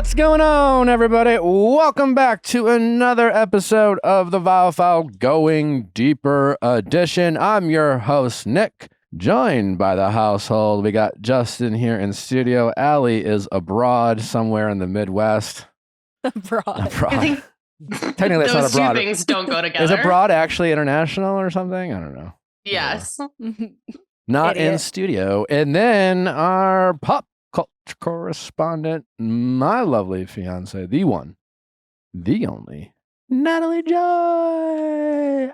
What's going on, everybody? Welcome back to another episode of the Viall Files Going Deeper edition. I'm your host, Nick, joined by the household. We got Justin here in studio. Allie is abroad somewhere in the Midwest. Abroad. I think Technically, it's not those abroad. two things don't go together. Is abroad actually international or something? I don't know. Yes. Not Idiot. in studio. And then our pop culture correspondent, my lovely fiance, the one, the only, Natalie Joy.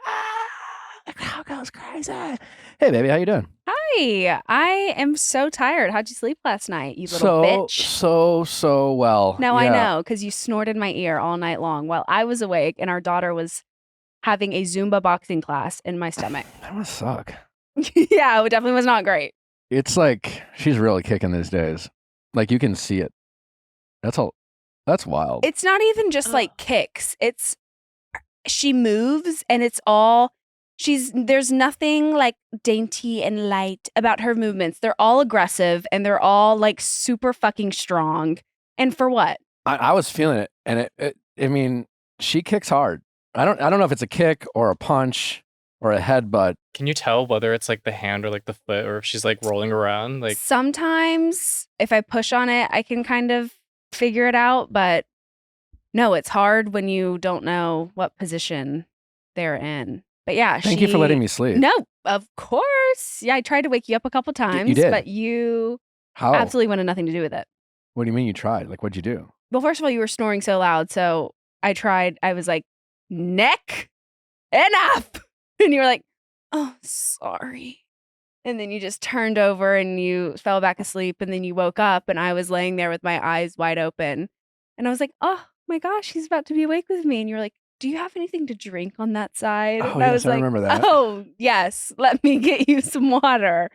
The crowd goes crazy. Hey, baby, how you doing? Hi, I am so tired. How'd you sleep last night, you little bitch? So well. No, Yeah. I know, because you snorted my ear all night long while I was awake and our daughter was having a Zumba boxing class in my stomach. That must suck. Yeah, it definitely was not great. It's like she's really kicking these days. Like you can see it. That's wild. It's not even just like kicks. It's she moves and it's all there's nothing like dainty and light about her movements. They're all aggressive and they're all like super fucking strong. And for what? I was feeling it, and I mean, she kicks hard. I don't know if it's a kick or a punch or a headbutt. Can you tell whether it's like the hand or like the foot, or if she's like rolling around? Like Sometimes if I push on it, I can kind of figure it out. But no, it's hard when you don't know what position they're in. But yeah, Thank you for letting me sleep. No, of course. Yeah, I tried to wake you up a couple times, did. but you How? absolutely wanted nothing to do with it. What do you mean you tried? Like, what'd you do? Well, first of all, you were snoring so loud, so I tried. I was like, Nick, enough. And you were like, oh, sorry. And then you just turned over and you fell back asleep. And then you woke up and I was laying there with my eyes wide open. And I was like, oh my gosh, he's about to be awake with me. And you're like, do you have anything to drink on that side? Oh, and I yes, was I like, remember that. oh, yes, let me get you some water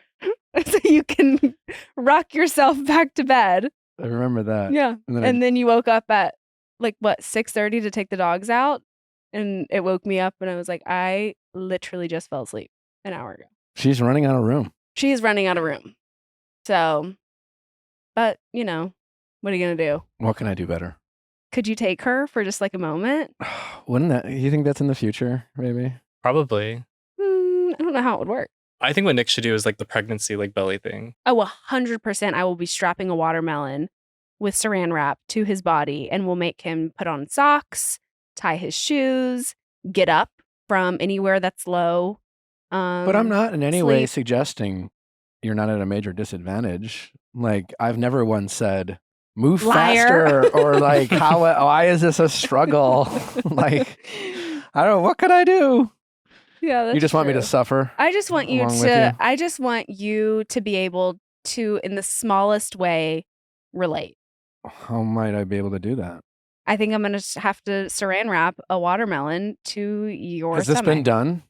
so you can rock yourself back to bed. I remember that. Yeah. And then And then you woke up at like, what, 6:30 to take the dogs out? And it woke me up and I was like, I literally just fell asleep an hour ago. she's running out of room. She is running out of room. So, but you know, what are you going to do? What can I do better? Could you take her for just like a moment? Wouldn't that? You think that's in the future? Maybe. probably. I don't know how it would work. I think what Nick should do is like the pregnancy like belly thing. Oh, 100% I will be strapping a watermelon with saran wrap to his body and we'll make him put on socks, tie his shoes, get up from anywhere that's low. But I'm not in any way sleep. suggesting you're not at a major disadvantage. Like I've never once said, "Move Liar. faster," or like, why is this a struggle? Like, I don't know. What could I do? Yeah, that's You just want me to true. suffer? I just want you along with to you? I just want you to be able to, in the smallest way, relate. How might I be able to do that? I think I'm gonna have to saran wrap a watermelon to your Has this stomach. been done?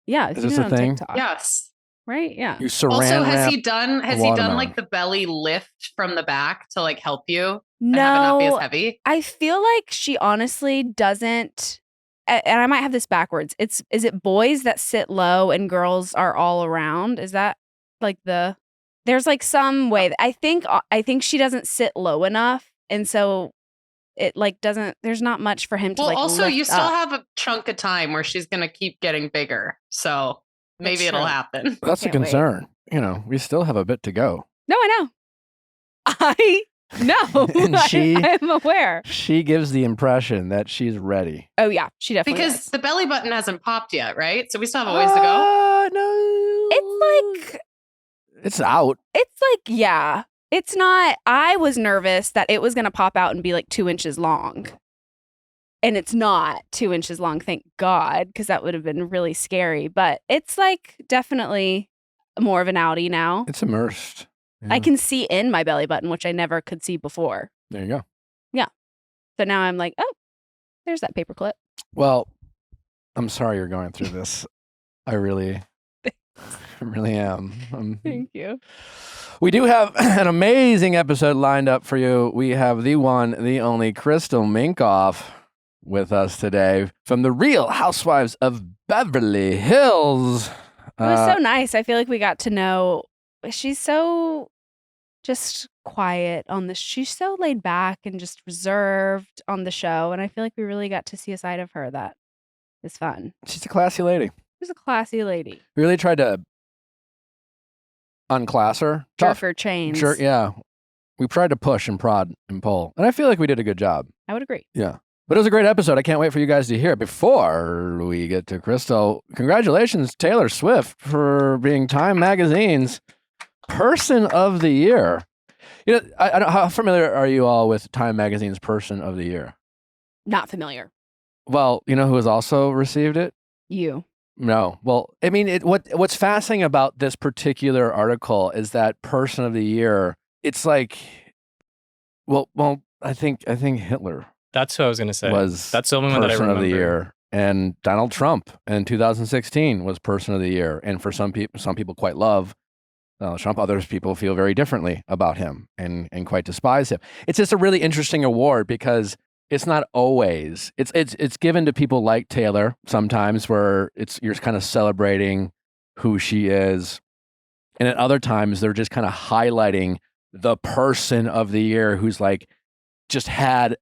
Yeah, Is you this do a it on thing? TikTok, Yes. right? Yeah. You saran Also, has wrap he done watermelon. like the belly lift from the back to like help you and have it not be as No, heavy? I feel like she honestly doesn't. And I might have this backwards. Is it boys that sit low and girls are all around? Is that like there's like some way that I think she doesn't sit low enough, and so it like doesn't. There's not much for him to Well, like. also, lift you still up. have a chunk of time where she's going to keep getting bigger. So maybe That's it'll true. happen. That's a Can't wait. concern. You know, we still have a bit to go. No, I know. I know. And she- I am aware. She gives the impression that she's ready. Oh yeah, she definitely Because does. the belly button hasn't popped yet, right? So we still have a ways to go. No. It's like It's out. yeah. It's not. I was nervous that it was gonna pop out and be like 2 inches long. And it's not 2 inches long, thank God, because that would have been really scary. But it's like definitely more of an outie now. It's immersed. I Yeah. can see in my belly button, which I never could see before. There you go. So now I'm like, oh, there's that paperclip. Well, I'm sorry you're going through this. I really am. Thank you. We do have an amazing episode lined up for you. We have the one, the only Crystal Minkoff with us today from the Real Housewives of Beverly Hills. It was so nice. I feel like we got to know. She's so just quiet on the she's so laid back and just reserved on the show, and I feel like we really got to see a side of her that is fun. She's a classy lady. She's a classy lady. We really tried to unclass her. Jerk her chains. Sure, yeah. We tried to push and prod and pull, and I feel like we did a good job. I would agree. Yeah. But it was a great episode. I can't wait for you guys to hear it. Before we get to Crystal, congratulations, Taylor Swift, for being Time Magazine's Person of the Year. You know, I don't, how familiar are you all with Time Magazine's Person of the Year? Not familiar. Well, you know who has also received it? You. No. Well, I mean, what's fascinating about this particular article is that Person of the Year, it's like, well, I think Hitler That's who I was gonna say. was That's the only one that I Person remember. of the Year, and Donald Trump in 2016 was Person of the Year, and for some people quite love Donald Trump. Others people feel very differently about him and quite despise him. It's just a really interesting award because it's not always it's given to people like Taylor sometimes where you're kind of celebrating who she is, and at other times they're just kind of highlighting the person of the year who's like just had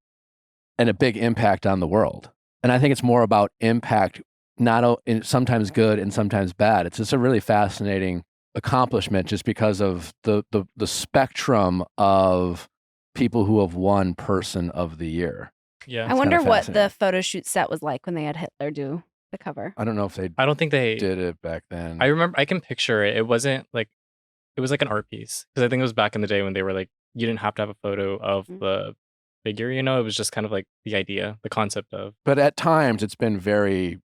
a big impact on the world. And I think it's more about impact, sometimes good and sometimes bad. It's just a really fascinating accomplishment just because of the spectrum of people who have won Person of the Year. Yeah. I wonder what the fascinating. photo shoot set was like when they had Hitler do the cover. I don't know if they I don't think they did it back then. I remember I can picture it. It wasn't like it was like an art piece. Because I think it was back in the day when they were like, you didn't have to have a photo of the figure, you know? It was just kind of like the idea, the concept of. But at times it's been very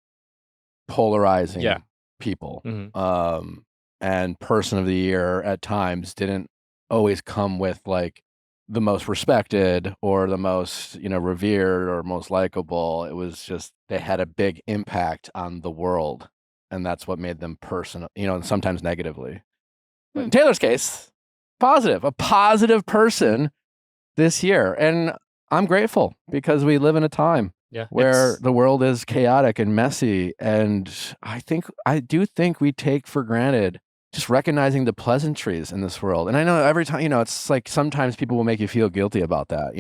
polarizing Yeah. people. Mhm. And Person of the Year at times didn't always come with like the most respected or the most, revered or most likable. It was just they had a big impact on the world, and that's what made them personal, and sometimes negatively. But in Taylor's case, a positive person this year. And I'm grateful because we live in a time Yeah. where the world is chaotic and messy. And I do think we take for granted just recognizing the pleasantries in this world. And I know every time, it's like sometimes people will make you feel guilty about that.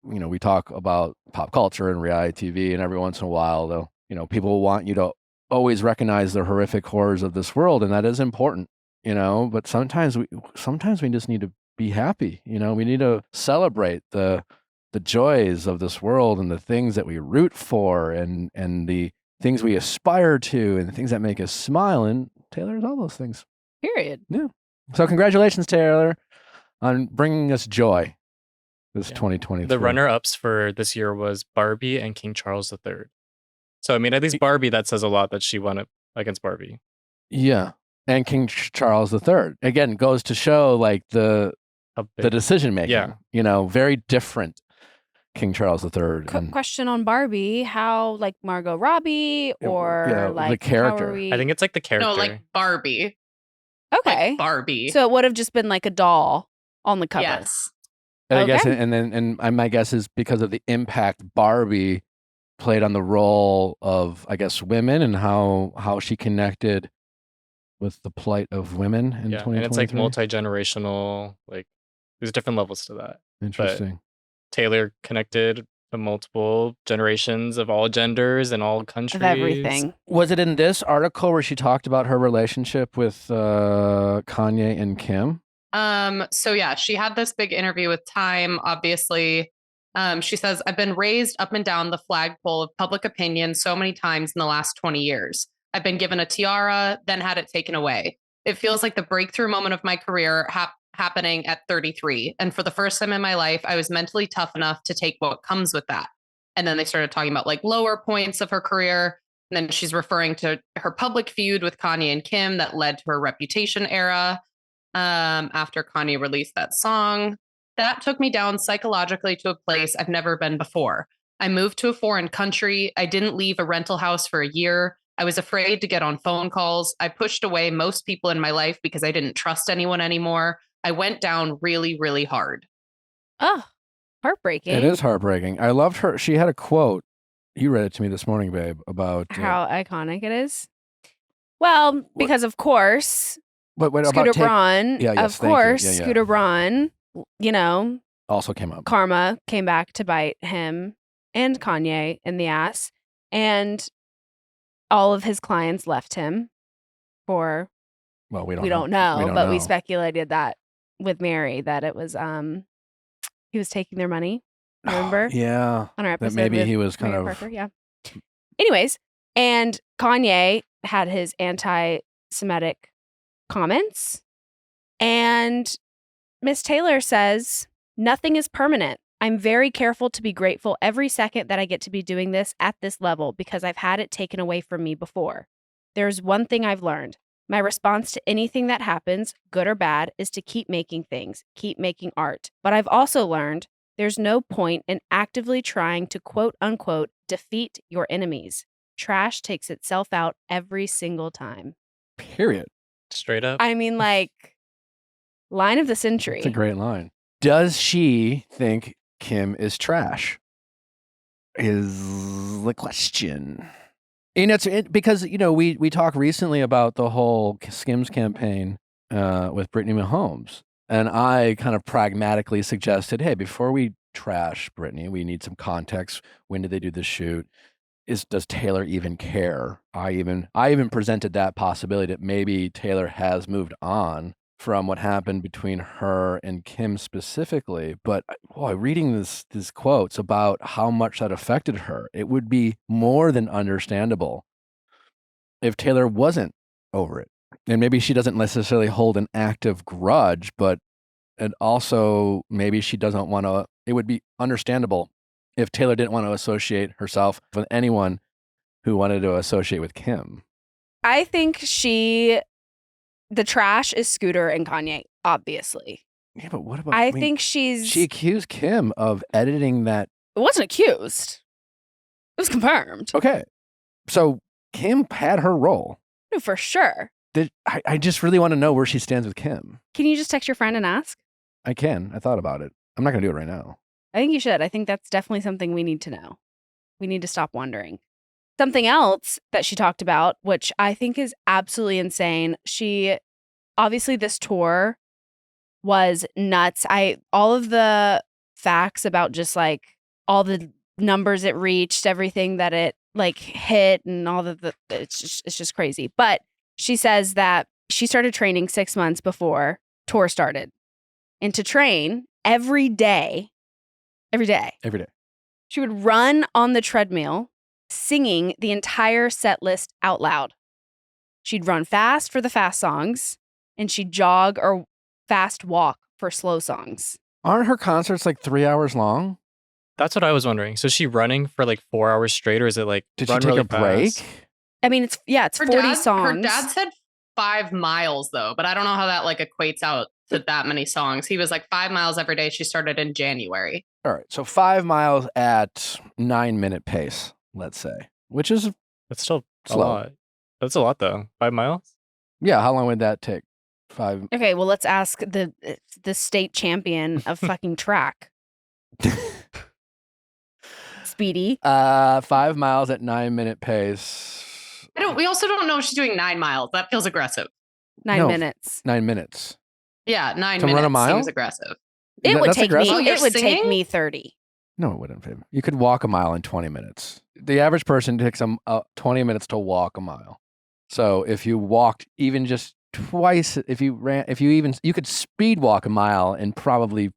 We talk about pop culture and reality TV, and every once in a while, though, people will want you to always recognize the horrific horrors of this world. And that is important, but sometimes we just need to be happy. We need to celebrate the joys of this world and the things that we root for and the things we aspire to and the things that make us smile. And Taylor is all those things. Period. Yeah. So congratulations, Taylor, on bringing us joy this 2023. The runner-ups for this year was Barbie and King Charles III. So, I mean, at least Barbie, that says a lot that she won it against Barbie. Yeah. And King Charles III. Again, goes to show like the decision making. Yeah. Very different. King Charles III. Question on Barbie: how like Margot Robbie or like the character? How are we... I think it's like the character. No, like Barbie. Okay. Like Barbie. So it would have just been like a doll on the cover. Yes. And I guess, Okay. and my guess is because of the impact Barbie played on the role of, I guess, women and how she connected with the plight of women in 2023. And it's like multi-generational, like there's different levels to that. Interesting. Taylor connected to multiple generations of all genders and all countries. Of everything. Was it in this article where she talked about her relationship with Kanye and Kim? So yeah, she had this big interview with Time, obviously. She says, I've been raised up and down the flagpole of public opinion so many times in the last 20 years. I've been given a tiara, then had it taken away. It feels like the breakthrough moment of my career happening at 33. And for the first time in my life, I was mentally tough enough to take what comes with that. And then they started talking about like lower points of her career. And then she's referring to her public feud with Kanye and Kim that led to her Reputation era. After Kanye released that song, that took me down psychologically to a place I've never been before. I moved to a foreign country. I didn't leave a rental house for a year. I was afraid to get on phone calls. I pushed away most people in my life because I didn't trust anyone anymore. I went down really, really hard. Oh, heartbreaking. It is heartbreaking. I loved her. She had a quote. You read it to me this morning, babe, about how iconic it is. Well, because of course, Scooter Braun, of course, Scooter Braun you know, Also came up. karma came back to bite him and Kanye in the ass. And all of his clients left him for, Well, we we don't don't know, don't but we know. speculated that with Mary, that it was, he was taking their money. Remember? Yeah. On our That episode maybe with he was kind Mary of. Parker, yeah. Anyways, and Kanye had his anti-Semitic comments, and Miss Taylor says, "Nothing is permanent. I'm very careful to be grateful every second that I get to be doing this at this level because I've had it taken away from me before. There's one thing I've learned. My response to anything that happens, good or bad, is to keep making things, keep making art. But I've also learned there's no point in actively trying to quote unquote defeat your enemies. Trash takes itself out every single time." Period. Straight up. I mean, like, line of the century. It's a great line. Does she think Kim is trash? Is the question. And it's because, we talked recently about the whole Skims campaign with Brittany Mahomes. And I kind of pragmatically suggested, hey, before we trash Brittany, we need some context. When did they do the shoot? Does Taylor even care? I even presented that possibility that maybe Taylor has moved on from what happened between her and Kim specifically. But boy, reading these quotes about how much that affected her, it would be more than understandable if Taylor wasn't over it. And maybe she doesn't necessarily hold an active grudge, but and also maybe she doesn't want to. It would be understandable if Taylor didn't want to associate herself with anyone who wanted to associate with Kim. I think the trash is Scooter and Kanye, obviously. Yeah, but what about? I think she accused Kim of editing that. It wasn't accused. It was confirmed. Okay, so Kim had her role. No, for sure. I just really want to know where she stands with Kim. Can you just text your friend and ask? I can. I thought about it. I'm not going to do it right now. I think you should. I think that's definitely something we need to know. We need to stop wondering. Something else that she talked about, which I think is absolutely insane. Obviously this tour was nuts. All of the facts about just like all the numbers it reached, everything that it like hit, and all it's just crazy. But she says that she started training 6 months before tour started, and to train every day, she would run on the treadmill singing the entire set list out loud. She'd run fast for the fast songs, and she'd jog or fast walk for slow songs. Aren't her concerts like 3 hours long? That's what I was wondering. So is she running for like 4 hours straight, or is it like Did she run take really a break? fast? I mean, it's 40 songs. Her dad said 5 miles though, but I don't know how that like equates out to that many songs. He was like 5 miles every day. She started in January. All right, so 5 miles at 9-minute pace, let's say, which is That's still a slow. lot. That's a lot though. 5 miles? Yeah, how long would that take? 5. Okay, well, let's ask the state champion of fucking track. Speedy. 5 miles at 9-minute pace. We also don't know if she's doing 9 miles. That feels aggressive. 9 minutes. 9 minutes. Yeah, 9 To minutes run a mile? seems aggressive. It would That's take aggressive? Oh, me. you're It would take singing? me 30. No, it wouldn't. Babe. You could walk a mile in 20 minutes. The average person takes 20 minutes to walk a mile. So if you walked even just twice, you could speed walk a mile in probably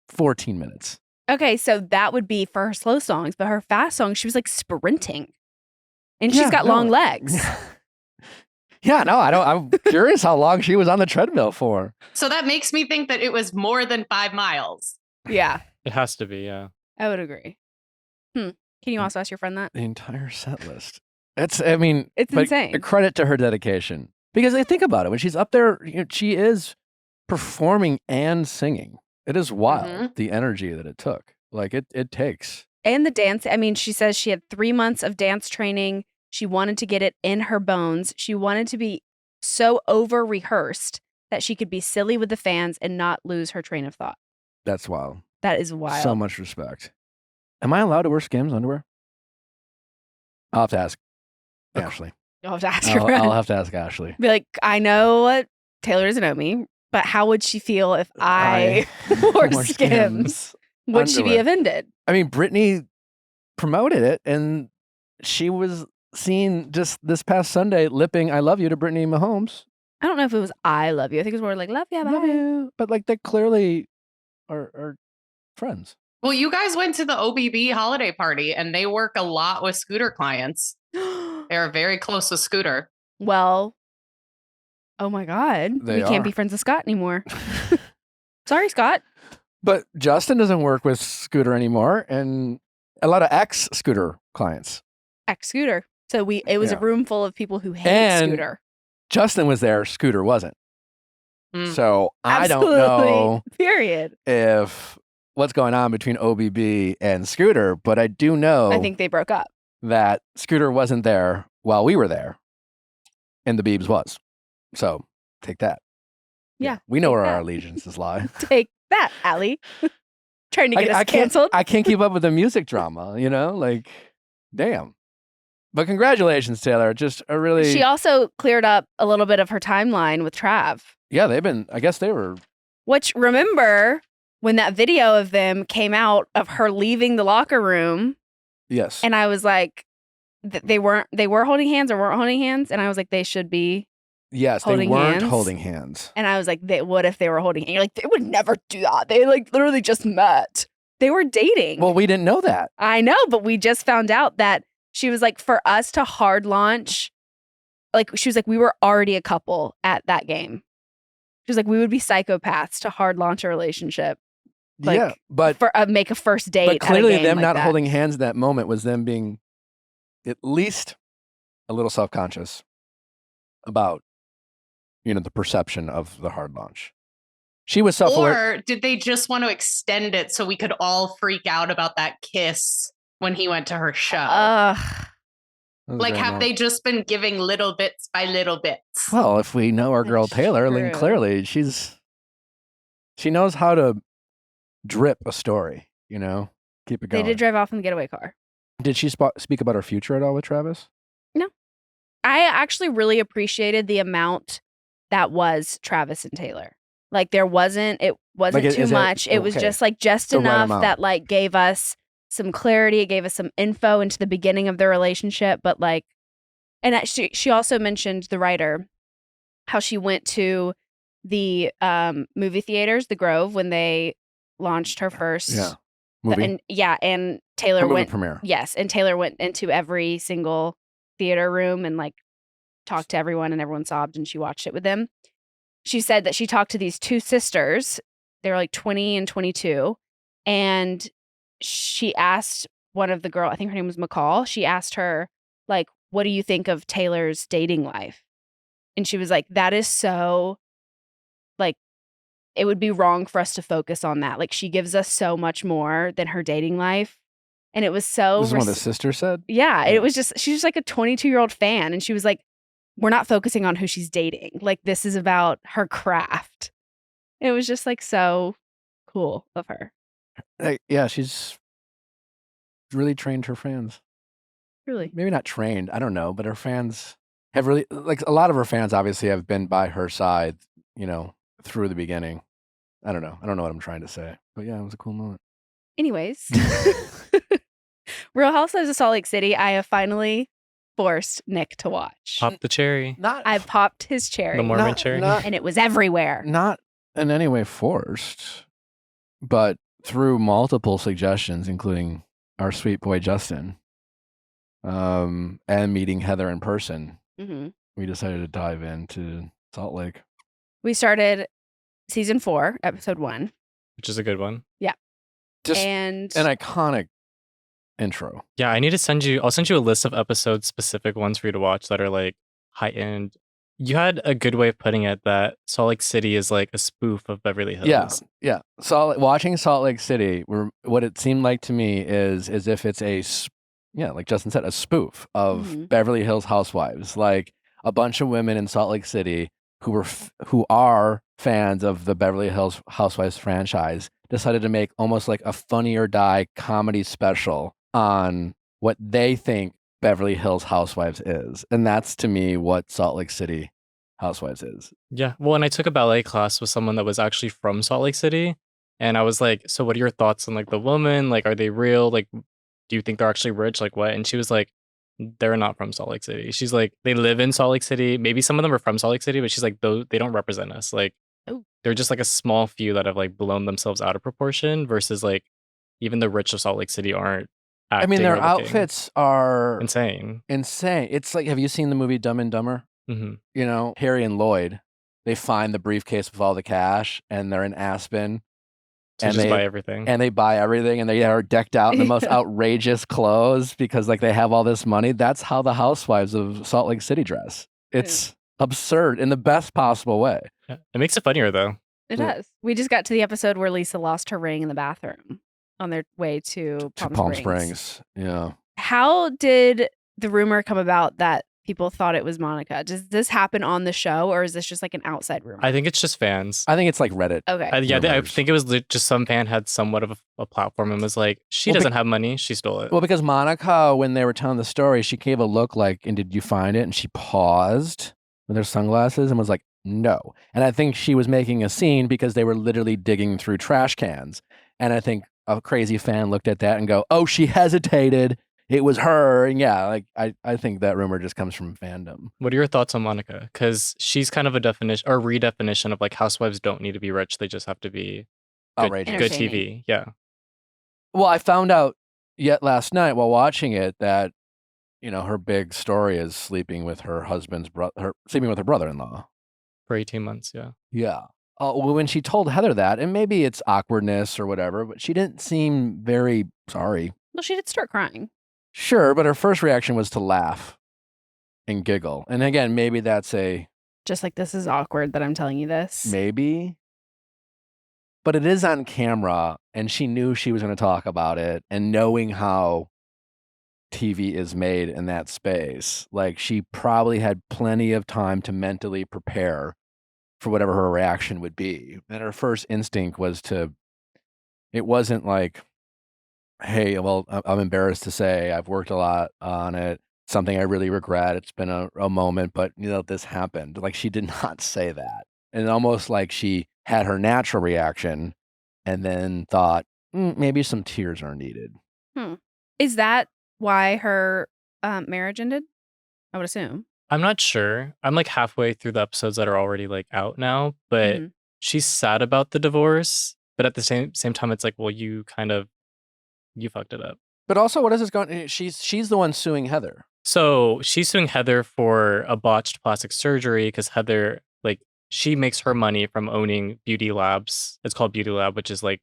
14 minutes. Okay, so that would be for her slow songs, but her fast songs, she was like sprinting, and she's got long legs. Yeah, no, I'm curious how long she was on the treadmill for. So that makes me think that it was more than 5 miles. Yeah, It has to be, yeah. I would agree. Can you also ask your friend that? The entire set list. It's insane. A credit to her dedication. Because I think about it, when she's up there, she is performing and singing. It is wild, the energy that it took. Like it takes. And the dance. I mean, she says she had 3 months of dance training. She wanted to get it in her bones. She wanted to be so over-rehearsed that she could be silly with the fans and not lose her train of thought. That's wild. That is wild. So much respect. Am I allowed to wear Skims underwear? I'll have to ask Ashley. You'll have to ask your friend. I'll have to ask Ashley. Be like, I know Taylor doesn't know me, But how would she feel if I wore Skims? Would she be offended? I mean, Brittany promoted it, and she was seen just this past Sunday lipping "I love you" to Brittany Mahomes. I don't know if it was "I love you." I think it was more like "love you, bye." Love you. But like they clearly are friends. Well, you guys went to the OBB holiday party, and they work a lot with Scooter clients. They're very close with Scooter. Well, oh my God. They we can't are. be friends with Scott anymore. Sorry, Scott. But Justin doesn't work with Scooter anymore, and a lot of ex-Scooter clients. Ex-Scooter. So it was a room full of people who hate And Scooter. Justin was there, Scooter wasn't. Mm. So I don't Absolutely. know Period. if what's going on between OBB and Scooter, but I do know I think they broke up. that Scooter wasn't there while we were there, and the Biebs was. So take that. Yeah, we know take where that. our allegiances lie. Take that, Allie. Trying to get us can't, canceled. I can't keep up with the music drama, like, damn. But congratulations, Taylor. Just a really... She also cleared up a little bit of her timeline with Trav. Yeah, I guess they were... Which, remember, when that video of them came out of her leaving the locker room, Yes. and I was like, they were holding hands or weren't holding hands? And I was like, they should be. Yes, holding they weren't hands. holding hands. And I was like, what if they were holding hands? You're like, they would never do that. They like literally just met. They were dating. Well, we didn't know that. I know, but we just found out that she was like, for us to hard launch, like she was like, we were already a couple at that game. She was like, we would be psychopaths to hard launch a relationship. Like, yeah, but for make a first date. But clearly, at a game them like not that. holding hands in that moment was them being at least a little self-conscious about, the perception of the hard launch. She was self-aware. Or did they just want to extend it so we could all freak out about that kiss when he went to her show? Like, have they just been giving little bits by little bits? Well, if we know our girl That's Taylor, then true. clearly she knows how to drip a story. Keep it They going. did drive off in the getaway car. Did she speak about her future at all with Travis? I actually really appreciated the amount that was Travis and Taylor. Like it wasn't Like, too is it- much. It was okay. just like just The right enough amount. that like gave us some clarity. It gave us some info into the beginning of their relationship. But like, and she also mentioned, the writer, how she went to the movie theaters, the Grove, when they launched her first. Yeah. Movie. And Taylor Her movie went. premiere. Yes, and Taylor went into every single theater room and like talked to everyone, and everyone sobbed, and she watched it with them. She said that she talked to these two sisters. They were like 20 and 22, and she asked one of the girl, I think her name was McCall. She asked her like, "What do you think of Taylor's dating life?" And she was like, "That is so like." It would be wrong for us to focus on that. Like, she gives us so much more than her dating life. And it was so... This is what the sister said? Yeah, Yeah. it was just... She's just like a 22-year-old fan. And she was like, we're not focusing on who she's dating. Like, this is about her craft. It was just like so cool of her. Yeah, she's really trained her fans. Really. Maybe not trained, I don't know, but her fans have really... Like, a lot of her fans obviously have been by her side, through the beginning. I don't know what I'm trying to say. But yeah, it was a cool moment. Anyways. Real Housewives of Salt Lake City, I have finally forced Nick to watch. Pop the cherry. I popped his cherry. The Mormon cherry. And it was everywhere. Not in any way forced, but through multiple suggestions, including our sweet boy Justin, and meeting Heather in person, Mm-hmm. we decided to dive into Salt Lake. We started season 4, episode 1. Which is a good one. Just And an iconic intro. Yeah, I'll send you a list of episodes, specific ones for you to watch that are like heightened. You had a good way of putting it that Salt Lake City is like a spoof of Beverly Hills. Yeah. Watching Salt Lake City, what it seemed like to me is as if it's like Justin said, a spoof of Mhm. Beverly Hills Housewives. Like a bunch of women in Salt Lake City who are fans of the Beverly Hills Housewives franchise decided to make almost like a Funny or Die comedy special on what they think Beverly Hills Housewives is. And that's to me what Salt Lake City Housewives is. Yeah. Well, and I took a ballet class with someone that was actually from Salt Lake City. And I was like, so what are your thoughts on like the woman? Like, are they real? Like, do you think they're actually rich? Like, what? And she was like, they're not from Salt Lake City. She's like, they live in Salt Lake City. Maybe some of them are from Salt Lake City, but she's like, they don't represent us. Like, they're just like a small few that have like blown themselves out of proportion versus like even the rich of Salt Lake City aren't I mean, acting their or looking outfits are insane. It's like, have you seen the movie Dumb and Dumber? Hmm. You know, Harry and Lloyd, they find the briefcase with all the cash and they're in Aspen. To And just they buy everything. and they buy everything and they are decked out in the most outrageous clothes because like they have all this money. That's how the housewives of Salt Lake City dress. It's absurd in the best possible way. Yeah. It makes it funnier though. It does. We just got to the episode where Lisa lost her ring in the bathroom on their way to Palm Springs. Yeah. How did the rumor come about that people thought it was Monica? Does this happen on the show or is this just like an outside rumor? I think it's just fans. I think it's like Reddit. Okay. I think it was just some fan had somewhat of a platform and was like, she doesn't have money. She stole it. Well, because Monica, when they were telling the story, she gave a look like, and did you find it? And she paused with her sunglasses and was like, no. And I think she was making a scene because they were literally digging through trash cans. And I think a crazy fan looked at that and go, oh, she hesitated. It was her. And yeah, like I think that rumor just comes from fandom. What are your thoughts on Monica? Because she's kind of a definition or redefinition of like housewives don't need to be rich. They just have to be outrageous. Good TV. Yeah. Well, I found out yet last night while watching it that, you know, her big story is sleeping with her husband's sleeping with her brother-in-law. For 18 months, yeah. Yeah. Well, when she told Heather that, and maybe it's awkwardness or whatever, but she didn't seem very sorry. Well, she did start crying. Sure, but her first reaction was to laugh and giggle. And again, maybe that's just like, this is awkward that I'm telling you this. Maybe. But it is on camera, and she knew she was going to talk about it, and knowing how TV is made in that space, like she probably had plenty of time to mentally prepare for whatever her reaction would be. And her first instinct was it wasn't like, hey, well, I'm embarrassed to say I've worked a lot on it. Something I really regret. It's been a moment, but you know, this happened. Like she did not say that. And almost like she had her natural reaction and then thought, maybe some tears are needed. Is that why her marriage ended? I would assume. I'm not sure. I'm like halfway through the episodes that are already like out now, but she's sad about the divorce. But at the same time, it's like, well, you fucked it up. But also, what is this going? She's the one suing Heather. So she's suing Heather for a botched plastic surgery because Heather, like, she makes her money from owning beauty labs. It's called Beauty Lab, which is like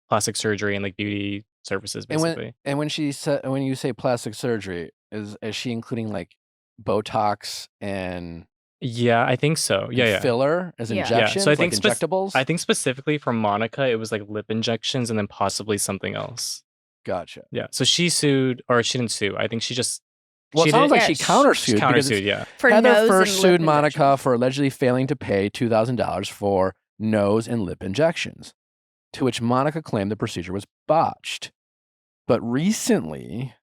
plastic surgery and like beauty services, basically. And when you say plastic surgery, is she including like Botox and yeah, I think so. Yeah. Filler as injections? Yeah. So I think like injectables? I think specifically for Monica, it was like lip injections and then possibly something else. Gotcha. Yeah. So she sued, or she didn't sue. I think she just. Well, it sounds like she countersued. Yeah. For Heather nose first and sued lip Monica injections. for allegedly failing to pay $2,000 for nose and lip injections, to which Monica claimed the procedure was botched. But recently,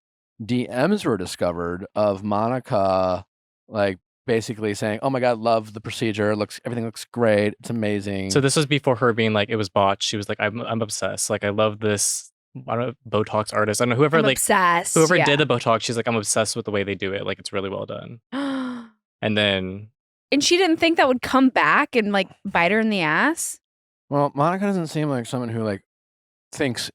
DMs were discovered of Monica, like basically saying, "Oh my God, love the procedure. Everything looks great. It's amazing." So this was before her being like, it was botched. She was like, I'm obsessed. Like, I love this. I don't know, Botox artist. I don't know, whoever obsessed. Whoever did the Botox, she's like, I'm obsessed with the way they do it. Like, it's really well done. And then. And she didn't think that would come back and like bite her in the ass? Well, Monica doesn't seem like someone who like thinks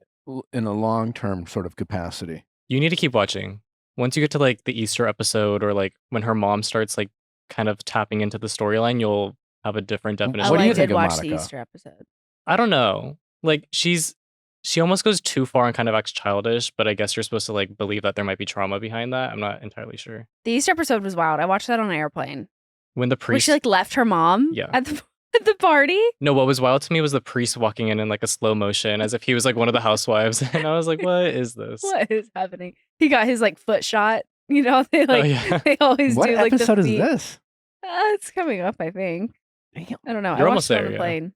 in a long-term sort of capacity. You need to keep watching. Once you get to like the Easter episode or like when her mom starts like kind of tapping into the storyline, you'll have a different definition. What do you think of watch Monica? the Easter episode. I don't know. Like she almost goes too far and kind of acts childish, but I guess you're supposed to like believe that there might be trauma behind that. I'm not entirely sure. The Easter episode was wild. I watched that on an airplane. When the Where priest she like left her mom at the party. No, what was wild to me was the priest walking in like a slow motion as if he was like one of the housewives. And I was like, what is this? What is happening? He got his like foot shot. You know, they like they always What do like episode the is feet. this? It's coming up, I think. Damn. I don't know. You're I almost watched it there, on the yeah. plane.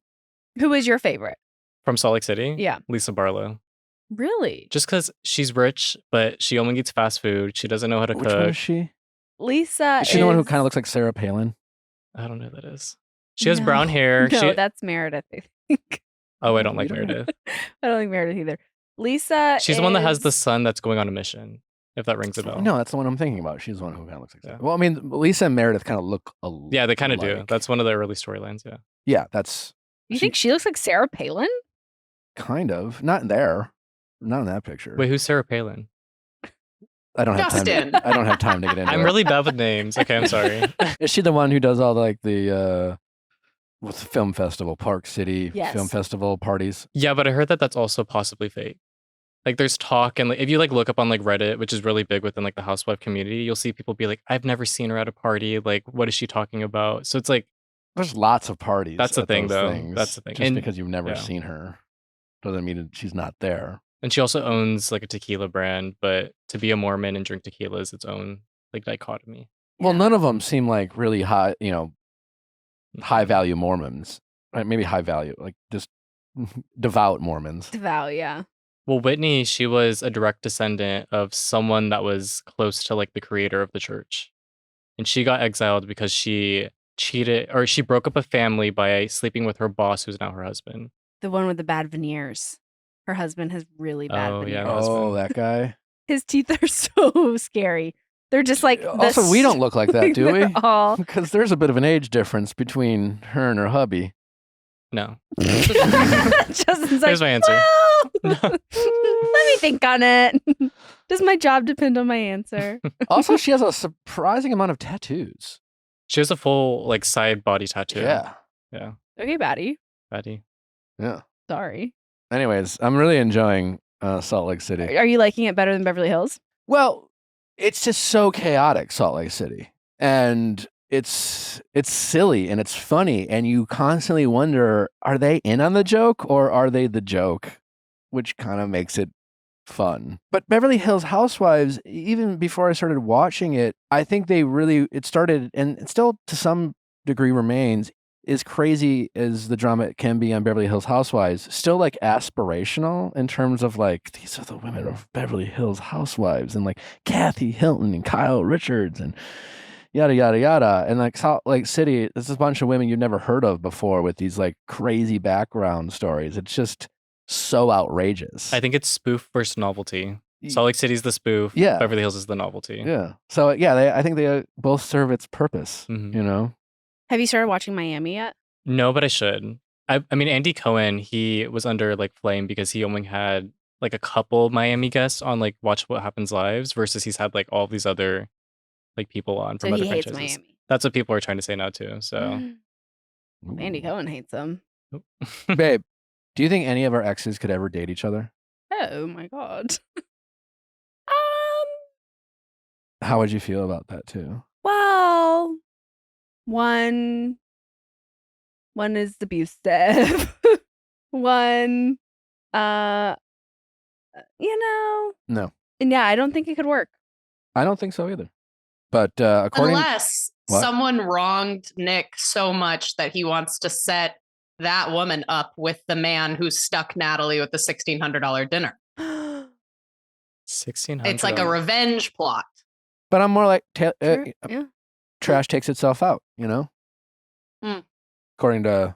Who is your favorite? From Salt Lake City? Yeah. Lisa Barlow. Really? Just because she's rich, but she only eats fast food. She doesn't know how to Which one cook. is she? Lisa Is she the one who kind of looks like Sarah Palin? I don't know who that is. She has brown hair. No, that's Meredith, I think. Oh, I don't like You don't know. Meredith. I don't like Meredith either. Lisa She's the one that has the is- son that's going on a mission, if that rings a bell. No, that's the one I'm thinking about. She's the one who kind of looks like Yeah. that. Well, I mean, Lisa and Meredith kind of look alike. Yeah, they kind of do. That's one of the early storylines, yeah. Yeah, that's You think she looks like Sarah Palin? kind of. Not there. Not in that picture. Wait, who's Sarah Palin? I don't have Justin. time. I don't have time to get into I'm it. really bad with names. Okay, I'm sorry. Is she the one who does all the what's the film festival, Park City Yes. Film Festival parties? Yeah, but I heard that that's also possibly fake. Like there's talk, and like if you like look up on like Reddit, which is really big within like the housewife community, you'll see people be like, "I've never seen her at a party. Like, what is she talking about?" So it's like There's lots of parties. That's the at thing, those though. things. That's the thing. Just And- because you've never yeah. seen her doesn't mean that she's not there. And she also owns like a tequila brand, but to be a Mormon and drink tequila is its own like dichotomy. Well, Yeah. none of them seem like really high, high value Mormons. Right? Maybe high value, like just devout Mormons. Devout, yeah. Well, Whitney, she was a direct descendant of someone that was close to like the creator of the church. And she got exiled because she cheated or she broke up a family by sleeping with her boss, who's now her husband. The one with the bad veneers. Her husband has really bad Oh, yeah, veneers. her Oh, husband. that guy. His teeth are so scary. They're just like Also, we don't look like that, do we? They're all Because there's a bit of an age difference between her and her hubby. No. Justin's like, Here's my answer. "Well, let me think on it. Does my job depend on my answer? Also, she has a surprising amount of tattoos. She has a full like side body tattoo. Yeah. Yeah. Okay, Batty. Fatty. Yeah. Sorry. Anyways, I'm really enjoying Salt Lake City. Are you liking it better than Beverly Hills? Well, it's just so chaotic, Salt Lake City. And it's silly and it's funny. And you constantly wonder, are they in on the joke or are they the joke? Which kind of makes it fun. But Beverly Hills Housewives, even before I started watching it, I think it started and it still to some degree remains, as crazy as the drama can be on Beverly Hills Housewives, still like aspirational in terms of like, these are the women of Beverly Hills Housewives and like Kathy Hilton and Kyle Richards and yada, yada, yada. And like Salt Lake City, there's a bunch of women you've never heard of before with these like crazy background stories. It's just so outrageous. I think it's spoof versus novelty. Salt Lake City's the spoof. Yeah. Beverly Hills is the novelty. Yeah. So yeah, I think they both serve its purpose, Mhm. you know? Have you started watching Miami yet? No, but I should. I mean, Andy Cohen, he was under like flame because he only had like a couple Miami guests on like Watch What Happens Lives versus he's had like all these other like people on from So other he hates franchises. Miami. That's what people are trying to say now too. So Andy Cohen hates them. Babe, do you think any of our exes could ever date each other? Oh my god. How would you feel about that too? Well, one is abusive. One, No, and yeah, I don't think it could work. I don't think so either. But according Unless What? someone wronged Nick so much that he wants to set that woman up with the man who stuck Natalie with the $1,600 dinner. 1600. It's like a revenge plot. but I'm more like Sure, yeah. trash takes itself out, you know? Mm. According to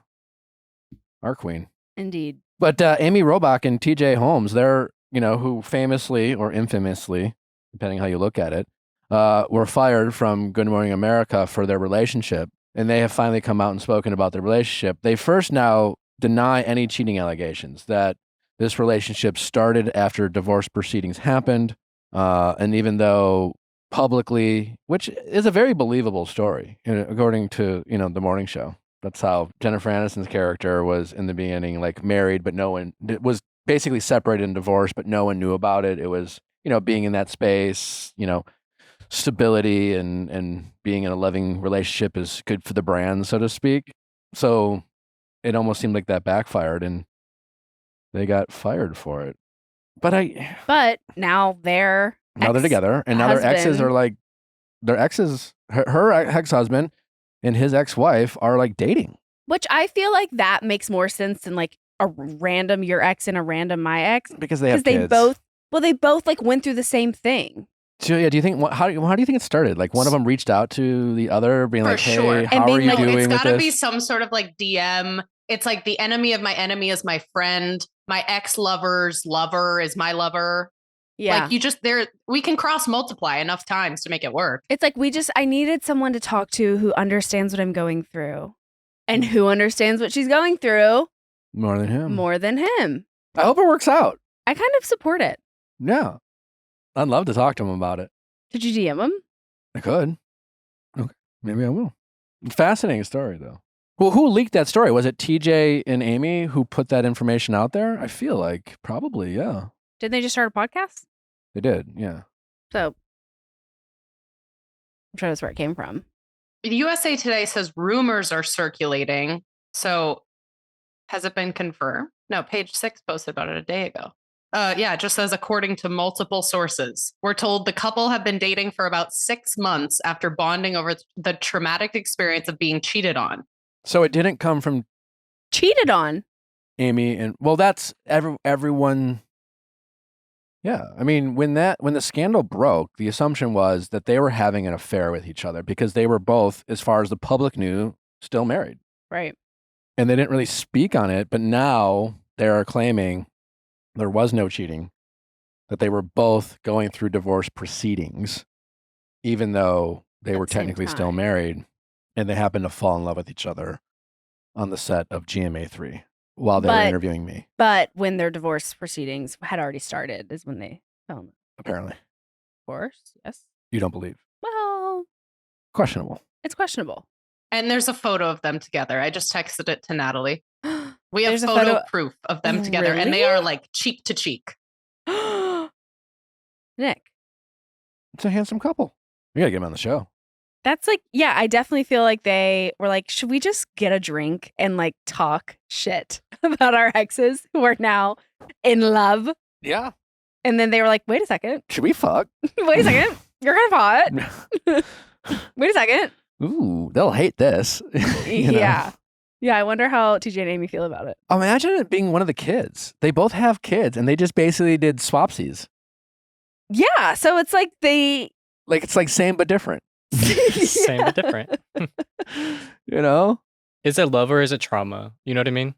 our queen. Indeed. But Amy Robach and TJ Holmes, they're, who famously or infamously, depending how you look at it, were fired from Good Morning America for their relationship. And they have finally come out and spoken about their relationship. They first now deny any cheating allegations, that this relationship started after divorce proceedings happened. And even though publicly, which is a very believable story, according to, the morning show. That's how Jennifer Aniston's character was in the beginning, like married, but no one, it was basically separated and divorced, but no one knew about it. It was, being in that space, stability and being in a loving relationship is good for the brand, so to speak. So it almost seemed like that backfired and they got fired for it. But now they're Together, and now their exes husband. are like, their exes, her ex-husband and his ex-wife are like dating. Which I feel like that makes more sense than like a random your ex and a random my ex. Because they have Because kids. they both like went through the same thing. So yeah, do you think how do you think it started? Like one of them reached out to the other, being For like, "Hey, sure. how And being are you like, doing It's with got to this?" be some sort of like DM. It's like the enemy of my enemy is my friend. My ex-lover's lover is my lover. Yeah. Like you just we can cross multiply enough times to make it work. It's like I needed someone to talk to who understands what I'm going through. And who understands what she's going through More than him. more than him. I hope it works out. I kind of support it. Yeah, I'd love to talk to him about it. Did you DM him? I could. Okay, maybe I will. Fascinating story though. Well, who leaked that story? Was it TJ and Amy who put that information out there? I feel like probably, yeah. Didn't they just start a podcast? They did, yeah. So I'm sure that's where it came from. USA Today says rumors are circulating. So has it been confirmed? No, Page 6 posted about it a day ago. Yeah, it just says according to multiple sources. We're told the couple have been dating for about 6 months after bonding over the traumatic experience of being cheated on. So it didn't come from Cheated on. Amy and well, that's everyone. Yeah, I mean, when the scandal broke, the assumption was that they were having an affair with each other because they were both, as far as the public knew, still married. Right. And they didn't really speak on it, but now they're claiming there was no cheating, that they were both going through divorce proceedings, even though they were At the same technically still time. married, and they happened to fall in love with each other on the set of GMA3 while they were But- interviewing me, But when their divorce proceedings had already started is when they fell in love. apparently. Divorce? Yes. You don't believe. Well, Questionable. it's questionable. And there's a photo of them together. I just texted it to Natalie. We have There's a photo photo- proof of them together, and they Really? are like cheek to cheek. Nick, It's a handsome couple. We got to get them on the show. that's like, yeah, I definitely feel like they were like, should we just get a drink and like talk shit about our exes who are now in love? Yeah. And then they were like, wait a second. Should we fuck? Wait a second. You're kind of hot. Wait a second. Ooh, they'll hate this. You know? Yeah. Yeah. I wonder how TJ and Amy feel about it. Imagine it being one of the kids. They both have kids and they just basically did swapsies. Yeah. So it's like they. Like it's like same but different. Same but different. You know? Is it love or is it trauma? You know what I mean?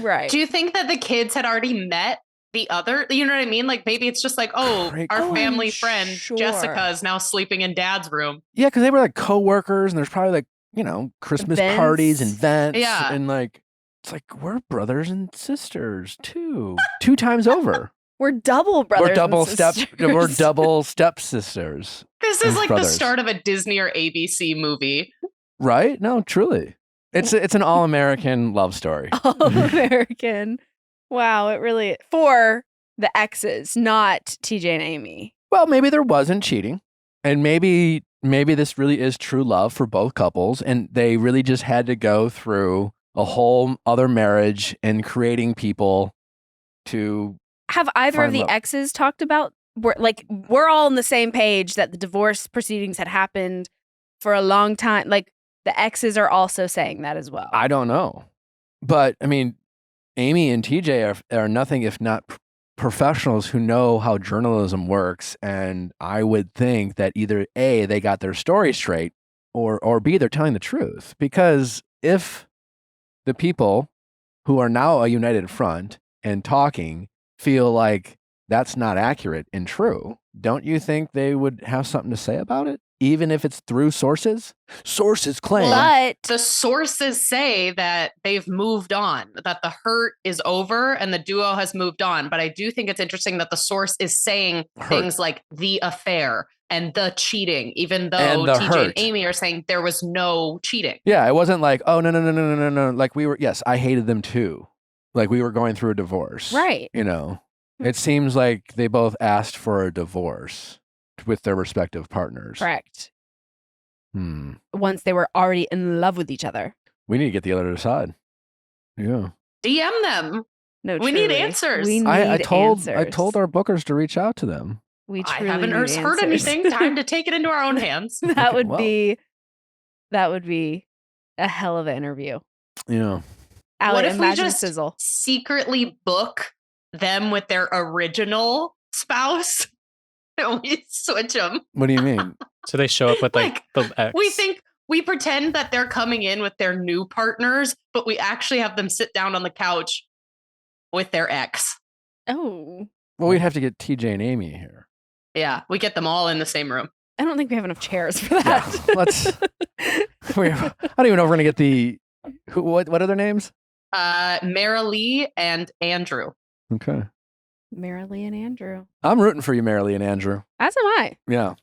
Right. Do you think that the kids had already met the other? You know what I mean? Like maybe it's just like, oh, Great our question. family friend Sure. Jessica is now sleeping in dad's room. Yeah, because they were like co-workers and there's probably like, you know, Christmas Events. parties and events. Yeah. And like, it's like, we're brothers and sisters too. 2 times over. We're double brothers. We're double and step. sisters. We're double stepsisters. This is And like brothers. the start of a Disney or ABC movie. Right? No, truly. It's an all-American love story. All American. Wow. It really, for the exes, not TJ and Amy. Well, maybe there wasn't cheating. And maybe this really is true love for both couples. And they really just had to go through a whole other marriage and creating people to Have either of Find the love. exes talked about, we're all on the same page that the divorce proceedings had happened for a long time. Like the exes are also saying that as well. I don't know. But I mean, Amy and TJ are nothing if not professionals who know how journalism works. And I would think that either A, they got their story straight, or B, they're telling the truth. Because if the people who are now a united front and talking feel like that's not accurate and true, don't you think they would have something to say about it? Even if it's through sources? Sources claim. But The sources say that they've moved on, that the hurt is over and the duo has moved on. But I do think it's interesting that the source is saying Hurt. things like the affair and the cheating, even though And the TJ and hurt. Amy are saying there was no cheating. Yeah, it wasn't like, oh, no. Like we were, yes, I hated them too. Like we were going through a divorce. Right. You know, it seems like they both asked for a divorce with their respective partners. correct. Hmm. Once they were already in love with each other. We need to get the other side. Yeah. DM them. No, We need truly. answers. We need I told answers. our bookers to reach out to them. We I truly haven't need heard answers. anything. Time to take it into our own hands. that Okay, would well. be a hell of an interview. Yeah. Allie, What if we imagine just sizzle. secretly book them with their original spouse We switch them. What do you mean? So they show up with like the ex. We pretend that they're coming in with their new partners, but we actually have them sit down on the couch with their ex. Oh. Well, we'd have to get TJ and Amy here. Yeah, we get them all in the same room. I don't think we have enough chairs for that. Yeah, let's. I don't even know if we're gonna get the. What are their names? Marilee and Andrew. Okay. Marilee and Andrew. I'm rooting for you, Marilee and Andrew. As am I. Yeah.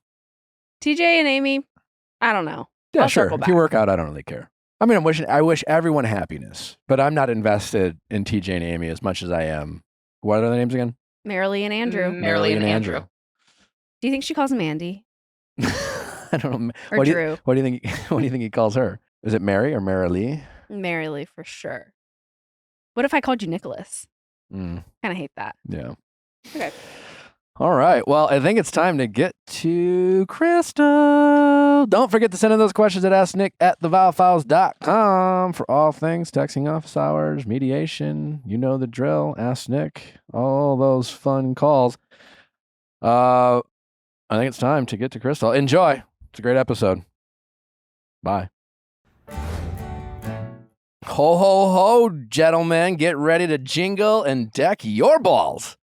TJ and Amy, I don't know. Yeah, I'll sure. circle If you back. work out, I don't really care. I mean, I wish everyone happiness, but I'm not invested in TJ and Amy as much as I am. What are their names again? Marilee and Andrew. Marilee and Andrew. Do you think she calls him Andy I don't know. or Drew? What do you think? What do you think he calls her? Is it Mary or Marilee? Marilee for sure. What if I called you Nicholas? Mm, Kind of hate that. yeah. Okay. All right. Well, I think it's time to get to Crystal. Don't forget to send in those questions at AskNick@theviallfiles.com for all things texting office hours, mediation. You know the drill. Ask Nick. All those fun calls. I think it's time to get to Crystal. Enjoy. It's a great episode. Bye. Ho, ho, ho, gentlemen. Get ready to jingle and deck your balls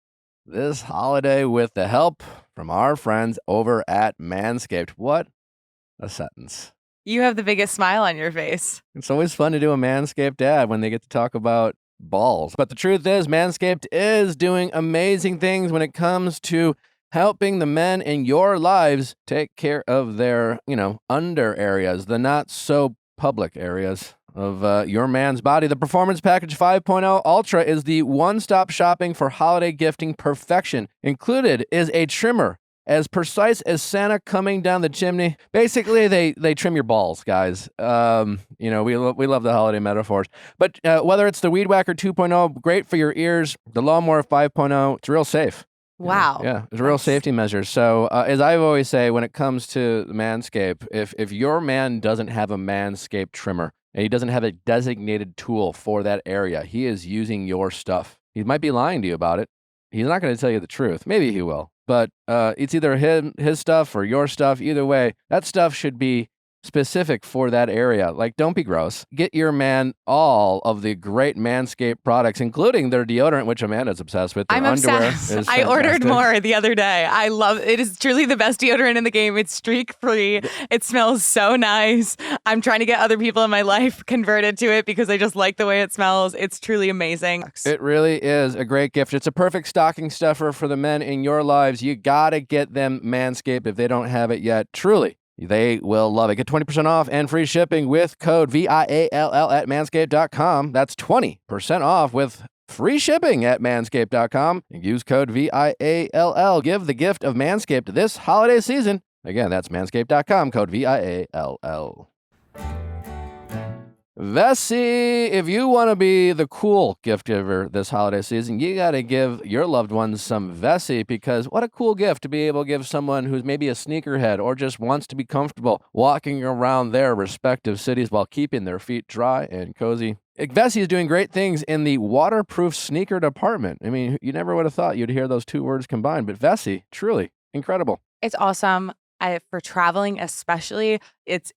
this holiday with the help from our friends over at Manscaped. What a sentence. You have the biggest smile on your face. It's always fun to do a Manscaped ad when they get to talk about balls. But the truth is, Manscaped is doing amazing things when it comes to helping the men in your lives take care of their, under areas, the not so public areas of your man's body. The Performance Package 5.0 Ultra is the one-stop shopping for holiday gifting perfection. Included is a trimmer as precise as Santa coming down the chimney. Basically, they trim your balls, guys. We love the holiday metaphors. But whether it's the Weed Whacker 2.0, great for your ears, the Lawnmower 5.0, it's real safe. Wow. Yeah, it's a real safety measure. So, as I always say, when it comes to Manscaped, if your man doesn't have a Manscaped trimmer and he doesn't have a designated tool for that area, he is using your stuff. He might be lying to you about it. He's not going to tell you the truth. Maybe he will. But it's either his stuff or your stuff. Either way, that stuff should be specific for that area. Like, don't be gross. Get your man all of the great Manscaped products, including their deodorant, which Amanda's obsessed with. Their I'm underwear obsessed. is I ordered fantastic. more the other day. I love it. It is truly the best deodorant in the game. It's streak free. It smells so nice. I'm trying to get other people in my life converted to it because I just like the way it smells. It's truly amazing. It really is a great gift. It's a perfect stocking stuffer for the men in your lives. You got to get them Manscaped if they don't have it yet. Truly. They will love it. Get 20% off and free shipping with code VIALL at manscaped.com. That's 20% off with free shipping at manscaped.com. Use code VIALL. Give the gift of Manscaped this holiday season. Again, that's manscaped.com, code VIALL. Vessi, if you want to be the cool gift giver this holiday season, you got to give your loved ones some Vessi, because what a cool gift to be able to give someone who's maybe a sneakerhead or just wants to be comfortable walking around their respective cities while keeping their feet dry and cozy. Vessi is doing great things in the waterproof sneaker department. I mean, you never would have thought you'd hear those two words combined, but Vessi, truly incredible. It's awesome. For traveling especially, it's,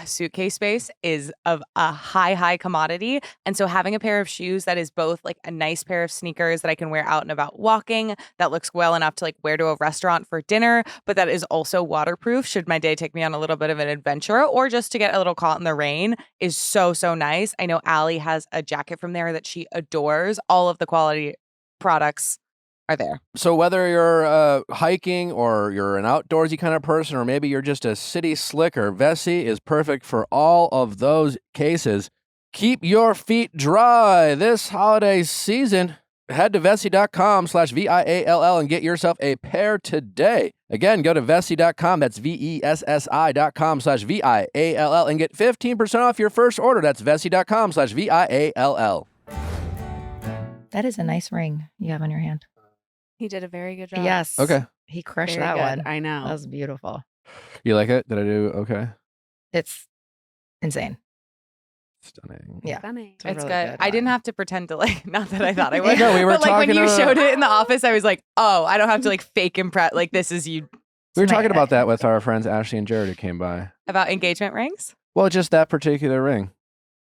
suitcase space is of a high commodity. And so having a pair of shoes that is both like a nice pair of sneakers that I can wear out and about walking, that looks well enough to like wear to a restaurant for dinner, but that is also waterproof should my day take me on a little bit of an adventure or just to get a little caught in the rain, is so nice. I know Allie has a jacket from there that she adores. All of the quality products are there. So whether you're hiking or you're an outdoorsy kind of person, or maybe you're just a city slicker, Vessi is perfect for all of those cases. Keep your feet dry this holiday season. Head to vessi.com/VIALL and get yourself a pair today. Again, go to vessi.com. That's VESSI.com/VIALL and get 15% off your first order. That's vessi.com/VIALL. That is a nice ring you have on your hand. He did a very good job. Yes. Okay. He crushed Very that good. one. I know. That was beautiful. You like it? Did I do okay? It's insane. Stunning. Yeah. Funny. a It's really good. good I didn't one. have to pretend to like, not that I thought I would. No, we were but like when talking you about- showed it in the office, I was like, oh, I don't have to like fake impress. Like this is you We were My- talking about that with our friends Ashley and Jared who came by. about engagement rings. Well, just that particular ring,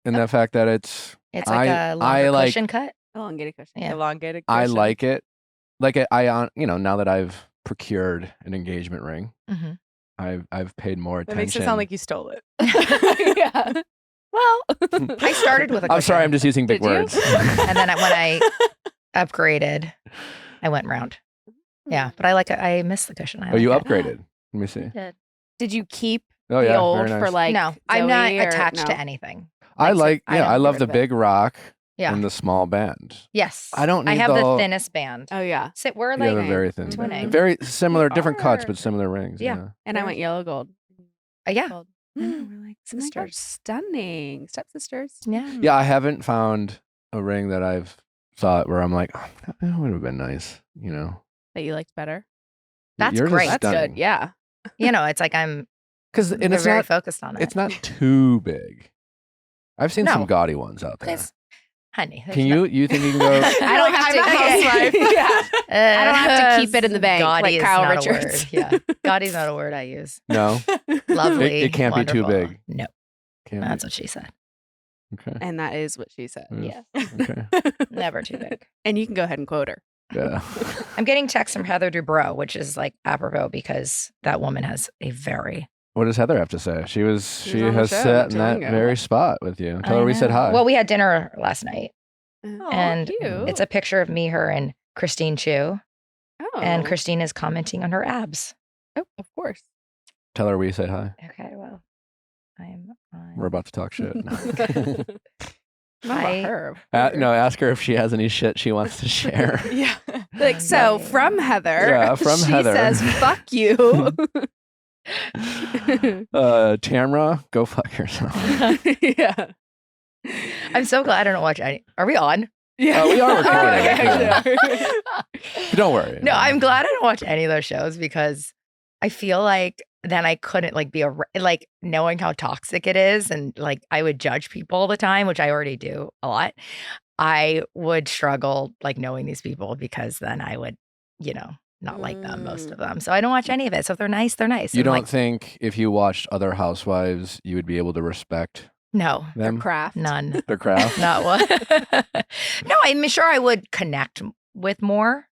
and the fact that it's It's like I a longer like- cushion cut. Elongated cushion. Yeah. Elongated. I cushion. like it. Like now that I've procured an engagement ring, Mhm. I've paid more That attention. makes it sound like you stole it. Yeah. Well, I started with a I'm sorry, cushion. I'm just using big Did you? words. And then when I upgraded, I went round. Yeah, but I like it. I miss the cushion. I Oh, you like it. upgraded. Let me see. did you keep Oh the yeah, old very for nice. like? No, I'm not Zoe or attached to no? anything. I so like I yeah, don't I get love rid the of it. big rock Yeah. and the small band. Yes. I don't I need have the the whole- thinnest band. Oh yeah, So we're You like have a very thin, twinning. band. Very similar, different cuts, are. but similar rings. Yeah. and I went yellow gold. yeah. Gold. Yeah, Mm. we're like Oh my gosh, sisters. stunning stepsisters. Yeah. Yeah, I haven't found a ring that I've thought where I'm like, oh, that would have been nice. That you liked better. That's Yours is great. That's stunning. good. Yeah. You know, it's like I'm Because they're it's very not focused on it. it's not too big. I've seen some No. gaudy ones out there. There's- honey. Can you think you can go? I don't have to. I'm a housewife. Yeah. I don't have to keep it in the bank Gaudy like is Kyle not Richards. A word. Yeah. Gaudy's not a word I use. No, Lovely. It can't be too wonderful. big. No, can't that's be. what she said. Okay. And that is what she said. Yeah. Yes. Okay. Never too big. And you can go ahead and quote her. Yeah. I'm getting texts from Heather Dubrow, which is like apropos because that woman has a very. What does Heather have to say? She She was on the has show not sat too in that long ago. very spot with you. Tell her I we said know. hi. Well, we had dinner last night, Oh, and cute. it's a picture of me, her, and Christine Chu, Oh. and Christine is commenting on her abs. Oh, of course. Tell her we said hi. Okay, well, I'm on. We're about to talk shit. No. Not I- about her. No, ask her if she has any shit she wants to share. Yeah. Like, so Monday. from Heather. Yeah, from she Heather. says, fuck you. Tamra, go fuck yourself. Yeah. I'm so glad I don't watch any. Are we on? Yeah. We are Oh, recording. okay, Yeah. Don't worry. No, I'm glad I don't watch any of those shows because I feel like then I couldn't like be like knowing how toxic it is and like I would judge people all the time, which I already do a lot. I would struggle like knowing these people because then I would, not like them, most of them. So I don't watch any of it. So if they're nice, they're nice. You And, don't like, think if you watched other housewives, you would be able to respect no, them, Craft. none. their craft? Not one. No, I'm sure I would connect with more,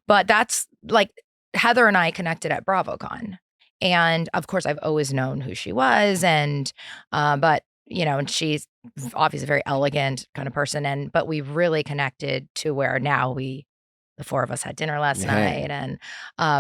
but that's like Heather and I connected at BravoCon. And of course, I've always known who she was. And, but, and she's obviously a very elegant kind of person. But we really connected to where now the four of us had dinner last Yeah. night. And,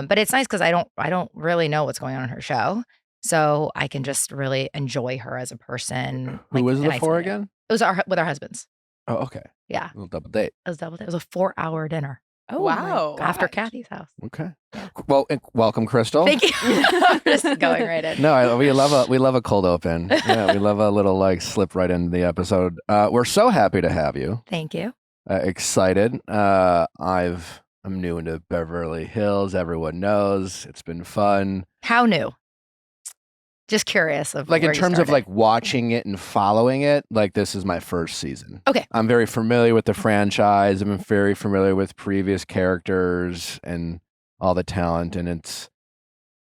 but it's nice because I don't really know what's going on in her show. So I can just really enjoy her as a person. Who was in the four isolation. again? It was with our husbands. Oh, okay. Yeah. A little double date. It was double. It was a 4-hour dinner Oh, Wow. my after gosh. Kathy's house. Okay. Yeah. Well, welcome, Crystal. Thank you. I'm just going right in. No, we love a cold open. Yeah, we love a little like slip right into the episode. We're so happy to have you. Thank you. Excited. I'm new into Beverly Hills. Everyone knows it's been fun. How new? Just curious of Like in where you terms of started. like watching it and following it. Like this is my first season. Okay. I'm very familiar with the franchise. I'm very familiar with previous characters and all the talent, and it's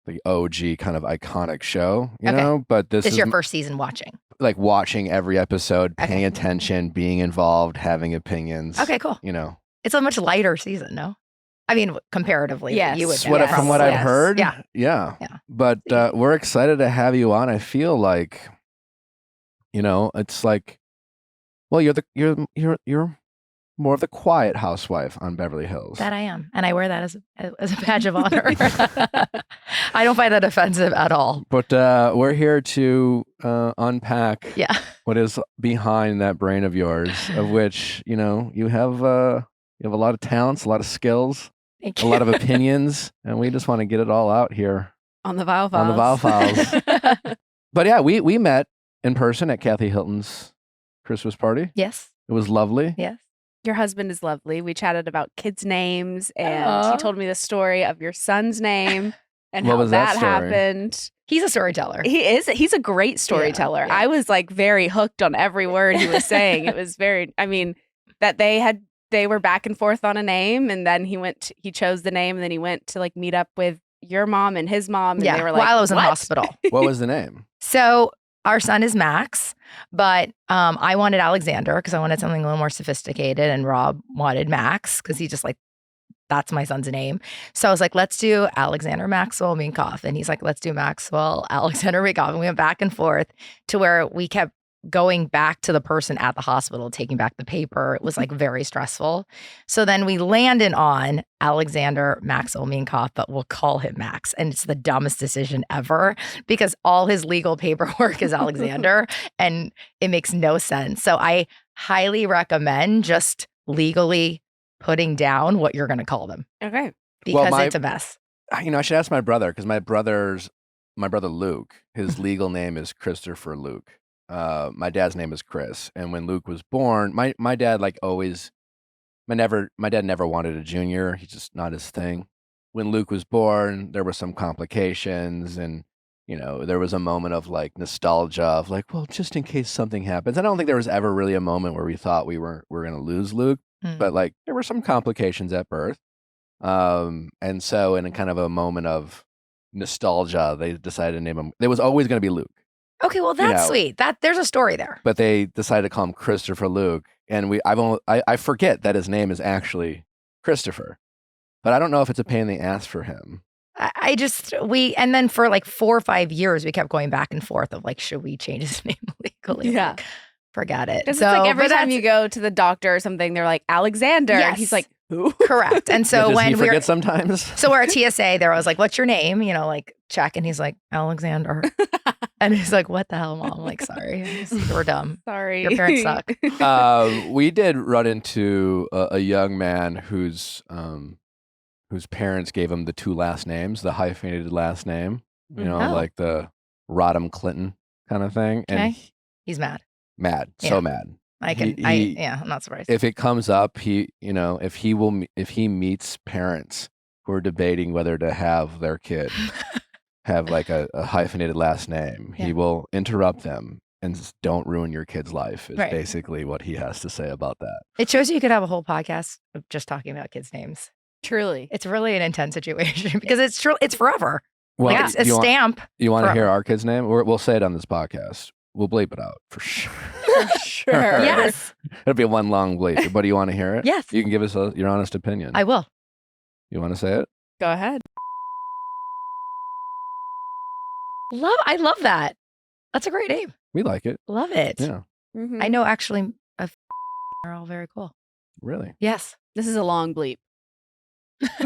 the OG kind of iconic show, you Okay. know. But this This is is your first season watching. like watching every episode, Okay. paying attention, being involved, having opinions. Okay, cool. You know, It's a much lighter season, no? I mean, comparatively, Yes. you would. What- know, from what probably. I've heard, Yeah. yeah. Yeah. But we're excited to have you on. I feel like, it's like, well, you're more of the quiet housewife on Beverly Hills. That I am, and I wear that as a badge of honor. I don't find that offensive at all. But we're here to unpack Yeah. what is behind that brain of yours, of which you have a lot of talents, a lot of skills, Thank a you. lot of opinions, and we just want to get it all out here. On the Viall On the Viall Files. Files. But yeah, we met in person at Kathy Hilton's Christmas party. Yes. It was lovely. Yes. Your husband is lovely. We chatted about kids' names, and Aw. he told me the story of your son's name and What how was that that story? happened. He's a storyteller. He is. He's a great storyteller. yeah. I was like very hooked on every word he was saying. It was very, I mean, that they were back and forth on a name, and then he chose the name, and then he went to like meet up with your mom and his mom. And they were like, while I was in the "What?" hospital. What was the name? So our son is Max, but I wanted Alexander because I wanted something a little more sophisticated, and Rob wanted Max because he just like, that's my son's name. So I was like, let's do Alexander Maxwell Minkoff. And he's like, let's do Maxwell Alexander Minkoff. And we went back and forth to where we kept going back to the person at the hospital, taking back the paper. It was like very stressful. So then we landed on Alexander Maxwell Minkoff, but we'll call him Max. And it's the dumbest decision ever because all his legal paperwork is Alexander and it makes no sense. So I highly recommend just legally putting down what you're going to call them Okay. because it's a mess. I should ask my brother because my brother Luke, his legal name is Christopher Luke. My dad's name is Chris. And when Luke was born, my dad my dad never wanted a junior. He's just not his thing. When Luke was born, there were some complications and there was a moment of like nostalgia of like, well, just in case something happens. I don't think there was ever really a moment where we thought we were going to lose Luke. But like there were some complications at birth. And so in a kind of a moment of nostalgia, they decided to name him. There was always going to be Luke. Okay, well that's sweet. There's a story there. But they decided to call him Christopher Luke. And I forget that his name is actually Christopher. But I don't know if it's a pain in the ass for him. And then for like 4 or 5 years, we kept going back and forth of like, should we change his name legally? Yeah. Like, forget it. It's like every time you go to the doctor or something, they're like, Alexander. Yes. And he's like, who? Correct. And so Does when he we forget sometimes? So we're at TSA, there I was like, what's your name? Like check. And he's like, Alexander. And he's like, what the hell, Mom? I'm like, sorry. We're dumb. Sorry. Your parents suck. We did run into a young man whose parents gave him the 2 last names, the hyphenated last name, like the Rodham Clinton kind of thing. And he's mad. So mad. I'm not surprised. If it comes up, if he meets parents who are debating whether to have their kid have like a hyphenated last name, he will interrupt them and don't ruin your kid's life is basically what he has to say about that. It shows you could have a whole podcast of just talking about kids' names. Truly. It's really an intense situation because it's true. It's forever. Well, like it's a stamp. You want to hear our kid's name? We'll say it on this podcast. We'll bleep it out for sure. For sure. Yes. It'll be one long bleep. But do you want to hear it? Yes. You can give us your honest opinion. I will. You want to say it? Go ahead. I love that. That's a great name. We like it. Love it. Yeah. Mm-hmm. I know actually are all very cool. Really? Yes. This is a long bleep.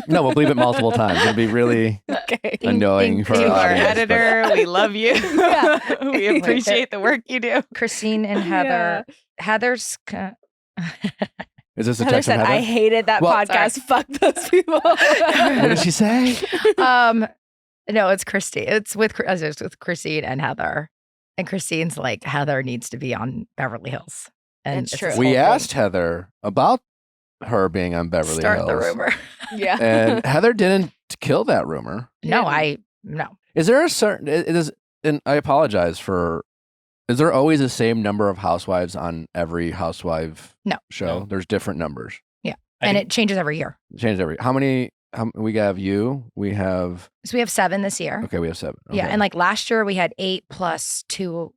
No, we'll bleep it multiple times. It'll be really annoying for To our our audience. editor, we love you. We appreciate the work you do. Christine and Heather. Heather's. Is this a Heather text from said, Heather? I hated that podcast. Fuck those people. What did she say? No, it's Christine. It's with Christine and Heather. And Christine's like, Heather needs to be on Beverly Hills. And It's it's true. this We whole thing. asked Heather about her being on Beverly Start Hills. the rumor. Yeah. And Heather didn't kill that rumor. No. Is there a certain, and I apologize for, is there always the same number of housewives on every housewife No. show? No. There's different numbers. And it changes every year. Changed how many, we have you, we have, So we have 7 this year. okay, we have 7. Yeah. Okay. And like last year we had 8 plus 2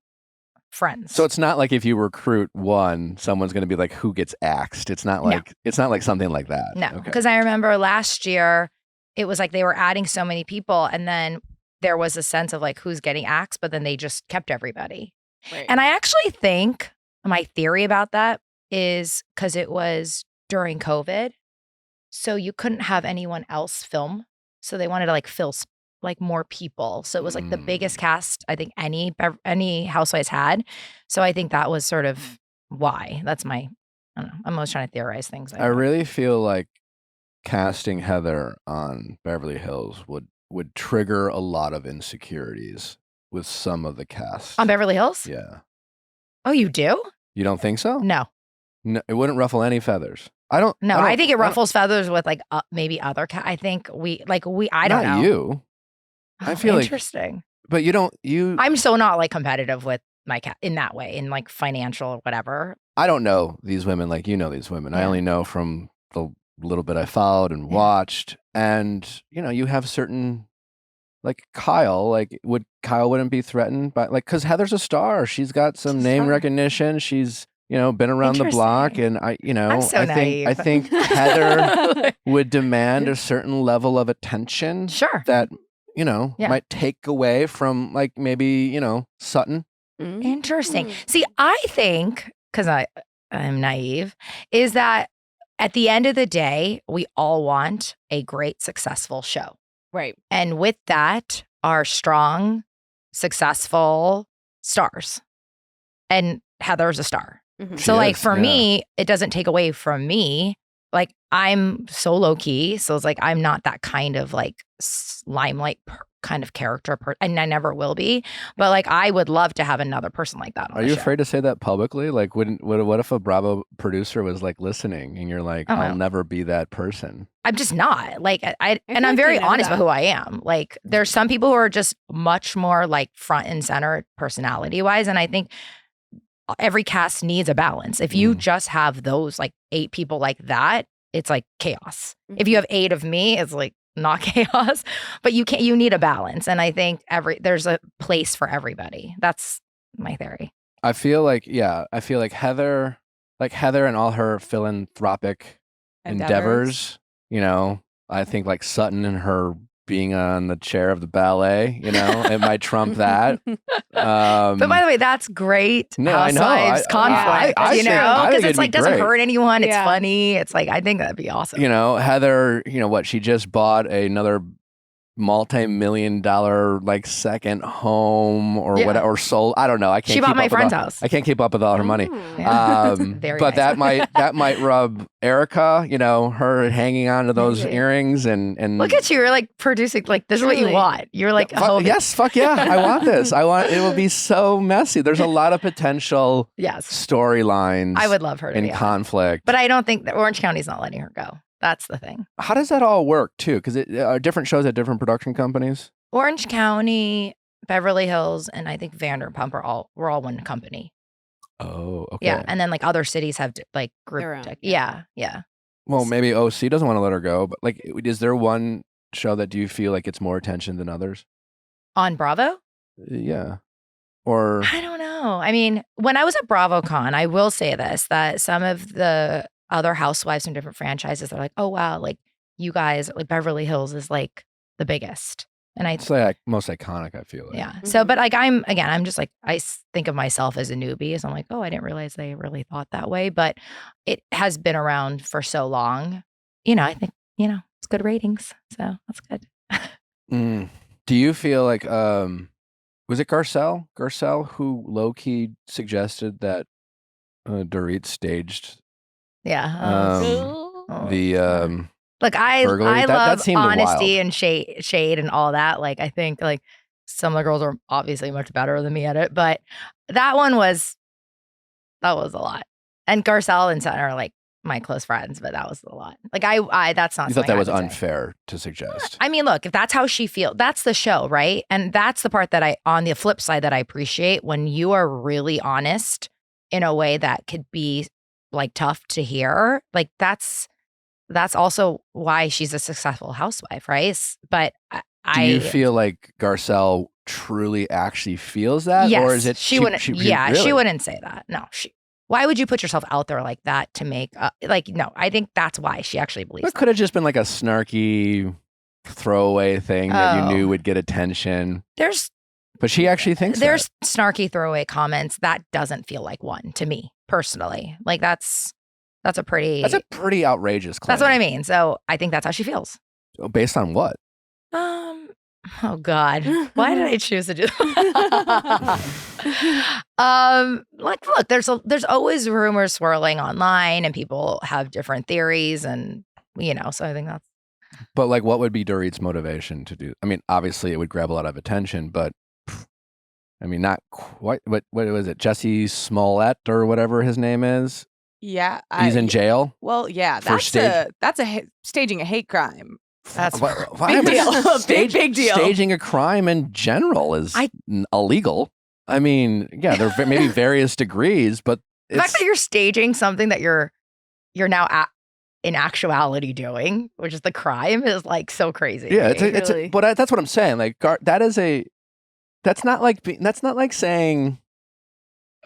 friends. So it's not like if you recruit one, someone's going to be like, who gets axed? It's not like, it's not like something like that. No, Okay. because I remember last year it was like they were adding so many people and then there was a sense of like who's getting axed, but then they just kept everybody. Right. And I actually think my theory about that is because it was during COVID. So you couldn't have anyone else film. So they wanted to like fill like more people. So it was like the biggest cast I think any housewives had. So I think that was sort of why. That's I don't know. I'm always trying to theorize things. I really feel like casting Heather on Beverly Hills would trigger a lot of insecurities with some of the cast. On Beverly Hills? Yeah. Oh, you do? You don't think so? No. No, it wouldn't ruffle any feathers. No, I think it ruffles feathers with like maybe other I think I don't not know. you. I Oh, feel like interesting. But you don't. I'm so not like competitive with my cat in that way, in like financial or whatever. I don't know these women like you know these women. I Yeah. only know from the little bit I followed and watched. And you have certain like Kyle. Like Kyle wouldn't be threatened by like because Heather's a star. She's got some She's a name star. recognition. She's been around the block, and I'm so I naive. think Heather would demand a certain level of attention Sure. that Yeah. might take away from like maybe Sutton. Interesting. See, I think, because I'm naive, is that at the end of the day, we all want a great, successful show. Right. And with that are strong, successful stars. And Heather's a star. Mhm. So She like is, for yeah. me, it doesn't take away from me. Like I'm so low key. So it's like I'm not that kind of like limelight kind of character, and I never will be. But like I would love to have another person like that on Are the you show. afraid to say that publicly? Like, what if a Bravo producer was like listening and you're like, Oh, I'll no. never be that person? I'm just not like and feel I'm like very they know honest that. about who I am. Like there's some people who are just much more like front and center personality wise, and I think every cast needs a balance. If you just have those like 8 people like that, it's like chaos. If you have 8 of me, it's like not chaos. But you need a balance, and I think there's a place for everybody. That's my theory. I feel like Heather and all her philanthropic endeavors, I think like Sutton and her being on the chair of the ballet, it might trump that. But by the way, that's great. No, I know. Housewives conflict, I think because it'd it's like be doesn't great. hurt anyone. It's Yeah. funny. It's like I think that'd be awesome. Heather, she just bought another multi-million-dollar like second home or Yeah. whatever, or sold. I don't know. I can't. She bought keep my up with friend's all- house. I can't keep up with all her money. Yeah. Very But nice. that might rub Erica. Her hanging on to those Maybe. earrings and Look at you. You're like producing. Like this is what you Truly. want. You're like yes, fuck yeah, I want this. It will be so messy. There's a lot of potential Yes, storylines. I would love her to in be on. conflict. But I don't think that Orange County's not letting her go. That's the thing. How does that all work too? Because are different shows at different production companies. Orange County, Beverly Hills, and I think Vanderpump we're all one company. Oh, okay. Yeah, and then like other cities have like Their group. own, Yeah. Well, maybe OC doesn't want to let her go, but like, is there one show that do you feel like gets more attention than others? On Bravo? Yeah. Or I don't know. I mean, when I was at BravoCon, I will say this, that some of the other housewives from different franchises are like, oh, wow, like you guys, like Beverly Hills is like the biggest. And it's like most iconic, I feel like. yeah. So, but like I'm just like, think of myself as a newbie. So I'm like, oh, I didn't realize they really thought that way. But it has been around for so long. I think, it's good ratings. So that's good. Do you feel like, was it Garcelle? Garcelle who low-key suggested that Dorit staged Yeah. the Look, I burglary? That love seemed honesty wild. and shade and all that. Like, I think like some of the girls are obviously much better than me at it, but that was a lot. And Garcelle and Sutton are like my close friends, but that was a lot. Like I that's not. You thought that something I was would say. unfair to suggest. I mean, look, if that's how she feels, that's the show, right? And that's the part that on the flip side that I appreciate when you are really honest in a way that could be like tough to hear. Like that's also why she's a successful housewife, right? But Do you feel like Garcelle truly actually feels that? yes, Or is it she wouldn't? She She wouldn't say that. No, why would you put yourself out there like that to make no, I think that's why she actually believes It could have just been like a snarky throwaway thing that you knew would get attention. But she actually thinks there's snarky throwaway comments that doesn't feel like one to me personally. Like that's a pretty outrageous claim. That's what I mean. So I think that's how she feels. Based on what? Oh God, why did I choose to do look, there's always rumors swirling online, and people have different theories, and so I think that's. But like, what would be Dorit's motivation to do? I mean, obviously, it would grab a lot of attention, but I mean, not quite. What was it? Jesse Smollett or whatever his name is. Yeah, He's in jail. Well, yeah, for that's staging a hate crime. That's why Big deal. Big deal. Staging a crime in general is illegal. I mean, yeah, there are maybe various degrees, but the fact that you're staging something that you're now in actuality doing, which is the crime, is like so crazy. Yeah, Really. but that's what I'm saying. Like that's not like saying,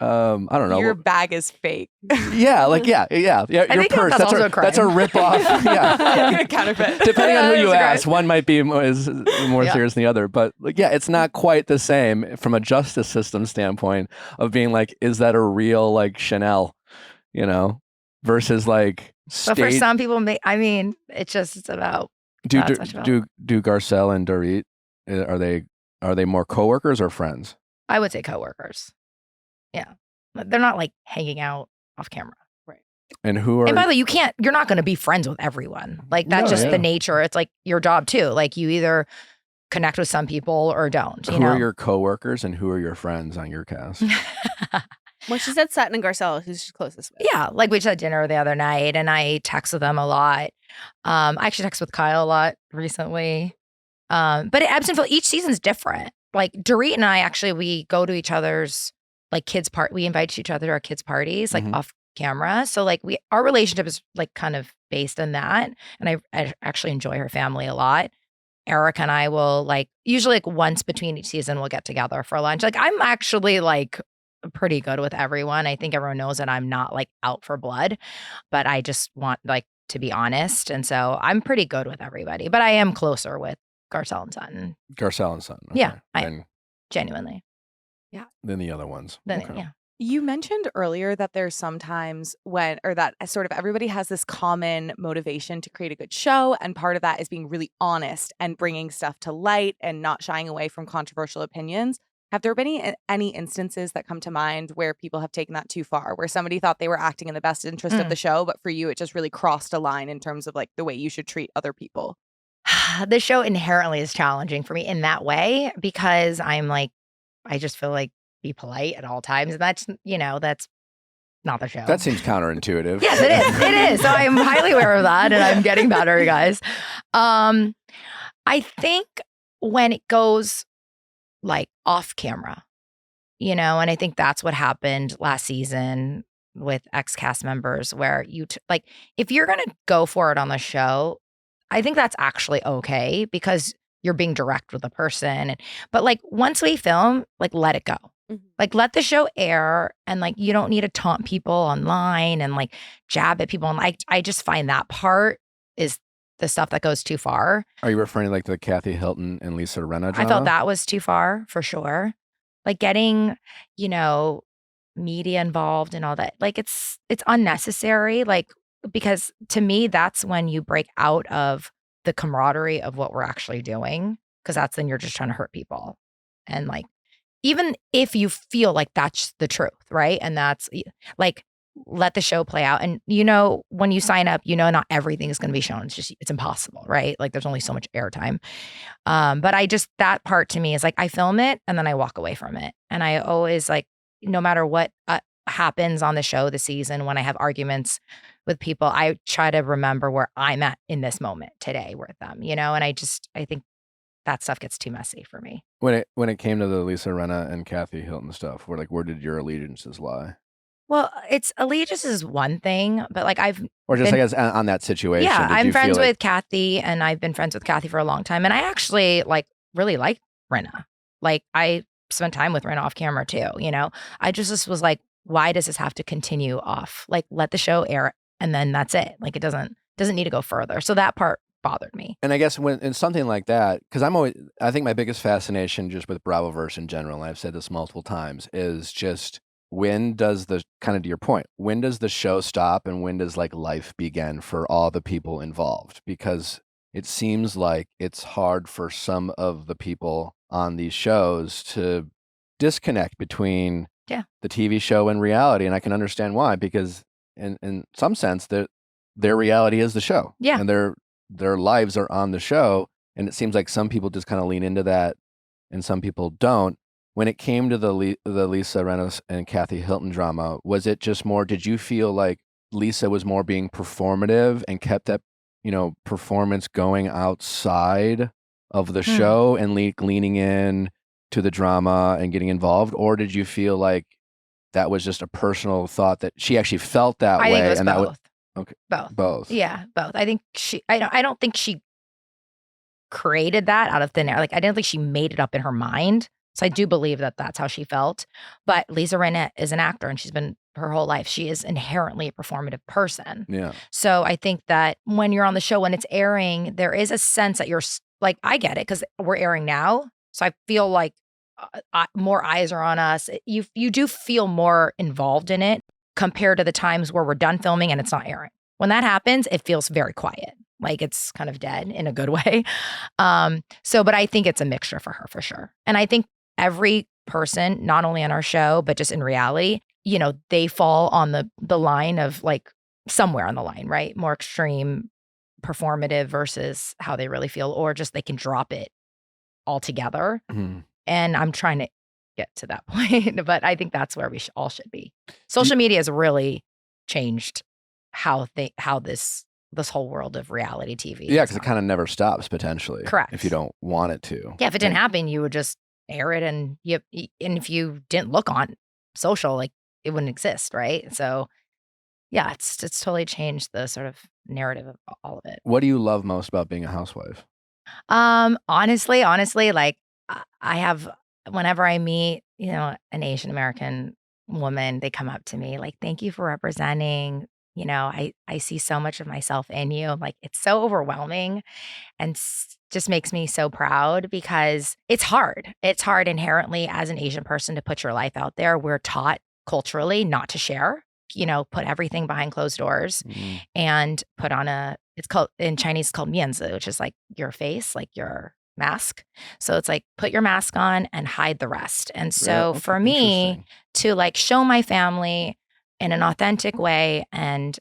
I don't know. Your bag is fake. Yeah, like yeah. Your think purse. that's also a crime. That's a ripoff. Yeah, Counterfeit. depending on who That you is a ask, crime. one might be more serious than the other. But like, yeah, it's not quite the same from a justice system standpoint of being like, is that a real like Chanel, versus like. But for some people, it's about. Do That's much about- do Garcelle and Dorit are they more coworkers or friends? I would say coworkers. Yeah, they're not like hanging out off camera. And who are? And by the way, you're not going to be friends with everyone. Like that's No, just yeah. the nature. It's like your job too. Like you either connect with some people or don't. Who are your coworkers and who are your friends on your cast? Well, she said Sutton and Garcelle, who's she closest with. Yeah, like we just had dinner the other night, and I text with them a lot. I actually text with Kyle a lot recently. But it ebbs and flows. Each season's different. Like Dorit and I we go to each other's like kids we invite each other to our kids parties like off camera. So like our relationship is like kind of based on that, and I actually enjoy her family a lot. Eric and I will like usually like once between each season we'll get together for lunch. Like I'm actually like pretty good with everyone. I think everyone knows that I'm not like out for blood, but I just want like to be honest. And so I'm pretty good with everybody, but I am closer with Garcelle and Sutton. Garcelle and Sutton. Okay. Yeah, and genuinely. then the other ones. Then, Okay. yeah. You mentioned earlier that there's sometimes that sort of everybody has this common motivation to create a good show. And part of that is being really honest and bringing stuff to light and not shying away from controversial opinions. Have there been any instances that come to mind where people have taken that too far, where somebody thought they were acting in the best interest of the show, but for you, it just really crossed a line in terms of like the way you should treat other people? The show inherently is challenging for me in that way because I'm like, I just feel like be polite at all times. And that's not the show. That seems counterintuitive. Yes, it is. It is. So I'm highly aware of that and I'm getting better, guys. I think when it goes like off camera, and I think that's what happened last season with ex-cast members where if you're going to go for it on the show, I think that's actually okay because you're being direct with the person. But like once we film, like let it go. Like let the show air and like you don't need to taunt people online and like jab at people. And like I just find that part is the stuff that goes too far. Are you referring to like the Kathy Hilton and Lisa Rinna drama? I felt that was too far for sure. Like getting, media involved and all that. Like it's unnecessary. Like because to me, that's when you break out of the camaraderie of what we're actually doing. Because that's then you're just trying to hurt people. And like, even if you feel like that's the truth, right? And that's like, let the show play out. And when you sign up, not everything is going to be shown. It's impossible, right? Like there's only so much airtime. But that part to me is like, I film it and then I walk away from it. And I always like, no matter what happens on the show this season, when I have arguments with people, I try to remember where I'm at in this moment today with them, and I think that stuff gets too messy for me. When it came to the Lisa Rinna and Kathy Hilton stuff, where did your allegiances lie? Well, it's allegiance is one thing, but like I guess on that situation. Yeah, did I'm you friends feel like- with Kathy, and I've been friends with Kathy for a long time, and I actually really like Rinna. Like I spent time with Rinna off camera too. I just was like, why does this have to continue off? Like let the show air, and then that's it. Like it doesn't need to go further. So that part bothered me. And I guess when in something like that, because I think my biggest fascination just with Bravoverse in general, and I've said this multiple times, is just when does to your point, when does the show stop and when does like life begin for all the people involved? Because it seems like it's hard for some of the people on these shows to disconnect between the TV show and reality. And I can understand why, because in some sense their reality is the show. Yeah. And their lives are on the show. And it seems like some people just kind of lean into that and some people don't. When it came to the Lisa Rinna and Kathy Hilton drama, was it just more, did you feel like Lisa was more being performative and kept that performance going outside of the show and leaning in to the drama and getting involved? Or did you feel like that was just a personal thought that she actually felt that way? I think it was and both. Okay. Both. Yeah, both. I think I don't think she created that out of thin air. Like, I didn't think she made it up in her mind. So I do believe that that's how she felt. But Lisa Rinna is an actor, and she's been her whole life. She is inherently a performative person. Yeah. So I think that when you're on the show, when it's airing, there is a sense that you're like, I get it because we're airing now. So I feel like more eyes are on us. You do feel more involved in it compared to the times where we're done filming and it's not airing. When that happens, it feels very quiet. Like it's kind of dead in a good way. But I think it's a mixture for her for sure. And I think every person, not only on our show, but just in reality, they fall on the line of like somewhere on the line, right? More extreme performative versus how they really feel, or just they can drop it altogether. Mm-hmm. And I'm trying to get to that point, but I think that's where we all should be. Social media has really changed how this whole world of reality TV. Yeah, because it kind of never stops potentially. Correct. If you don't want it to. Yeah, if it didn't happen, you would just air it, and if you didn't look on social, like it wouldn't exist, right? So, yeah, it's totally changed the sort of narrative of all of it. What do you love most about being a housewife? Honestly, like I have, whenever I meet, an Asian American woman, they come up to me like, "Thank you for representing." I see so much of myself in you. I'm like, it's so overwhelming and just makes me so proud because it's hard. It's hard inherently as an Asian person to put your life out there. We're taught culturally not to share, put everything behind closed doors and put on it's called, in Chinese, it's called mianzi, which is like your face, like your mask. So it's like, put your mask on and hide the rest. And so for me to like show my family in an authentic way and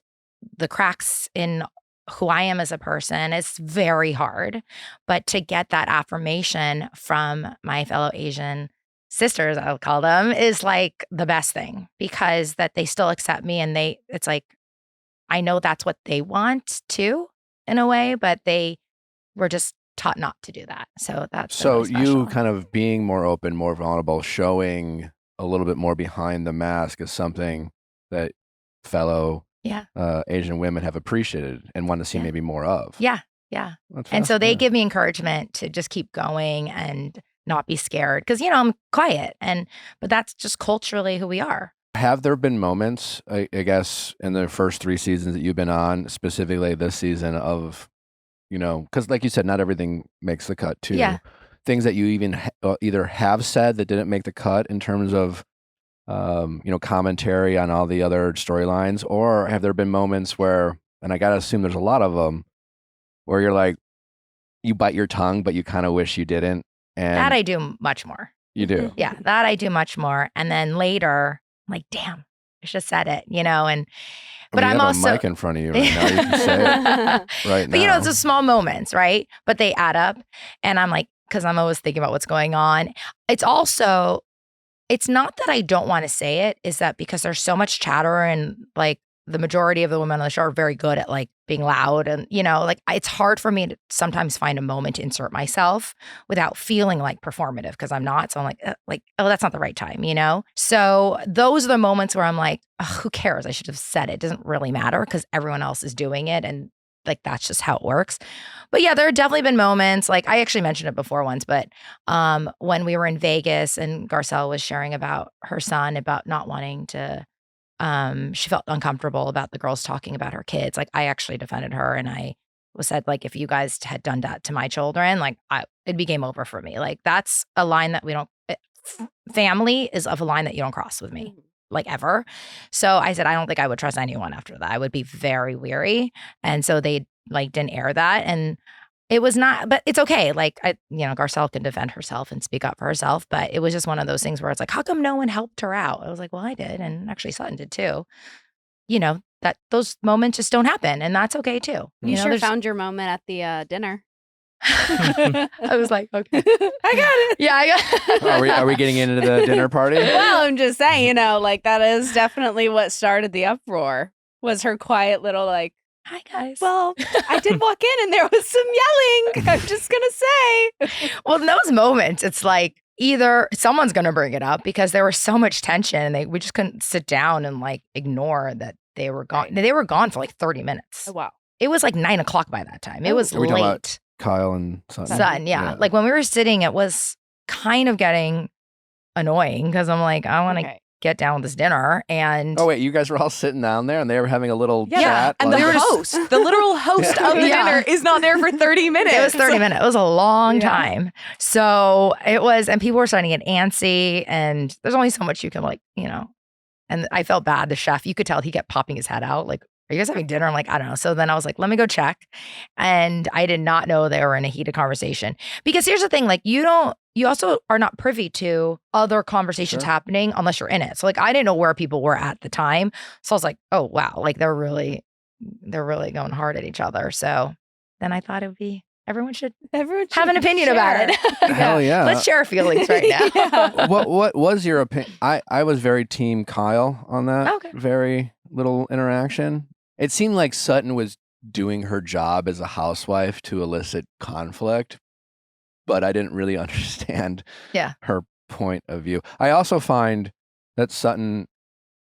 the cracks in who I am as a person, it's very hard. But to get that affirmation from my fellow Asian sisters, I'll call them, is like the best thing because that they still accept me and it's like, I know that's what they want too, in a way, but they were just taught not to do that. So that's so really special. You kind of being more open, more vulnerable, showing a little bit more behind the mask is something that fellow Asian women have appreciated and want to see maybe more of. Yeah. And so they give me encouragement to just keep going and not be scared because, I'm quiet but that's just culturally who we are. Have there been moments, I guess, in the first 3 seasons that you've been on, specifically this season of, because like you said, not everything makes the cut too. Yeah. Things that you even either have said that didn't make the cut in terms of commentary on all the other storylines, or have there been moments where, and I gotta assume there's a lot of them, where you're like, you bite your tongue, but you kind of wish you didn't? And that I do much more. You do? Yeah, that I do much more. And then later, I'm like, damn, I should have said it, But I'm you have also a mic in front of you right now. You can say it right now. But it's the small moments, right? But they add up, and I'm like, because I'm always thinking about what's going on. It's not that I don't want to say it, is that because there's so much chatter and like the majority of the women on the show are very good at like being loud and, it's hard for me to sometimes find a moment to insert myself without feeling like performative because I'm not. So I'm like, oh, that's not the right time, So those are the moments where I'm like, oh, who cares? I should have said it. It doesn't really matter because everyone else is doing it. And like, that's just how it works. But yeah, there have definitely been moments, like I actually mentioned it before once, but when we were in Vegas and Garcelle was sharing about her son, about not wanting to, she felt uncomfortable about the girls talking about her kids. Like I actually defended her and I said, like, if you guys had done that to my children, like it'd be game over for me. Like that's a line that family is of a line that you don't cross with me. Like ever. So I said, I don't think I would trust anyone after that. I would be very weary. And so they like didn't air that. And it was not, but it's okay. Like, Garcelle can defend herself and speak up for herself. But it was just one of those things where it's like, how come no one helped her out? I was like, well, I did. And actually Sutton did too. That those moments just don't happen. And that's okay too. You sure found your moment at the dinner. I was like, okay, I got it. Yeah, I got it. Are we getting into the dinner party? Well, I'm just saying, like that is definitely what started the uproar. Was her quiet little like, Hi, guys. Well, I did walk in and there was some yelling. I'm just going to say. Well, in those moments, it's like either someone's going to bring it up because there was so much tension and we just couldn't sit down and like ignore that they were gone. They were gone for like 30 minutes. Oh, wow. It was like 9 o'clock by that time. It was Are we talking about late. Kyle and Sutton. Sutton, yeah. Like when we were sitting, it was kind of getting annoying because I'm like, I want to get down with this dinner. And oh wait, you guys were all sitting down there and they were having a little chat. And like- the host, the literal host of the dinner is not there for 30 minutes. it was 30 minutes. It was a long time. So it was, and people were starting to get antsy and there's only so much you can like, and I felt bad. The chef, you could tell he kept popping his head out like, are you guys having dinner? I'm like, I don't know. So then I was like, let me go check. And I did not know they were in a heated conversation. Because here's the thing, like you also are not privy to other conversations happening unless you're in it. So like I didn't know where people were at the time. So I was like, oh wow, like they're really going hard at each other. So then I thought it would be everyone should have an opinion about it. Hell yeah. Let's share our feelings right now. What was your opinion? I was very team Kyle on that. Okay. Very little interaction. It seemed like Sutton was doing her job as a housewife to elicit conflict, but I didn't really understand her point of view. I also find that Sutton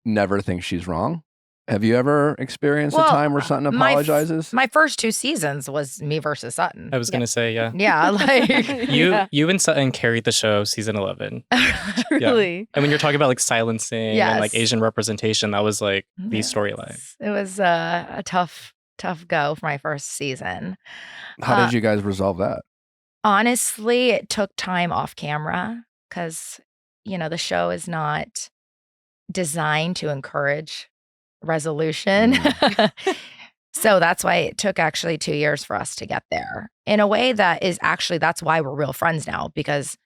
never thinks she's wrong. Have you ever experienced a time where Sutton apologizes? My first 2 seasons was me versus Sutton. I was gonna say, yeah. Yeah, like You and Sutton carried the show season 11. Truly. And when you're talking about like silencing and like Asian representation, that was like the storyline. It was a tough go for my first season. How did you guys resolve that? Honestly, it took time off camera because, the show is not designed to encourage resolution. So that's why it took actually 2 years for us to get there in a way that is actually, that's why we're real friends now, because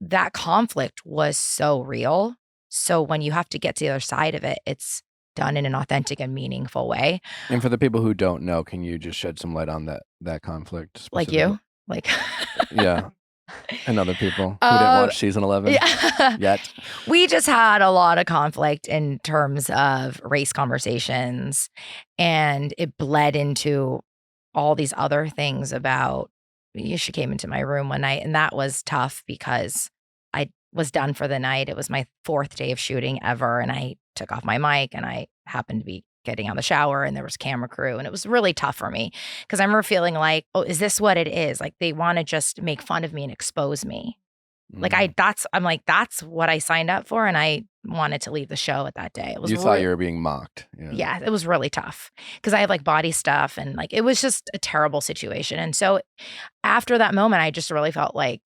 that conflict was so real. So when you have to get to the other side of it, it's done in an authentic and meaningful way. And for the people who don't know, can you just shed some light on that conflict? Like you? Like yeah. And other people who didn't watch season 11 yet. We just had a lot of conflict in terms of race conversations, and it bled into all these other things about, she came into my room one night, and that was tough because I was done for the night. It was my 4th day of shooting ever, and I took off my mic, and I happened to be getting out of the shower and there was camera crew, and it was really tough for me because I remember feeling like, oh, is this what it is? Like they want to just make fun of me and expose me. I'm like, that's what I signed up for, and I wanted to leave the show at that day. It was thought you were being mocked. Yeah, it was really tough because I have like body stuff and like it was just a terrible situation. And so after that moment, I just really felt like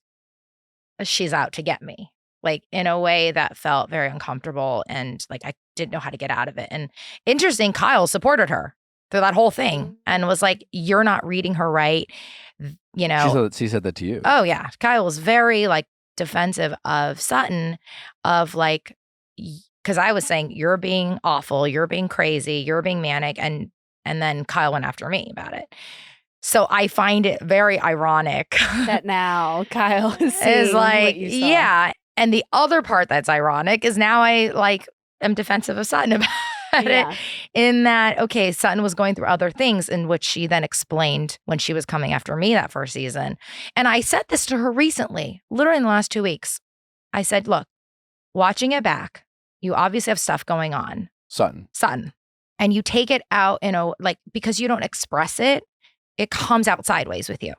she's out to get me. Like in a way that felt very uncomfortable and like I didn't know how to get out of it. And interesting, Kyle supported her through that whole thing and was like, you're not reading her right. She said that to you. Oh yeah. Kyle was very like defensive of Sutton, of like, because I was saying, you're being awful, you're being crazy, you're being manic. And then Kyle went after me about it. So I find it very ironic that now Kyle is like, what you saw. Yeah. And the other part that's ironic is now I like am defensive of Sutton about it, in that, okay, Sutton was going through other things in which she then explained when she was coming after me that first season. And I said this to her recently, literally in the last 2 weeks. I said, look, watching it back, you obviously have stuff going on. Sutton. And you take it out because you don't express it, it comes out sideways with you.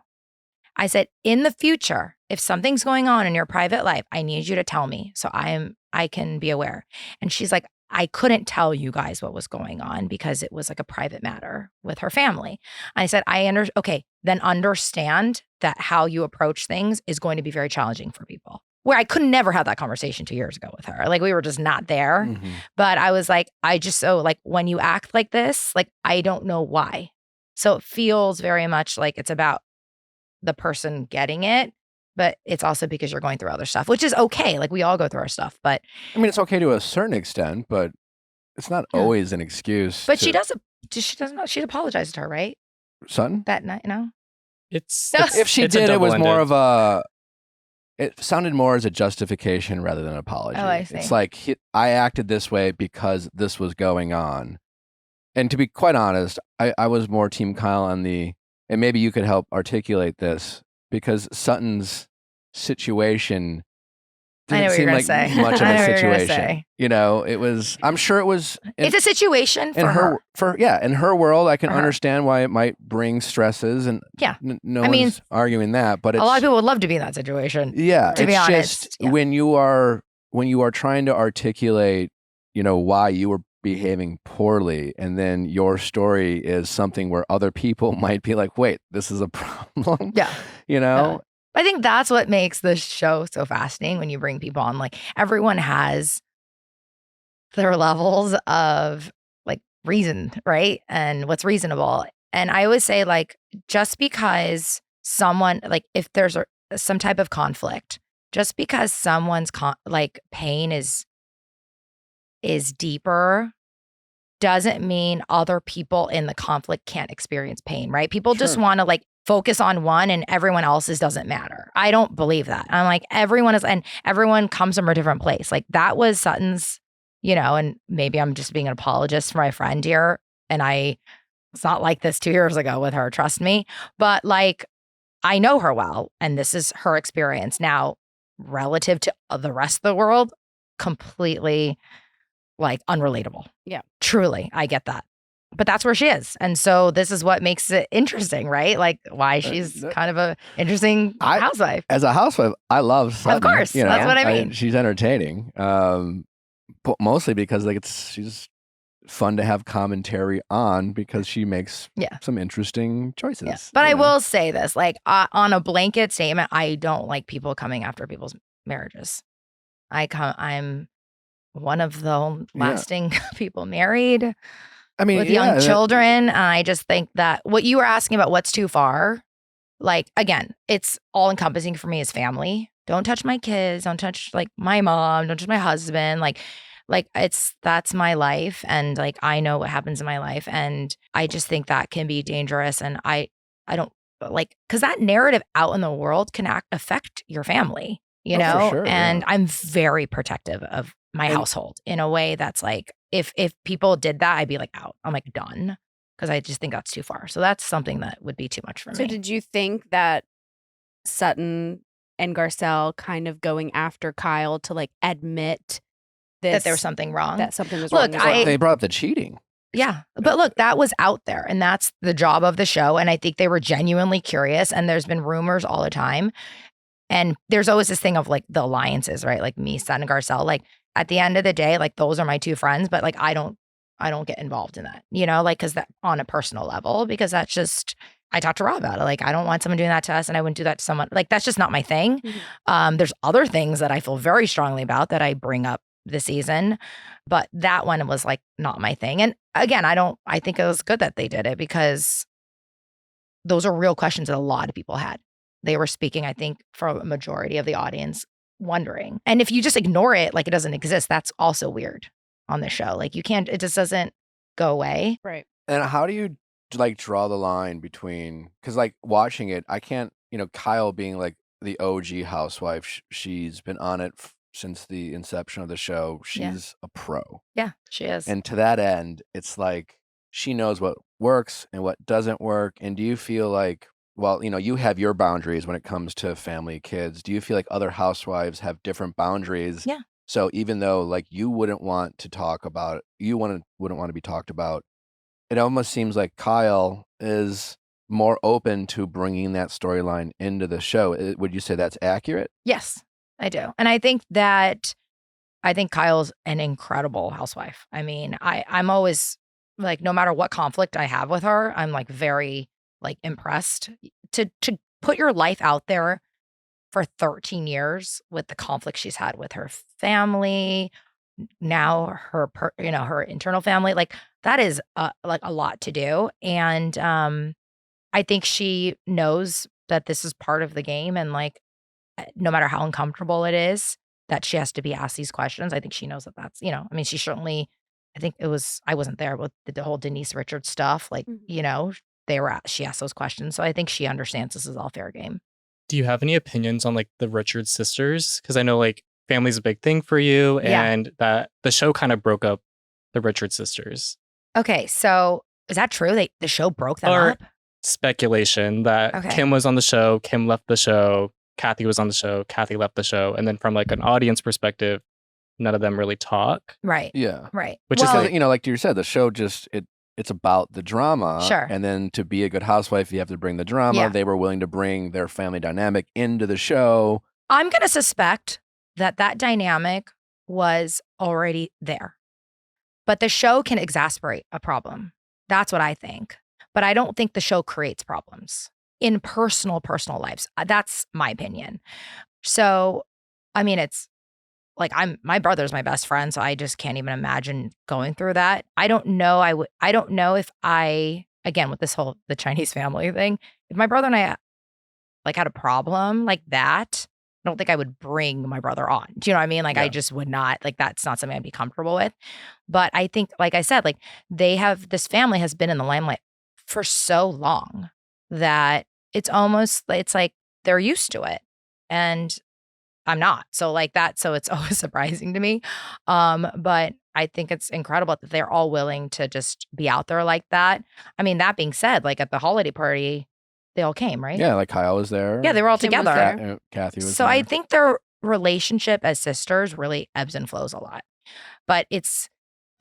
I said, in the future, if something's going on in your private life, I need you to tell me so I can be aware. And she's like, I couldn't tell you guys what was going on because it was like a private matter with her family. I said, okay, then understand that how you approach things is going to be very challenging for people. Where I could never have that conversation 2 years ago with her. Like we were just not there. Mm-hmm. But I was like, when you act like this, like I don't know why. So it feels very much like it's about the person getting it, but it's also because you're going through other stuff, which is okay. Like we all go through our stuff, but I mean, it's okay to a certain extent, but it's not always an excuse. But she apologized to her, right? Sutton? That night, if she did, it was more of it sounded more as a justification rather than an apology. Oh, I see. It's like, I acted this way because this was going on. And to be quite honest, I was more Team Kyle on the, and maybe you could help articulate this, because Sutton's situation I know didn't what seem you're like gonna say. much of I know a what you're gonna situation. say. You know, it was, I'm sure it was. It's a situation for in her. in her world, I can For her. understand why it might bring stresses, and Yeah. no I mean, one's arguing that. But A it's, lot of people would love to be in that situation. yeah, to be it's honest, just yeah. when you are trying to articulate, you know, why you were behaving poorly, and then your story is something where other people might be like, wait, this is a problem. Yeah. You know? I think that's what makes the show so fascinating when you bring people on. Like, everyone has their levels of like reason, right? And what's reasonable. And I always say, like, just because someone, like, if there's some type of conflict, just because someone's like pain is deeper doesn't mean other people in the conflict can't experience pain, right? People just Sure. want to like focus on one and everyone else's doesn't matter. I don't believe that. I'm like, everyone is, and everyone comes from a different place. Like, that was Sutton's, you know, and maybe I'm just being an apologist for my friend here. And it's not like this 2 years ago with her, trust me. But like, I know her well, and this is her experience. Now, relative to the rest of the world, completely like unrelatable. Yeah. Truly, I get that. But that's where she is. And so this is what makes it interesting, right? Like, why she's kind of a interesting housewife. As a housewife, I love Sutton. Of course, you know? that's what I mean. She's entertaining, but mostly because like she's fun to have commentary on, because she makes some interesting choices. Yeah. But I will say this, like, on a blanket statement, I don't like people coming after people's marriages. I'm one of the lasting people married. I mean, with young children. And I just think that what you were asking about, what's too far, like, again, it's all encompassing for me as family. Don't touch my kids. Don't touch like my mom. Don't touch my husband. Like that's my life. And like, I know what happens in my life. And I just think that can be dangerous. And I don't like, because that narrative out in the world can affect your family, you know? For sure, and I'm very protective of my household in a way that's like, if people did that, I'd be like out. I'm like done, because I just think that's too far. So that's something that would be too much for me. So did you think that Sutton and Garcelle kind of going after Kyle to like admit that there was something wrong? That something was Look, wrong. They brought up the cheating. Yeah. But look, that was out there, and that's the job of the show. And I think they were genuinely curious, and there's been rumors all the time. And there's always this thing of like the alliances, right? Like me, Sutton, and Garcelle, like at the end of the day, like those are my two friends, but like I don't get involved in that, you know, like, because that on a personal level, because that's just, I talked to Rob about it. Like, I don't want someone doing that to us, and I wouldn't do that to someone. Like, that's just not my thing. Mm-hmm. There's other things that I feel very strongly about that I bring up this season, but that one was like not my thing. And again, I think it was good that they did it, because those are real questions that a lot of people had. They were speaking, I think, for a majority of the audience, wondering. And if you just ignore it like it doesn't exist, that's also weird on the show. Like, it just doesn't go away. Right. And how do you like draw the line between, because like watching it, I can't, you know, Kyle being like the OG housewife, she's been on it since the inception of the show. She's a pro. Yeah, she is. And to that end, it's like she knows what works and what doesn't work. And do you feel like, well, you know, you have your boundaries when it comes to family, kids. Do you feel like other housewives have different boundaries? Yeah. So even though like you wouldn't want to talk about it, wouldn't want to be talked about, it almost seems like Kyle is more open to bringing that storyline into the show. Would you say that's accurate? Yes, I do. And I think Kyle's an incredible housewife. I mean, I'm always like, no matter what conflict I have with her, I'm like very like impressed to put your life out there for 13 years with the conflict she's had with her family, now her her internal family. Like, that is like a lot to do. And I think she knows that this is part of the game, and like, no matter how uncomfortable it is, that she has to be asked these questions. I think she knows that that's, you know, I mean, she certainly, I think I wasn't there with the whole Denise Richards stuff. Like, you know, she asked those questions. So I think she understands this is all fair game. Do you have any opinions on like the Richards sisters? Because I know like family's a big thing for you, and that the show kind of broke up the Richards sisters. Okay, so is that true? The show broke them Or- up? Speculation that Okay. Kim was on the show, Kim left the show, Kathy was on the show, Kathy left the show. And then from like an audience perspective, none of them really talk. Right. Yeah. Right. Which is well, Because, like you said, the show just it's about the drama. Sure. And then to be a good housewife, you have to bring the drama. Yeah. They were willing to bring their family dynamic into the show. I'm going to suspect that dynamic was already there. But the show can exasperate a problem. That's what I think. But I don't think the show creates problems in personal lives. That's my opinion. So, I mean, it's like my brother's my best friend, so I just can't even imagine going through that. I don't know. I don't know if again, with this whole the Chinese family thing, if my brother and I like had a problem like that, I don't think I would bring my brother on. Do you know what I mean? Like Yeah. I just would not, like that's not something I'd be comfortable with. But I think, like I said, like this family has been in the limelight for so long that it's like they're used to it. And I'm not. So like that, so it's always surprising to me. But I think it's incredible that they're all willing to just be out there like that. I mean, that being said, like at the holiday party, they all came, right? Yeah, like Kyle was there. Yeah, they were all Kim was together. there. Kathy was So there. I think their relationship as sisters really ebbs and flows a lot. But it's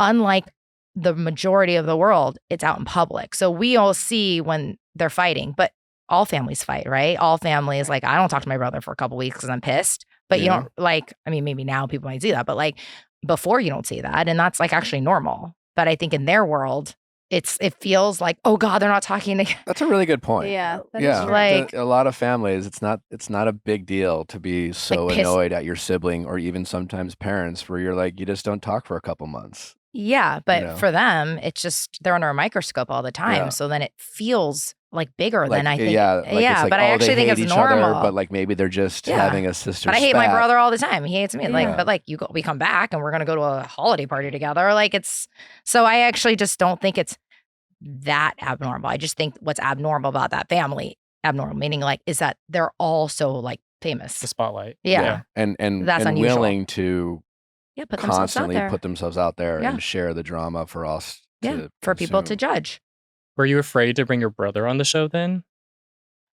unlike the majority of the world, it's out in public. So we all see when they're fighting, but all families fight, right? All families, like I don't talk to my brother for a couple weeks because I'm pissed. But you Yeah. don't like, I mean, maybe now people might see that, but like before you don't see that. And that's like actually normal. But I think in their world, it feels like, oh God, they're not talking together. That's a really good point. Yeah. that is Yeah, true. Like- a lot of families, it's not a big deal to be so Like, piss- annoyed at your sibling or even sometimes parents where you're like, you just don't talk for a couple months. Yeah, but know? for them, it's just they're under a microscope all the time. Yeah. So then it feels like bigger Like, than I think. yeah, like it's like, but I oh, actually they think hate it's each normal. other, but like maybe they're just Yeah. having a sister. But I hate my spat. brother all the time. He hates me. Like, Yeah. but like we come back and we're gonna go to a holiday party together. Like it's so I actually just don't think it's that abnormal. I just think what's abnormal about that family, abnormal meaning like, is that they're all so like famous. The spotlight. Yeah. and That's and unusual. willing to Yeah, put themselves out constantly there. put themselves out there Yeah. and share the drama for us. Yeah, to for people to consume. judge. Were you afraid to bring your brother on the show then?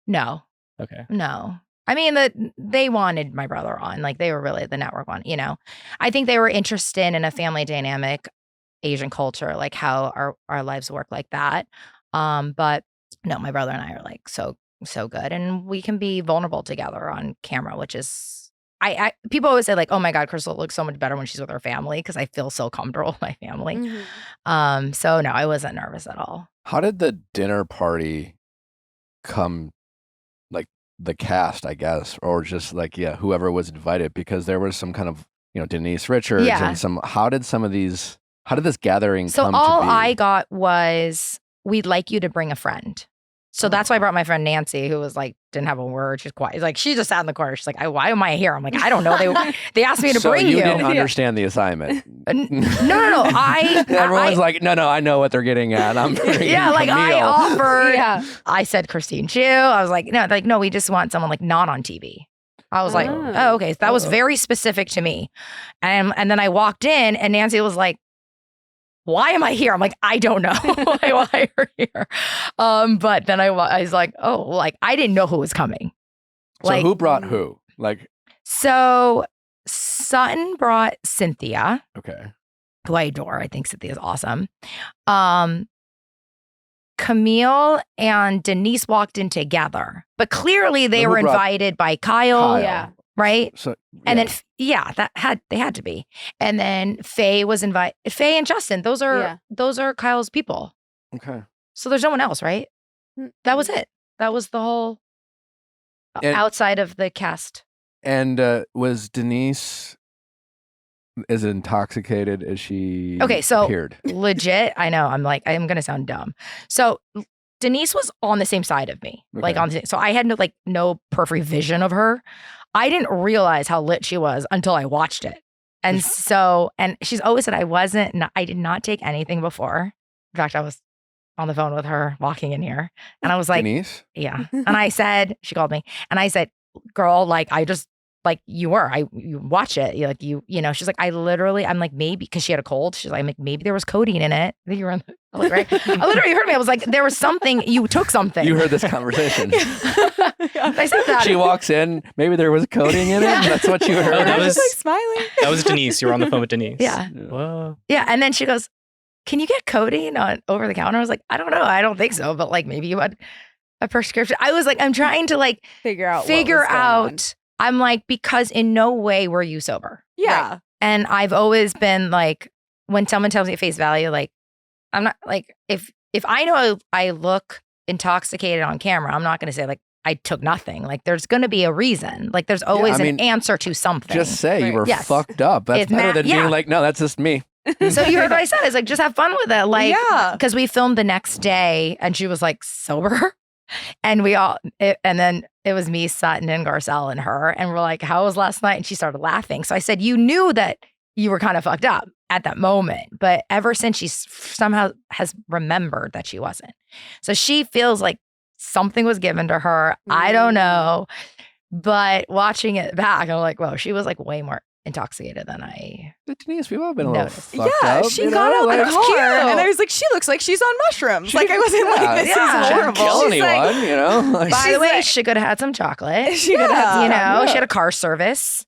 No. Okay. No. I mean, they wanted my brother on. Like they were really the network one, you know. I think they were interested in a family dynamic, Asian culture, like how our lives work like that. But no, my brother and I are like so good. And we can be vulnerable together on camera, which is people always say like, oh my God, Crystal looks so much better when she's with her family because I feel so comfortable with my family. Mhm. So no, I wasn't nervous at all. How did the dinner party come, like the cast, I guess, or just like, yeah, whoever was invited? Because there was some kind of, Denise Richards Yeah. and how did this gathering So come all to be? I got was, we'd like you to bring a friend. So that's why I brought my friend Nancy, who was like, didn't have a word. She's quiet. Like, she just sat in the corner. She's like, why am I here? I'm like, I don't know. They asked me to so bring you you. didn't understand the assignment. No. Everyone's like, no, I know what they're getting at. I'm bringing Yeah, like I Camille. offered. Yeah. I said Christine Chu. I was like, no, we just want someone like not on TV. I was like, Oh. oh, okay. So that was very specific to me. And then I walked in and Nancy was like, why am I here? I'm like, I don't know why you're here. But then I was like, oh, like I didn't know who was coming. So Like, who brought who? Like, so Sutton brought Cynthia, okay. who I adore. I think Cynthia's awesome. Camille and Denise walked in together, but clearly they Who were brought invited by Kyle, Kyle. Yeah. right? So, And yeah. then they had to be. And then Faye was invited. Faye and Justin, those are Kyle's people. Okay. So there's no one else, right? That was it. That was the whole And- outside of the cast. And was Denise as intoxicated as she Okay, so- appeared? Legit. I know. I'm going to sound dumb. So Denise was on the same side of me. Like Okay. so I had no periphery vision of her. I didn't realize how lit she was until I watched it. And and she's always said I did not take anything before. In fact, I was on the phone with her walking in here and I was like, Denise? yeah. And I said, she called me and I said, girl, like I just like you were. You watch it. You like you know. She's like, I'm like maybe because she had a cold. She's like, I'm like maybe there was codeine in it. I think you were on the like, right. I literally heard me. I was like, there was something. You took something. You heard this conversation. I said that. She walks in. Maybe there was codeine in it. That's what you heard. Oh, that was like smiling. that was Denise. You were on the phone with Denise. Yeah. Whoa. Yeah, and then she goes, "Can you get codeine on over the counter?" I was like, "I don't know. I don't think so, but like maybe you had a prescription." I was like, I'm trying to like Figure out. I'm like, because in no way were you sober. Yeah. And I've always been like, when someone tells me at face value, like, I'm not like, if I know I look intoxicated on camera, I'm not going to say like, I took nothing. Like, there's going to be a reason. Like, there's always an answer to something. Just say you were Yes. fucked up. That's It's better than yeah. being like, no, that's just me. So you heard what I said. It's like, just have fun with it. Like, Yeah. because we filmed the next day and she was like sober. And and then it was me, Sutton, and Garcelle and her. And we're like, how was last night? And she started laughing. So I said, you knew that you were kind of fucked up at that moment. But ever since she somehow has remembered that she wasn't. So she feels like something was given to her. I don't know. But watching it back, I'm like, whoa, she was like way more intoxicated than I But Denise, we've all been a little noticed. fucked Yeah, up. she you got know? out the Like, car, and I was like, she looks like she's on mushrooms. Like I wasn't like, this yeah. is She didn't horrible. kill She's like- anyone, you know? Like, By She's the way, like- she could have had some chocolate. She could have, You know, Yeah. she had a car service.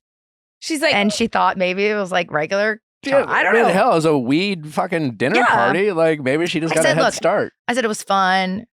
She's like, And she thought maybe it was like regular. yeah, I don't what know. the hell? It was a weed fucking dinner Yeah. party. Like, maybe she just I got a said, head look, start. I said it was fun.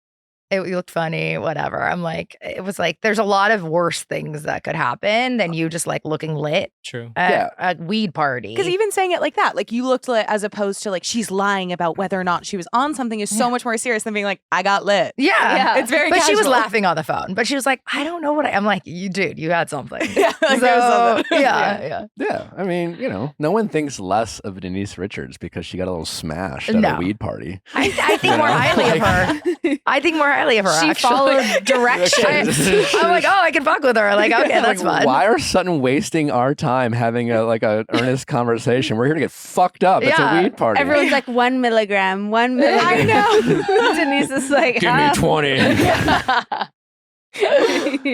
It looked funny, whatever. I'm like, it was like, there's a lot of worse things that could happen than you just like looking lit True. at a weed party. Because even saying it like that, like you looked lit as opposed to like she's lying about whether or not she was on something is so much more serious than being like, I got lit. yeah. Yeah. It's very But she was casual. laughing on the phone. But she was like, I don't know what I'm like, you dude, you had something. Yeah, like, So, there was something. yeah. Yeah, I mean, you know, no one thinks less of Denise Richards because she got a little smashed at No. a weed party. I think You more know? highly of her. I think more highly of her, she actually. followed directions. I'm like, oh, I can fuck with her. Like, okay, that's Like, fun. Why are Sutton wasting our time having a earnest conversation? We're here to get fucked up. It's Yeah. a weed party. Everyone's like 1 milligram, 1 milligram. I know. Denise is like, Give me 20.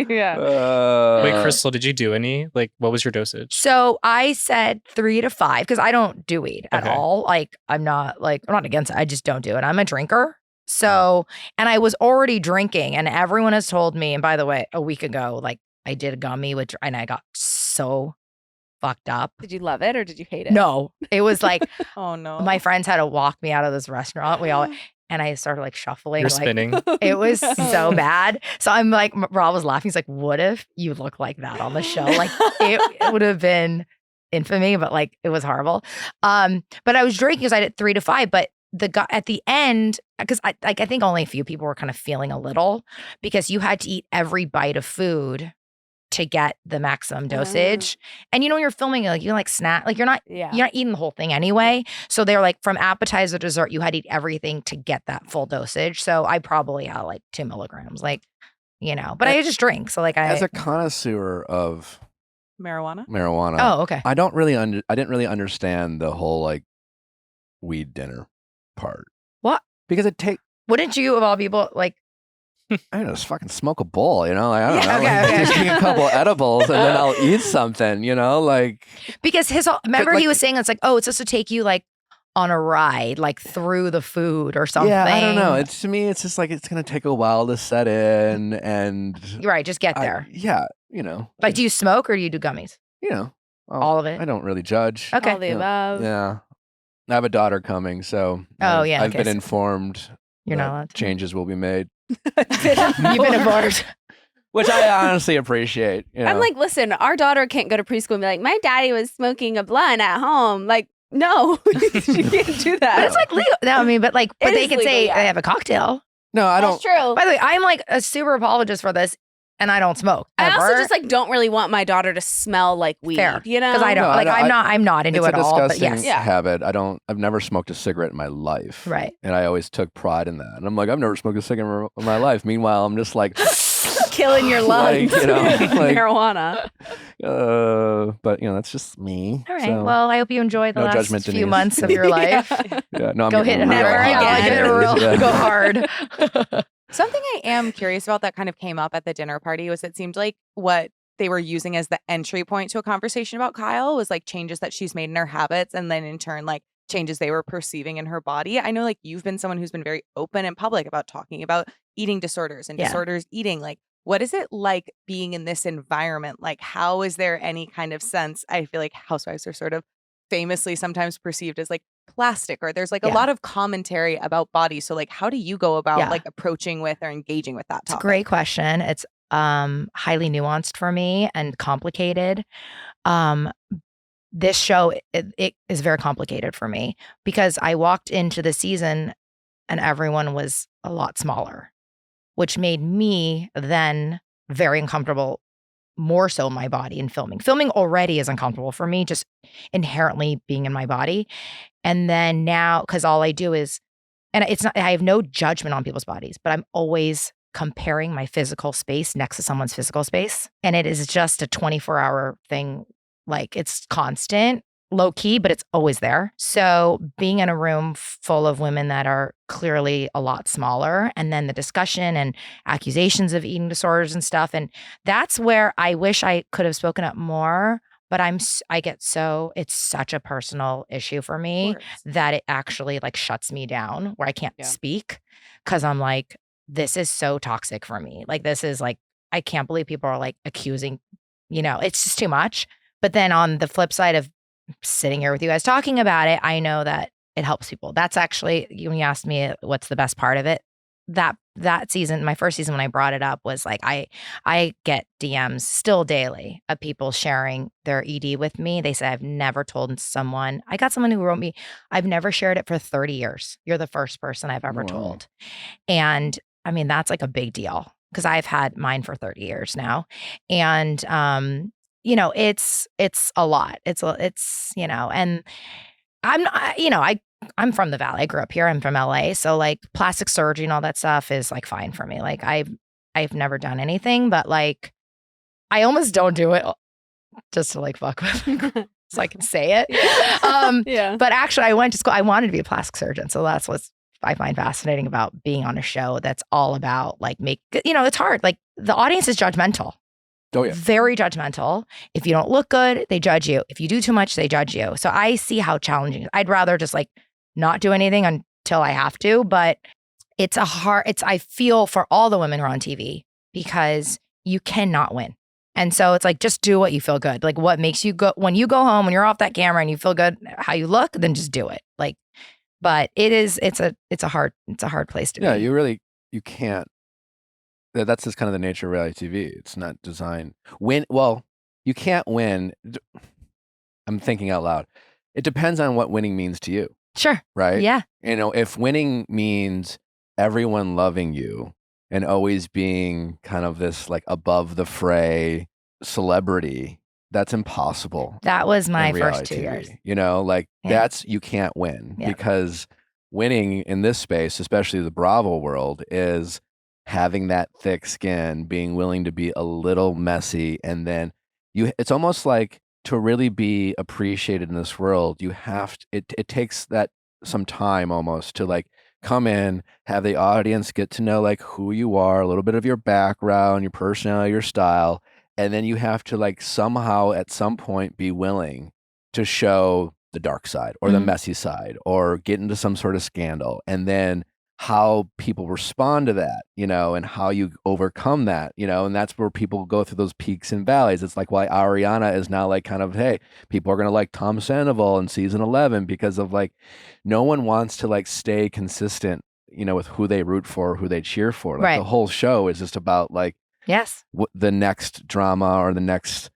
yeah. Wait, Crystal, did you do any? Like, what was your dosage? So I said 3 to 5 because I don't do weed at Okay. all. Like, I'm not against it. I just don't do it. I'm a drinker. So, and I was already drinking, and everyone has told me, and by the way, a week ago, like I did a gummy, and I got so fucked up. Did you love it or did you hate it? No, it was like Oh no. my friends had to walk me out of this restaurant. And I started like shuffling. You're like, spinning. It was so bad. So I'm like, Rob was laughing. He's like, what if you look like that on the show? Like it would have been infamy, but like it was horrible. But I was drinking because I did 3 to 5. But the guy at the end, because I think only a few people were kind of feeling a little because you had to eat every bite of food to get the maximum dosage. And you know, when you're filming, like you like snack, like you're not eating the whole thing anyway. So they're like from appetizer to dessert, you had to eat everything to get that full dosage. So I probably had like 2 milligrams, like, you know, but I just drink. So like As a connoisseur of marijuana. marijuana, oh, okay. I didn't really understand the whole like weed dinner part. What? Because it take Wouldn't you of all people like, I don't know, just fucking smoke a bowl, you know? Like, I don't Yeah, know. okay, Like, okay. just eat a couple edibles and then I'll eat something, you know? Like, because remember like- he was saying it's like, oh, it's supposed to take you like on a ride, like through the food or something. yeah, I don't know. It's to me, it's just like it's gonna take a while to set in, and You're right. Just get there. yeah, you know, Like, do you smoke or do you do gummies? you know, All of it? I don't really judge. Okay. All the Yeah. above. Yeah, I have a daughter coming, so Oh, yeah, I've okay, been so informed. You're that not allowed to. Changes will be made, You've been informed. which I honestly appreciate. You know? I'm like, listen, our daughter can't go to preschool and be like, my daddy was smoking a blunt at home. Like, no, she can't do that. But it's like legal. No, I mean, but It they is can legal, say yeah. they have a cocktail. no, I don't. That's true. By the way, I'm like a super apologist for this, and I don't smoke. I also ever. just like don't really want my daughter to smell like weed. Fair. You know, because I don't No, I like. don't- I'm not into It's it a all. But disgusting yes, Yeah. habit. I've never smoked a cigarette in my life. right. And I always took pride in that. And I'm like, I've never smoked a cigarette in my life. Meanwhile, I'm just like, killing your Like, lungs. you know, with like- marijuana. but you know, that's just me. All right. So, Well, I hope you enjoy the no last judgment, few Denise. months of your life. yeah, no, I'm Go getting hit real never hot again. these days, yeah. Go hard. Something I am curious about that kind of came up at the dinner party was it seemed like what they were using as the entry point to a conversation about Kyle was like changes that she's made in her habits and then in turn like changes they were perceiving in her body. I know like you've been someone who's been very open and public about talking about eating disorders and disorders eating. Like, what is it like being in this environment? Like, how is there any kind of sense? I feel like housewives are sort of famously sometimes perceived as like plastic, or there's like a lot of commentary about body. So like, how do you go about like approaching with or engaging with that topic? It's a great question. It's highly nuanced for me and complicated. This show, it is very complicated for me because I walked into the season and everyone was a lot smaller, which made me then very uncomfortable, more so in my body in filming. Filming already is uncomfortable for me, just inherently being in my body. And then now, because all I do is, and it's not, I have no judgment on people's bodies, but I'm always comparing my physical space next to someone's physical space. And it is just a 24-hour thing. Like it's constant, low key, but it's always there. So being in a room full of women that are clearly a lot smaller, and then the discussion and accusations of eating disorders and stuff. And that's where I wish I could have spoken up more, but it's such a personal issue for me that it actually like shuts me down where I can't speak. Cause I'm like, this is so toxic for me. Like, this is like, I can't believe people are like accusing, it's just too much. But then on the flip side of sitting here with you guys talking about it, I know that it helps people. That's actually, when you asked me what's the best part of it, that season, my first season when I brought it up was like, I get DMs still daily of people sharing their ED with me. They say, I've never told someone. I got someone who wrote me, I've never shared it for 30 years. You're the first person I've ever told. And I mean, that's like a big deal because I've had mine for 30 years now. And, it's a lot. It's, and I'm not, I'm from the Valley. I grew up here. I'm from LA. So like plastic surgery and all that stuff is like fine for me. Like I've never done anything, but like I almost don't do it just to like fuck with so I can say it. But actually I went to school. I wanted to be a plastic surgeon. So that's what I find fascinating about being on a show that's all about like it's hard. Like the audience is judgmental. Oh, yeah. Very judgmental. If you don't look good, they judge you. If you do too much, they judge you. So I see how challenging it is. I'd rather just like not do anything until I have to, but I feel for all the women who are on TV because you cannot win. And so it's like, just do what you feel good. Like what makes you go, when you go home, when you're off that camera and you feel good, how you look, then just do it. Like, but it's a hard place to be. Yeah, you can't. That's just kind of the nature of reality TV. It's not designed you can't win. I'm thinking out loud. It depends on what winning means to you. Sure. Right? Yeah. If winning means everyone loving you and always being kind of this like above the fray celebrity, that's impossible. That was my in first 2 reality years. TV. That's, you can't win because winning in this space, especially the Bravo world, is having that thick skin, being willing to be a little messy. And then it's almost like to really be appreciated in this world, you have to, it takes that some time almost to like come in, have the audience get to know like who you are, a little bit of your background, your personality, your style. And then you have to like somehow at some point be willing to show the dark side or the messy side or get into some sort of scandal. And then how people respond to that, and how you overcome that, and that's where people go through those peaks and valleys. It's like why Ariana is now like kind of, hey, people are going to like Tom Sandoval in season 11 because of like, no one wants to like stay consistent, with who they root for, who they cheer for. Like the whole show is just about like, the next drama or the next,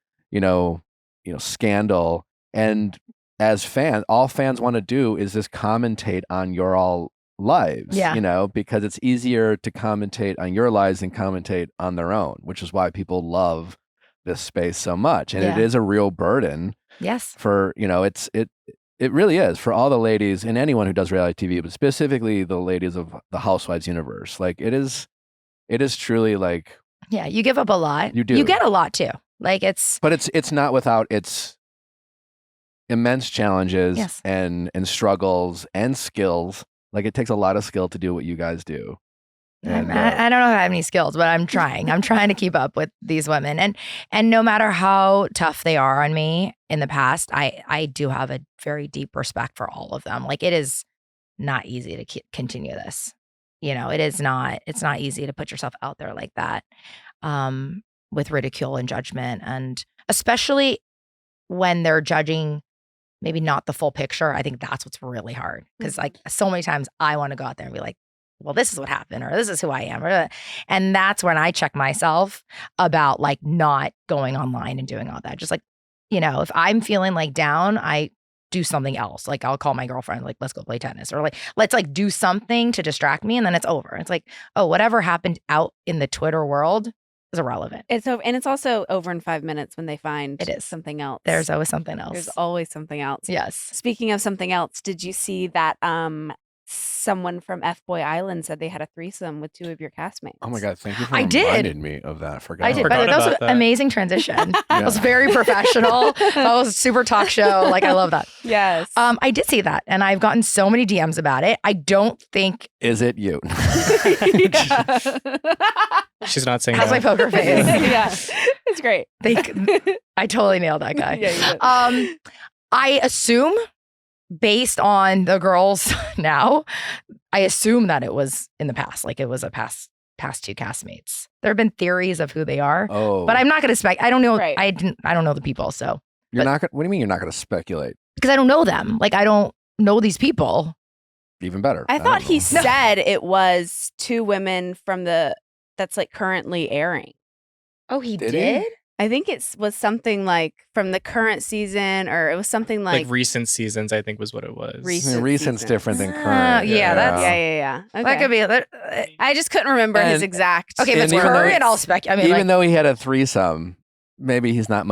scandal. And as fans, all fans want to do is just commentate on your all lives, because it's easier to commentate on your lives than commentate on their own, which is why people love this space so much. And it is a real burden. Yes. For, it really is for all the ladies and anyone who does reality TV, but specifically the ladies of the Housewives universe. Like it is truly like, yeah, you give up a lot. You do. You get a lot too. Like but it's not without its immense challenges and struggles and skills. Like it takes a lot of skill to do what you guys do. And, I don't know if I have any skills, but I'm trying. I'm trying to keep up with these women. And no matter how tough they are on me in the past, I do have a very deep respect for all of them. Like, it is not easy to continue this. It's not easy to put yourself out there like that, with ridicule and judgment. And especially when they're judging maybe not the full picture. I think that's what's really hard. Because like so many times I want to go out there and be like, well, this is what happened, or this is who I am. And that's when I check myself about like not going online and doing all that. Just like, if I'm feeling like down, I do something else. Like I'll call my girlfriend, like, let's go play tennis, or like, let's like do something to distract me. And then it's over. It's like, oh, whatever happened out in the Twitter world is irrelevant. It's over, and it's also over in 5 minutes when they find It is. something else. There's always something else. There's always something else. Yes. Speaking of something else, did you see that someone from F-Boy Island said they had a threesome with 2 of your castmates? Oh my God, thank you for I did. reminding me of that. Forgot. I did, forgot but that was about an that. amazing transition. That was very professional. That was super talk show. Like, I love that. Yes. I did see that, and I've gotten so many DMs about it. I don't think Is it you? She's not saying how's my that. poker face. Yeah. It's great. I totally nailed that guy. Yeah, you did. I assume, based on the girls now, I assume that it was in the past. Like, it was a past 2 castmates. There have been theories of who they are, Oh, but I'm not going to I don't know. Right. I don't know the people, so You're not. What do you mean you're not going to speculate? because I don't know them. Like, I don't know these people. Even better. I thought don't he know. said it was 2 women from that's like currently airing. Oh, he Did he? I think it was something like from the current season, or it was something Like like recent seasons, I think was what it was. Recent's seasons. different than current. yeah, that's- Yeah. Okay. That could be. I just couldn't remember his And- exact. Okay, but And even though current, it's- I'll speculate. I mean, Even like, though he had a threesome, maybe he's not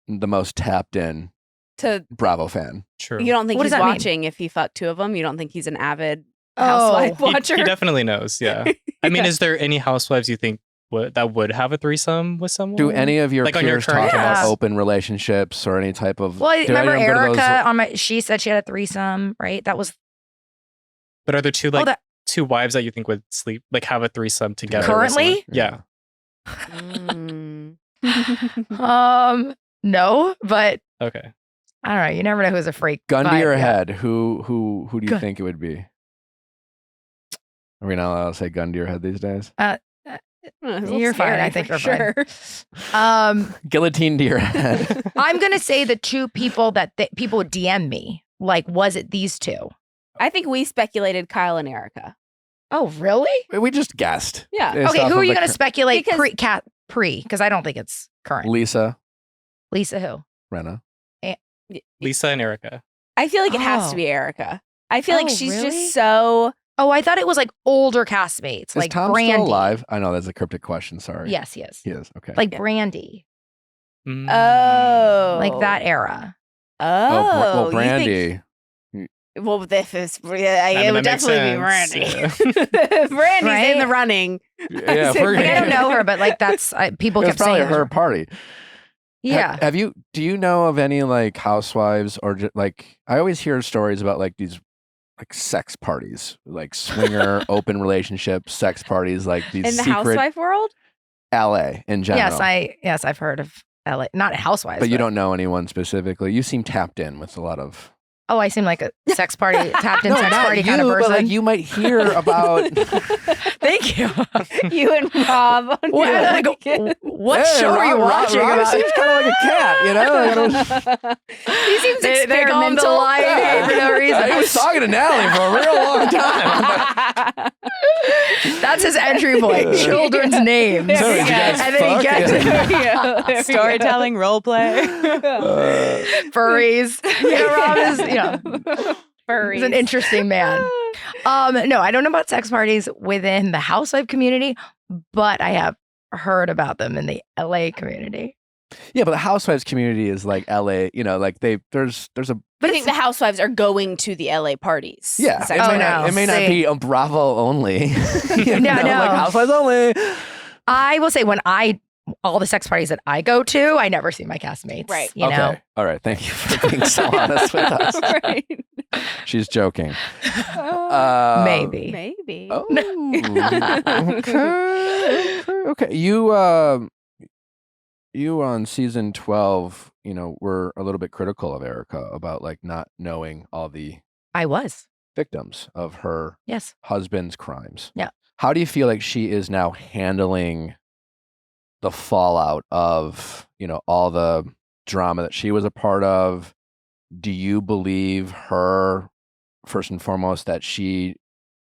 the most tapped in to Bravo fan. True. you don't think What he's does that mean? watching if he fucked 2 of them? You don't think he's an avid Oh. housewife He- watcher? He definitely knows. Yeah. I mean, Yeah. is there any housewives you think that would have a threesome with someone? Do any of your Like on your peers current talk about cast? open relationships or any type of? well, do remember any of them go to Erica those- she said she had a threesome, right? That was But are there two like that- 2 wives that you think would sleep like have a threesome together? with Currently? someone? Yeah. Mm. no, but Okay. I don't know. You never know who's a freak. Gun to but, your yeah. head. Who do you Gun. think it would be? Are we not allowed to say gun to your head these days? You're fine. I think for you're fine. Guillotine to your head. I'm gonna say the 2 people that people would DM me. Like, was it these 2? I think we speculated Kyle and Erica. Oh, really? We just guessed. Yeah. Based Okay, off who of are you the gonna cur- speculate Because- pre? Because I don't think it's current. Lisa Lisa who? Renna. Lisa and Erica. I feel like it has Oh. to be Erica. I feel like Oh, she's really? just so. Oh, I thought it was like older castmates, Is like Tom Brandy. still alive? I know that's a cryptic question. Sorry. Yes, he is. He is. Okay. Like Yeah. Brandy, Mm. Oh. like that era. Oh. well, you Brandy. think- well, this is. Yeah, I mean, it would that makes definitely be sense. Brandy. Brandy's Right? in the running. Yeah, if we're Like, I don't gonna- know her, but like that's people It was kept probably saying her party. Yeah. Have you? Do you know of any like housewives or like? I always hear stories about like these like sex parties, like swinger open relationship sex parties, like these In the secret housewife world? LA in general. Yes, I've heard of LA, not Housewives, But you don't know anyone specifically. You seem tapped in with a lot of. Oh, I seem like a sex party, tapped in sex not party you, kind of person. but like you might hear about. Thank you. You and Rob. On What, your like, weekend. what Hey, show are you Rob- watching? Rob about? seems kind of like a cat, you know. Like, I don't- He seems They call him the experimental. lion for no reason. He was talking to Natalie for a real long time. That's his entry point. Children's names. There So, we did you go. guys And then he fuck? gets Yeah. Storytelling, role play. furries. Rob is, Furries. he's an interesting man. No, I don't know about sex parties within the housewife community, but I have heard about them in the LA community. Yeah, but the housewives community is like LA. You know, like there's a But I think the housewives are going to the LA parties. yeah. Is It that may, Oh, not, no. it may not See. be a Bravo only. You No, know, no. like housewives only. I will say when I all the sex parties that I go to, I never see my castmates. Right. You know? Okay. All right. Thank you for being so honest with us. Right. She's joking. Maybe. Maybe. Oh. Okay. You on season 12, were a little bit critical of Erica about like not knowing all the I was. victims of her Yes. husband's crimes. Yeah. How do you feel like she is now handling the fallout of, all the drama that she was a part of? Do you believe her, first and foremost, that she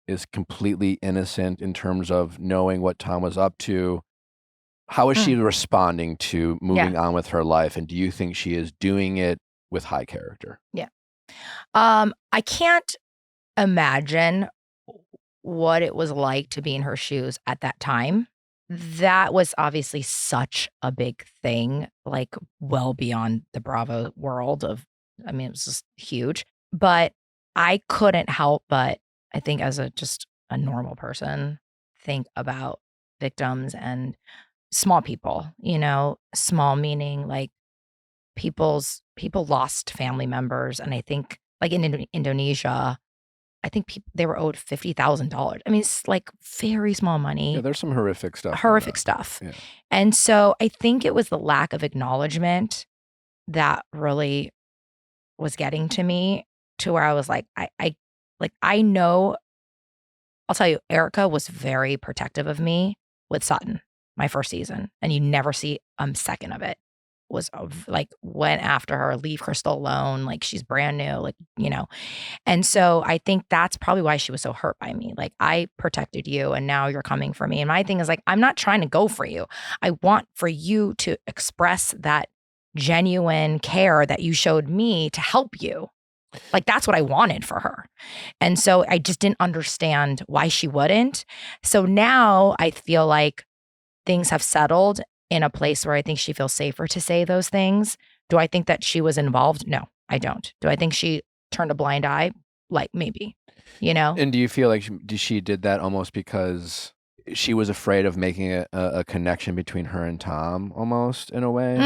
is completely innocent in terms of knowing what Tom was up to? How is she responding to moving on with her life? And do you think she is doing it with high character? Yeah. I can't imagine what it was like to be in her shoes at that time. That was obviously such a big thing, like well beyond the Bravo world it was just huge. But I couldn't help but, I think as just a normal person, think about victims and small people, small meaning like people lost family members. And I think like in Indonesia, I think they were owed $50,000. I mean, it's like very small money. Yeah, there's some horrific stuff. Horrific stuff. Yeah. And so I think it was the lack of acknowledgement that really was getting to me, to where I was like, I know, I'll tell you, Erica was very protective of me with Sutton, my first season, and you never see a second of it. Was like, went after her, leave Crystal alone, like she's brand new, like, And so I think that's probably why she was so hurt by me. Like, I protected you and now you're coming for me. And my thing is like, I'm not trying to go for you. I want for you to express that genuine care that you showed me to help you. Like, that's what I wanted for her. And so I just didn't understand why she wouldn't. So now I feel like things have settled in a place where I think she feels safer to say those things. Do I think that she was involved? No, I don't. Do I think she turned a blind eye? Like, maybe, And do you feel like she did that almost because she was afraid of making a connection between her and Tom, almost, in a way?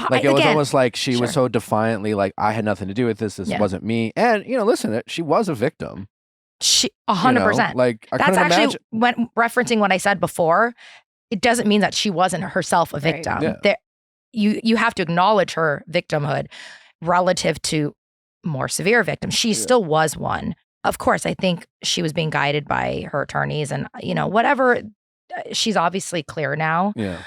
Like, it was almost like she was so defiantly like, I had nothing to do with this. This wasn't me. And, listen, she was a victim. She 100%. Like, I that's couldn't actually imagine. Referencing what I said before. It doesn't mean that she wasn't herself a victim. Right. Yeah. You have to acknowledge her victimhood relative to more severe victims. She still was one. Of course, I think she was being guided by her attorneys and, whatever. She's obviously clear now. Yeah.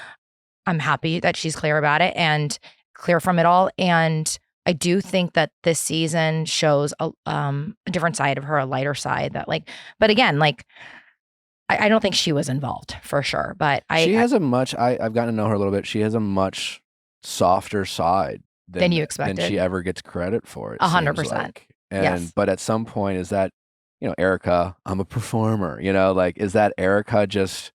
I'm happy that she's clear about it and clear from it all. And I do think that this season shows a different side of her, a lighter side that but again, I don't think she was involved for sure, but I've gotten to know her a little bit. She has a much softer side than you expected. Than she ever gets credit for. 100%. Like. Yes. But at some point, is that, Erica, I'm a performer, is that Erica just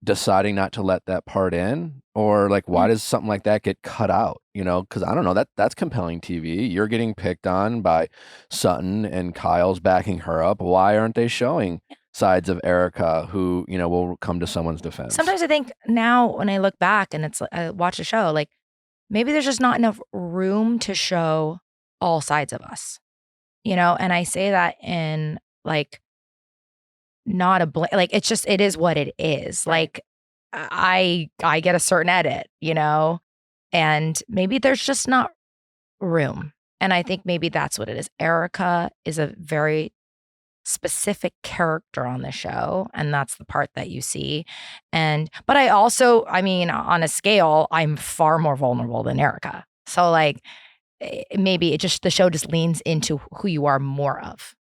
deciding not to let that part in? Or why does something like that get cut out? Because I don't know, that's compelling TV. You're getting picked on by Sutton and Kyle's backing her up. Why aren't they showing sides of Erica who, will come to someone's defense? Sometimes I think now when I look back and I watch a show, maybe there's just not enough room to show all sides of us, and I say that in not a it's just, it is what it is. Like, I get a certain edit, and maybe there's just not room. And I think maybe that's what it is. Erica is a very specific character on the show, and that's the part that you see. But I also, on a scale, I'm far more vulnerable than Erica. So maybe the show just leans into who you are more of.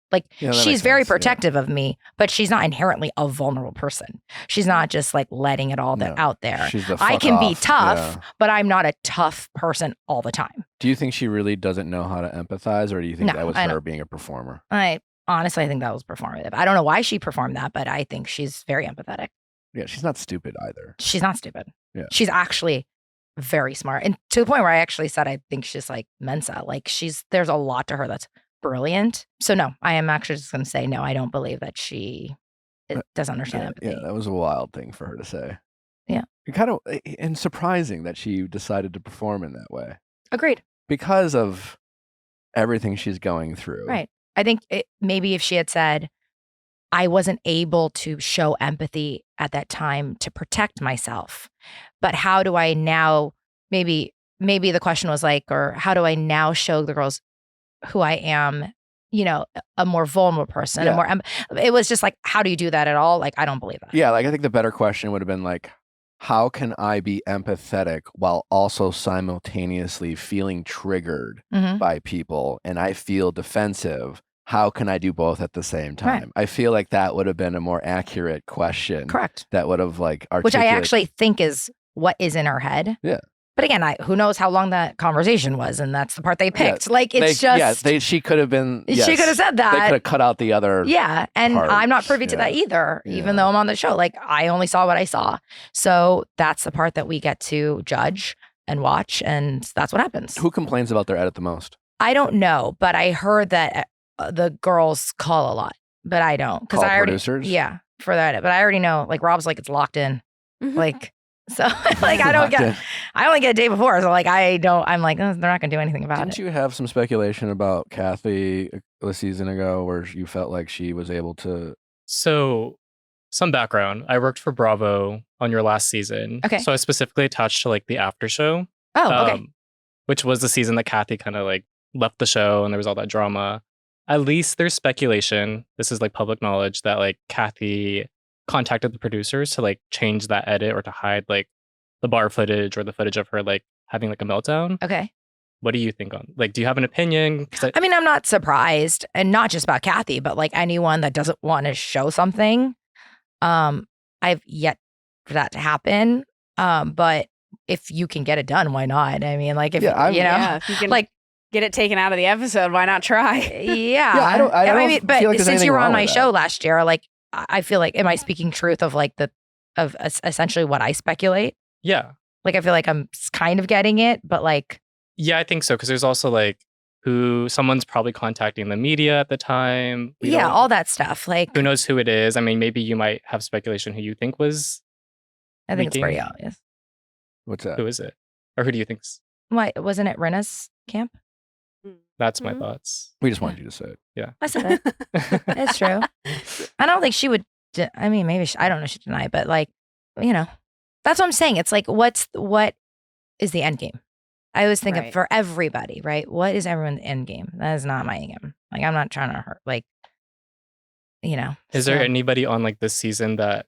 She's very protective of me, but she's not inherently a vulnerable person. She's not just letting it all out there. I can be tough, but I'm not a tough person all the time. Do you think she really doesn't know how to empathize, or do you think that was her being a performer? Honestly, I think that was performative. I don't know why she performed that, but I think she's very empathetic. Yeah, she's not stupid either. She's not stupid. Yeah. She's actually very smart. And to the point where I actually said I think she's Mensa. There's a lot to her that's brilliant. So no, I am actually just going to say no, I don't believe that she doesn't understand empathy. Yeah, that was a wild thing for her to say. Yeah. kind of and surprising that she decided to perform in that way Agreed. because of everything she's going through. Right. I think maybe if she had said, I wasn't able to show empathy at that time to protect myself, but how do I now, maybe the question was like, or how do I now show the girls who I am, a more vulnerable person, it was just like, how do you do that at all? Like, I don't believe that. Yeah, like I think the better question would have been like, how can I be empathetic while also simultaneously feeling triggered Mhm. by people and I feel defensive? How can I do both at the same time? Right. I feel like that would have been a more accurate question. Correct. That would have like Which I articulated. actually think is what is in her head. Yeah. But again, who knows how long that conversation was, and that's the part they picked. Like, it's she could have been. Yes, she could have said that. They could have cut out the other. Yeah, and parts. I'm not privy to that either, even though I'm on the show. Like, I only saw what I saw. So that's the part that we get to judge and watch, and that's what happens. Who complains about their edit the most? I don't know, but I heard that the girls call a lot, but I don't, because Call I already producers? Yeah, for that. But I already know. Like, Rob's like, it's locked in. Like, so like I don't get. I only get a day before, so like I don't. I'm like, oh, they're not gonna do anything about Didn't it. you have some speculation about Kathy a season ago, where you felt like she was able to? So, some background. I worked for Bravo on your last season. Okay. So I was specifically attached to like the after show. Oh, okay. Which was the season that Kathy kind of like left the show and there was all that drama. At least there's speculation, this is like public knowledge, that like Kathy contacted the producers to like change that edit or to hide like the bar footage or the footage of her like having like a meltdown. Okay. What do you think on, like, do you have an opinion? I mean, I'm not surprised, and not just about Kathy, but like anyone that doesn't want to show something. I've yet for that to happen. But if you can get it done, why not? I mean, like, if if you can like get it taken out of the episode, why not try? Yeah. I don't mean, but feel like there's since anything you were wrong on with my that. show last year, like, I feel like, am I speaking truth of like of essentially what I speculate? Yeah. Like, I feel like I'm kind of getting it, but like, Yeah, I think so. Because there's also like someone's probably contacting the media at the time. all that stuff. Like, Who knows who it is? I mean, maybe you might have speculation who you think was. I think it's pretty leaking. obvious. What's that? Who is it? Or who do you think's? Why wasn't it Rena's camp? That's my Mhm. thoughts. We just wanted you to say it. Yeah. I said it. It's true. I don't think she would. I mean, maybe I don't know. She deny, but like, that's what I'm saying. It's like, what is the end game? I always think of Right. for everybody, right? What is everyone's end game? That is not my end game. Like, I'm not trying to hurt. Like, Is there so- anybody on like this season that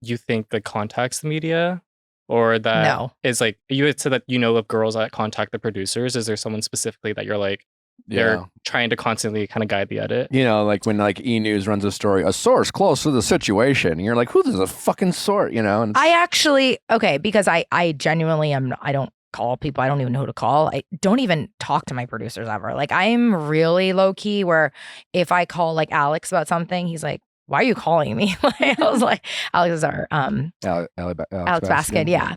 you think that contacts the media, or that No. is like, you had said that of girls that contact the producers? Is there someone specifically that you're like they're trying to constantly kind of guide the edit? Like when like E! News runs a story, a source close to the situation, and you're like, who's a fucking source? And I actually because I genuinely am. I don't call people. I don't even know who to call. I don't even talk to my producers ever. Like, I'm really low key. Where if I call like Alex about something, he's like, "Why are you calling me?" Like, I was like, Alex is our Alex Baskin. Yeah.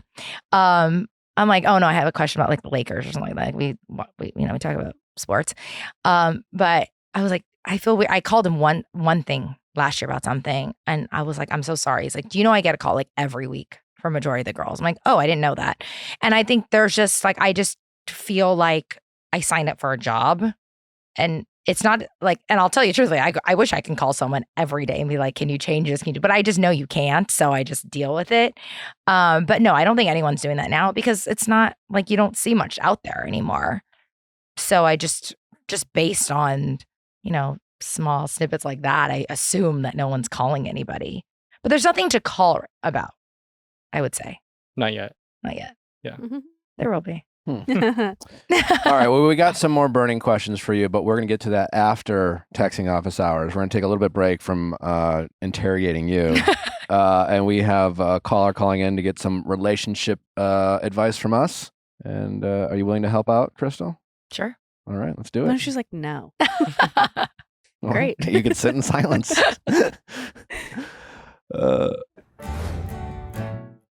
I'm like, oh no, I have a question about like the Lakers or something like that. We talk about sports. But I was like, I feel weird. I called him one thing last year about something, and I was like, I'm so sorry. He's like, do you know I get a call like every week from majority of the girls? I'm like, oh, I didn't know that. And I think there's just like, I just feel like I signed up for a job, and it's not like, and I'll tell you truthfully, I wish I can call someone every day and be like, can you change this? But I just know you can't. So I just deal with it. But no, I don't think anyone's doing that now, because it's not like you don't see much out there anymore. So I just based on, small snippets like that, I assume that no one's calling anybody. But there's nothing to call about, I would say. Not yet. Not yet. Yeah. There will be. All right. Well, we got some more burning questions for you, but we're going to get to that after texting office hours. We're going to take a little bit break from interrogating you. And we have a caller calling in to get some relationship advice from us. And are you willing to help out, Crystal? Sure. All right, let's do What it. if she's like, no? Well, Great. You can sit in silence.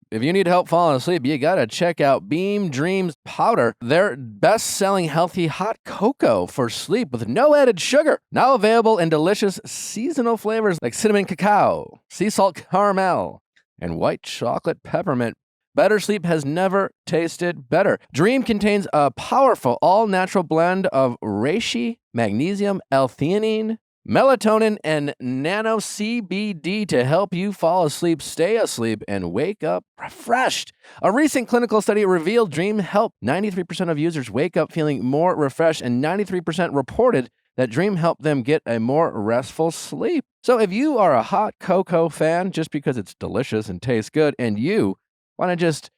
If you need help falling asleep, you got to check out Beam Dreams Powder. Their best-selling healthy hot cocoa for sleep with no added sugar. Now available in delicious seasonal flavors like cinnamon cacao, sea salt caramel, and white chocolate peppermint. Better sleep has never tasted better. Dream contains a powerful all-natural blend of reishi, magnesium, L-theanine, melatonin, and nano CBD to help you fall asleep, stay asleep, and wake up refreshed. A recent clinical study revealed Dream helped 93% of users wake up feeling more refreshed, and 93% reported that Dream helped them get a more restful sleep. So if you are a hot cocoa fan just because it's delicious and tastes good, and you want to just,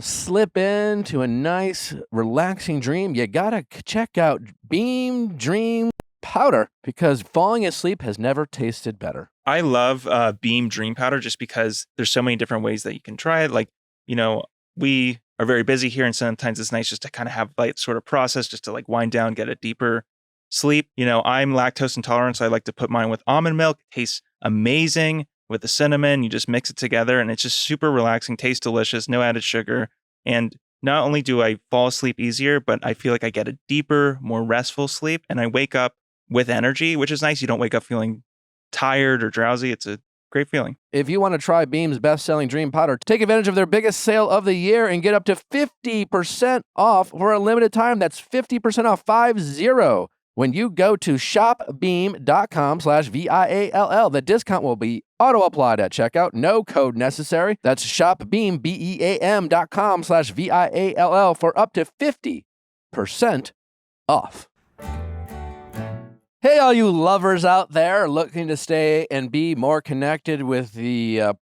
slip into a nice, relaxing dream, you gotta check out Beam Dream Powder, because falling asleep has never tasted better. I love Beam Dream Powder just because there's so many different ways that you can try it. Like, we are very busy here, and sometimes it's nice just to kind of have that sort of process just to like wind down, get a deeper sleep. I'm lactose intolerant, so I like to put mine with almond milk. It tastes amazing with the cinnamon. You just mix it together, and it's just super relaxing, tastes delicious, no added sugar. And not only do I fall asleep easier, but I feel like I get a deeper, more restful sleep, and I wake up with energy, which is nice. You don't wake up feeling tired or drowsy. It's a great feeling. If you want to try Beam's best-selling Dream Powder, take advantage of their biggest sale of the year and get up to 50% off for a limited time. That's 50% off, 50, when you go to shopbeam.com/VIALL. The discount will be auto-applied at checkout. No code necessary. That's shopbeam, BEAM.com/VIALL for up to 50% off. Hey, all you lovers out there looking to stay and be more connected with the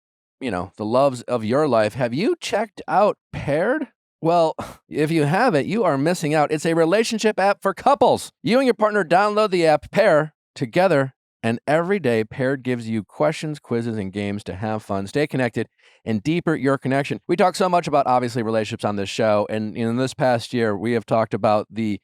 loves of your life. Have you checked out Paired? Well, if you haven't, you are missing out. It's a relationship app for couples. You and your partner download the app Pair together, and every day Paired gives you questions, quizzes, and games to have fun, stay connected, and deeper your connection. We talk so much about, obviously, relationships on this show, and in this past year, we have talked about the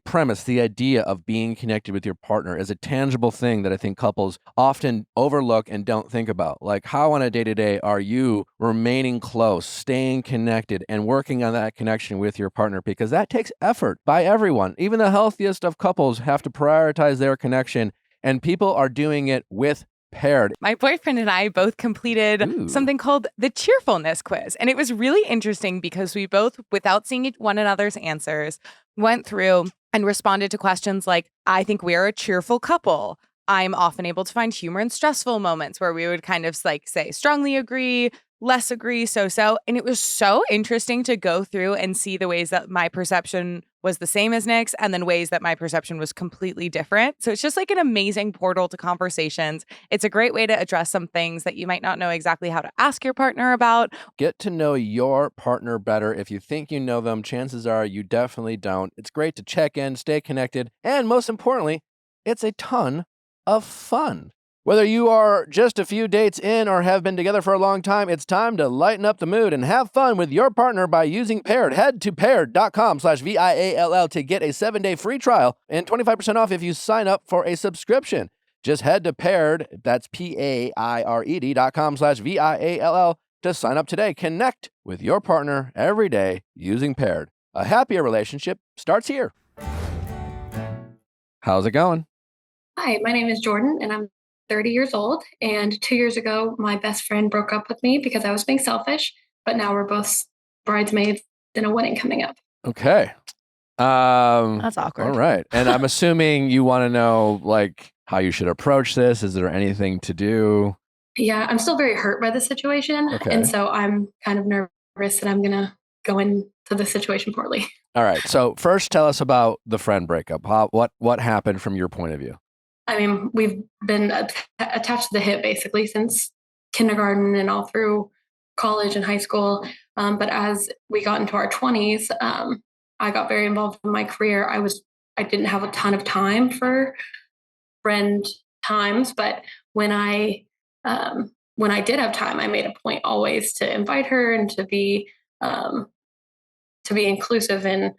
premise, the idea of being connected with your partner is a tangible thing that I think couples often overlook and don't think about. Like, how on a day-to-day are you remaining close, staying connected, and working on that connection with your partner? Because that takes effort by everyone. Even the healthiest of couples have to prioritize their connection, and people are doing it with Paired. My boyfriend and I both completed something called the cheerfulness quiz. And it was really interesting because we both, without seeing one another's answers, went through and responded to questions like, I think we're a cheerful couple. I'm often able to find humor in stressful moments, where we would kind of like say strongly agree, less agree, so. And it was so interesting to go through and see the ways that my perception was the same as Nick's, and then ways that my perception was completely different. So it's just like an amazing portal to conversations. It's a great way to address some things that you might not know exactly how to ask your partner about. Get to know your partner better. If you think you know them, chances are you definitely don't. It's great to check in, stay connected, and most importantly, it's a ton of fun. Whether you are just a few dates in or have been together for a long time, it's time to lighten up the mood and have fun with your partner by using Paired. Head to paired.com/VIALL to get a 7-day free trial and 25% off if you sign up for a subscription. Just head to Paired, that's PAIRED.com/VIALL to sign up today. Connect with your partner every day using Paired. A happier relationship starts here. How's it going? Hi, my name is Jordan, and I'm 30 years old. And 2 years ago, my best friend broke up with me because I was being selfish. But now we're both bridesmaids in a wedding coming up. Okay. That's awkward. All right. And I'm assuming you want to know, like, how you should approach this. Is there anything to do? Yeah, I'm still very hurt by the situation. Okay. And so I'm kind of nervous that I'm going to go into the situation poorly. All right. So first, tell us about the friend breakup. What happened from your point of view? I mean, we've been attached to the hip basically since kindergarten and all through college and high school. But as we got into our 20s, I got very involved in my career. I didn't have a ton of time for friend times, but when I did have time, I made a point always to invite her and to be inclusive in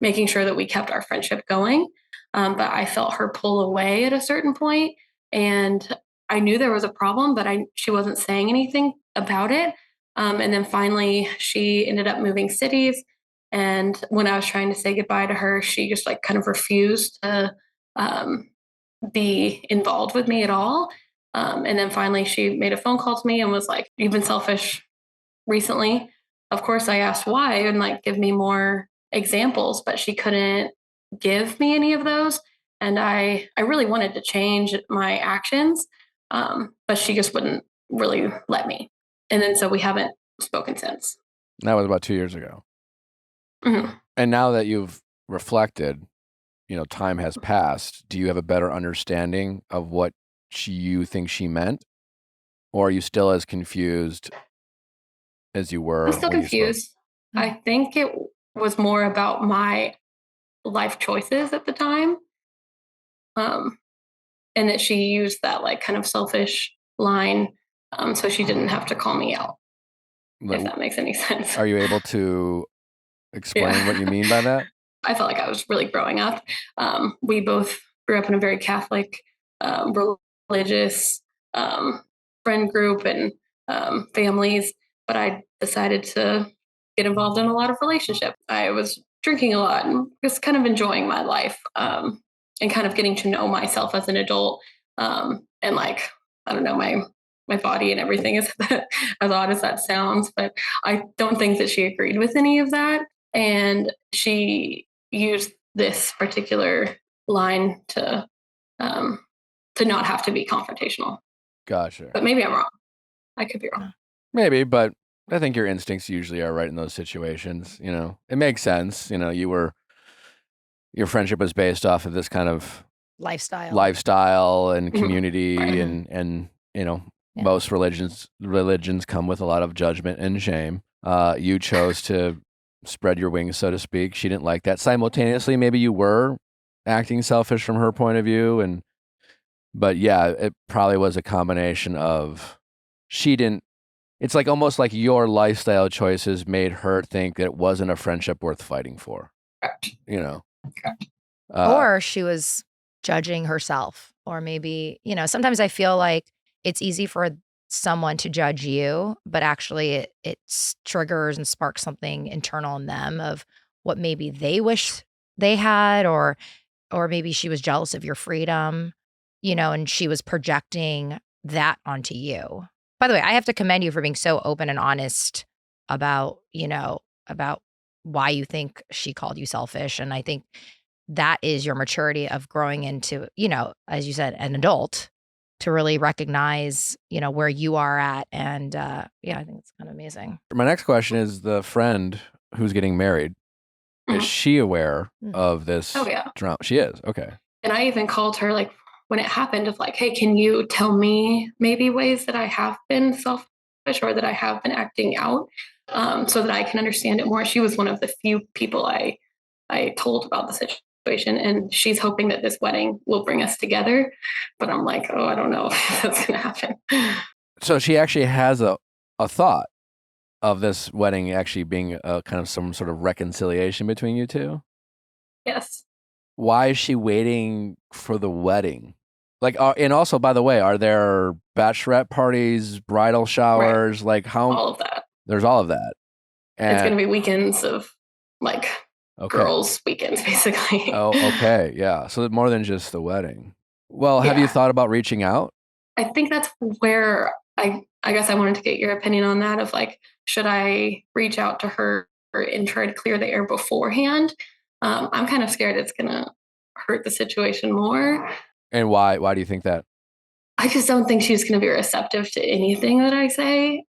making sure that we kept our friendship going. But I felt her pull away at a certain point, and I knew there was a problem, but she wasn't saying anything about it. And then finally, she ended up moving cities. And when I was trying to say goodbye to her, she just like kind of refused to be involved with me at all. And then finally, she made a phone call to me and was like, "You've been selfish recently. Of course, I asked why and like give me more examples, but she couldn't give me any of those. And I really wanted to change my actions, but she just wouldn't really let me. And then so we haven't spoken since. That was about 2 years ago. Mhm. And now that you've reflected, time has passed. Do you have a better understanding of what you think she meant? Or are you still as confused as you were I'm still when you spoke? confused. I think it was more about my life choices at the time. And that she used that like kind of selfish line, so she didn't have to call me out, if that makes any sense. Are you able to explain what you mean by that? I felt like I was really growing up. We both grew up in a very Catholic, religious friend group and families, but I decided to get involved in a lot of relationships. I was drinking a lot and just kind of enjoying my life, and kind of getting to know myself as an adult, and like, I don't know, my body and everything is as odd as that sounds, but I don't think that she agreed with any of that. And she used this particular line to not have to be confrontational. Gotcha. But maybe I'm wrong. I could be wrong. Maybe, but I think your instincts usually are right in those situations. It makes sense. Your friendship was based off of this kind of lifestyle and community, Right. and Yeah. most religions come with a lot of judgment and shame. You chose to spread your wings, so to speak. She didn't like that. Simultaneously, maybe you were acting selfish from her point of view, but yeah, it probably was a combination of she didn't. It's like almost like your lifestyle choices made her think that it wasn't a friendship worth fighting for. Correct. Correct. Or she was judging herself. Or maybe, sometimes I feel like it's easy for someone to judge you, but actually it triggers and sparks something internal in them of what maybe they wish they had, or maybe she was jealous of your freedom, and she was projecting that onto you. By the way, I have to commend you for being so open and honest about, about why you think she called you selfish. And I think that is your maturity of growing into, as you said, an adult, to really recognize, where you are at. And I think it's kind of amazing. My next question is the friend who's getting married. Is she aware of this Oh, yeah. drama? She is. Okay. And I even called her like when it happened of like, hey, can you tell me maybe ways that I have been selfish or that I have been acting out, so that I can understand it more. She was one of the few people I told about the situation, and she's hoping that this wedding will bring us together. But I'm like, oh, I don't know if that's going to happen. So she actually has a thought of this wedding actually being a kind of some sort of reconciliation between you two? Yes. Why is she waiting for the wedding? Like, and also, by the way, are there bachelorette parties, bridal showers? Like, how? All of that. There's all of that. And it's going to be weekends of like girls' weekends, basically. Oh, okay. Yeah. So more than just the wedding. Well, have you thought about reaching out? I think that's where I guess I wanted to get your opinion on that of like, should I reach out to her and try to clear the air beforehand? I'm kind of scared it's going to hurt the situation more. And why? Why do you think that? I just don't think she's going to be receptive to anything that I say.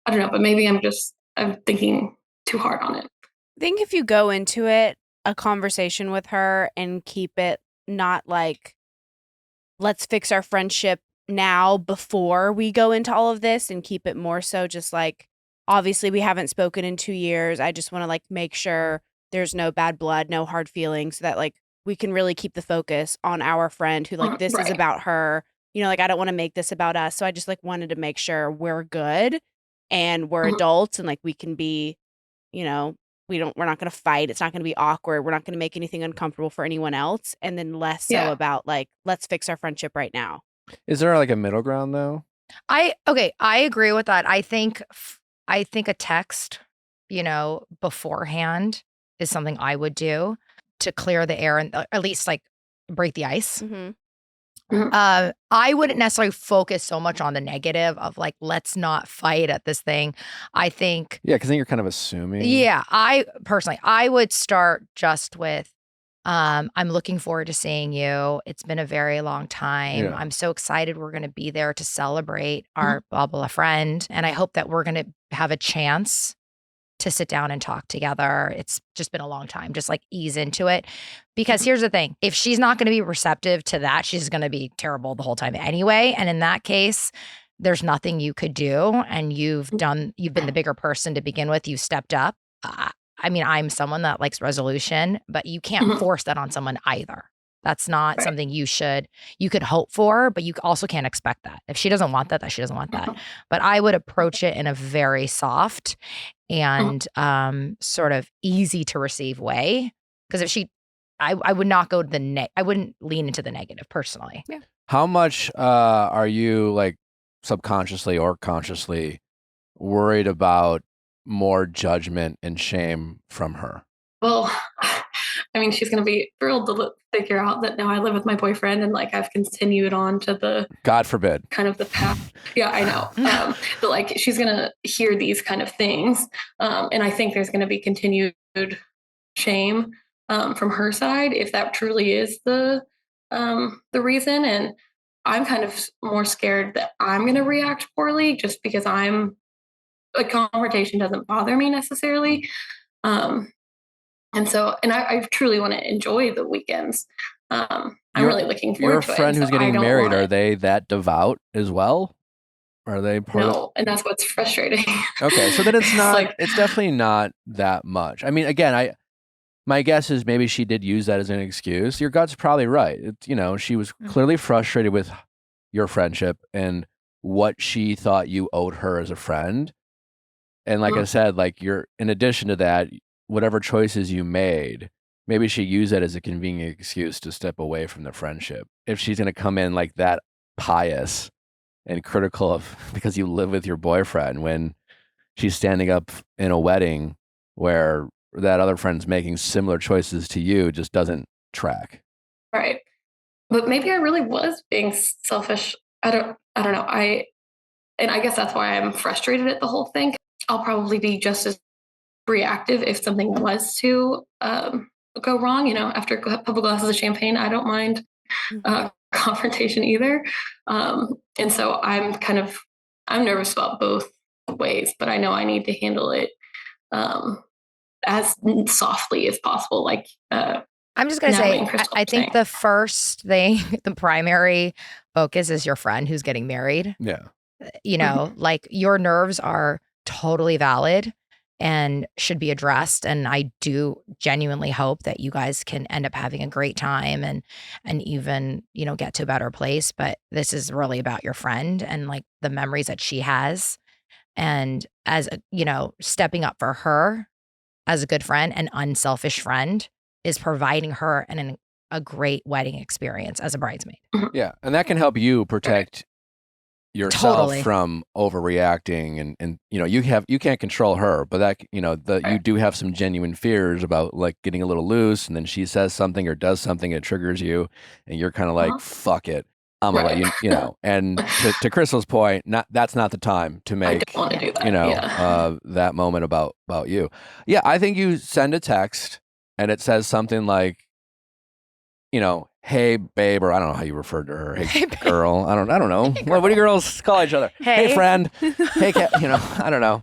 I don't know, but maybe I'm thinking too hard on it. I think if you go into it, a conversation with her and keep it not like, let's fix our friendship now before we go into all of this, and keep it more so just like, obviously we haven't spoken in 2 years. I just want to like make sure there's no bad blood, no hard feelings, so that like we can really keep the focus on our friend who like this is about her. Like I don't want to make this about us. So I just like wanted to make sure we're good and we're adults and like we can be, we're not going to fight. It's not going to be awkward. We're not going to make anything uncomfortable for anyone else. And then less so about like, let's fix our friendship right now. Is there like a middle ground though? I agree with that. I think a text, beforehand is something I would do to clear the air and at least like break the ice. I wouldn't necessarily focus so much on the negative of like, let's not fight at this thing. I think, Yeah, because then you're kind of assuming. yeah, I would start just with, I'm looking forward to seeing you. It's been a very long time. Yeah. I'm so excited we're going to be there to celebrate our blah, blah, friend. And I hope that we're going to have a chance to sit down and talk together. It's just been a long time. Just like ease into it. Because here's the thing. If she's not going to be receptive to that, she's going to be terrible the whole time anyway. And in that case, there's nothing you could do. And you've been the bigger person to begin with. You stepped up. I mean, I'm someone that likes resolution, but you can't force that on someone either. That's not something you could hope for, but you also can't expect that. If she doesn't want that, she doesn't want that. But I would approach it in a very soft and sort of easy to receive way. Because if I would not go to I wouldn't lean into the negative personally. Yeah. How much are you like subconsciously or consciously worried about more judgment and shame from her? Well, I mean, she's going to be thrilled to figure out that now I live with my boyfriend and like I've continued on to the God forbid kind of the path. Yeah, I know. But like she's going to hear these kind of things. And I think there's going to be continued shame from her side if that truly is the reason. And I'm kind of more scared that I'm going to react poorly just because a confrontation doesn't bother me necessarily. And I truly want to enjoy the weekends. I'm really looking forward to it. Your friend who's getting married, are they that devout as well? Are they part of? No, and that's what's frustrating. Okay, so then it's not, it's definitely not that much. I mean, again, my guess is maybe she did use that as an excuse. Your gut's probably right. She was clearly frustrated with your friendship and what she thought you owed her as a friend. And like I said, like in addition to that, whatever choices you made, maybe she used that as a convenient excuse to step away from the friendship. If she's going to come in like that pious and critical of because you live with your boyfriend when she's standing up in a wedding where that other friend's making similar choices to you, just doesn't track. Right. But maybe I really was being selfish. I don't know. I guess that's why I'm frustrated at the whole thing. I'll probably be just as reactive if something was to go wrong. After a couple glasses of champagne, I don't mind confrontation either. And so I'm nervous about both ways, but I know I need to handle it as softly as possible. Like I'm just going to say, I think the first thing, the primary focus is your friend who's getting married. Yeah. Like your nerves are totally valid and should be addressed. And I do genuinely hope that you guys can end up having a great time and even, get to a better place. But this is really about your friend and like the memories that she has. And as stepping up for her as a good friend and unselfish friend is providing her a great wedding experience as a bridesmaid. Yeah. And that can help you protect yourself from overreacting and you can't control her, but that you do have some genuine fears about like getting a little loose and then she says something or does something that triggers you and you're kind of like Uh-huh. fuck it, I'm gonna let you and to Crystal's point, that's not the time to make I don't want to do that. that moment about you. Yeah, I think you send a text and it says something like hey babe, or I don't know how you referred to her. Hey girl. I don't know. Hey, what do girls call each other? Hey friend. Hey cat. I don't know.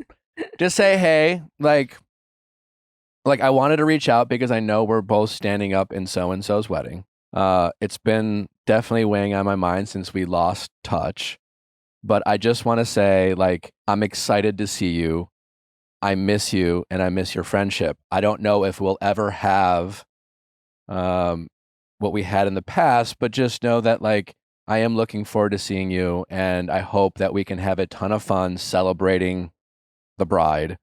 Just say hey. Like I wanted to reach out because I know we're both standing up in so and so's wedding. It's been definitely weighing on my mind since we lost touch. But I just want to say, like, I'm excited to see you. I miss you and I miss your friendship. I don't know if we'll ever have what we had in the past, but just know that like I am looking forward to seeing you and I hope that we can have a ton of fun celebrating the bride,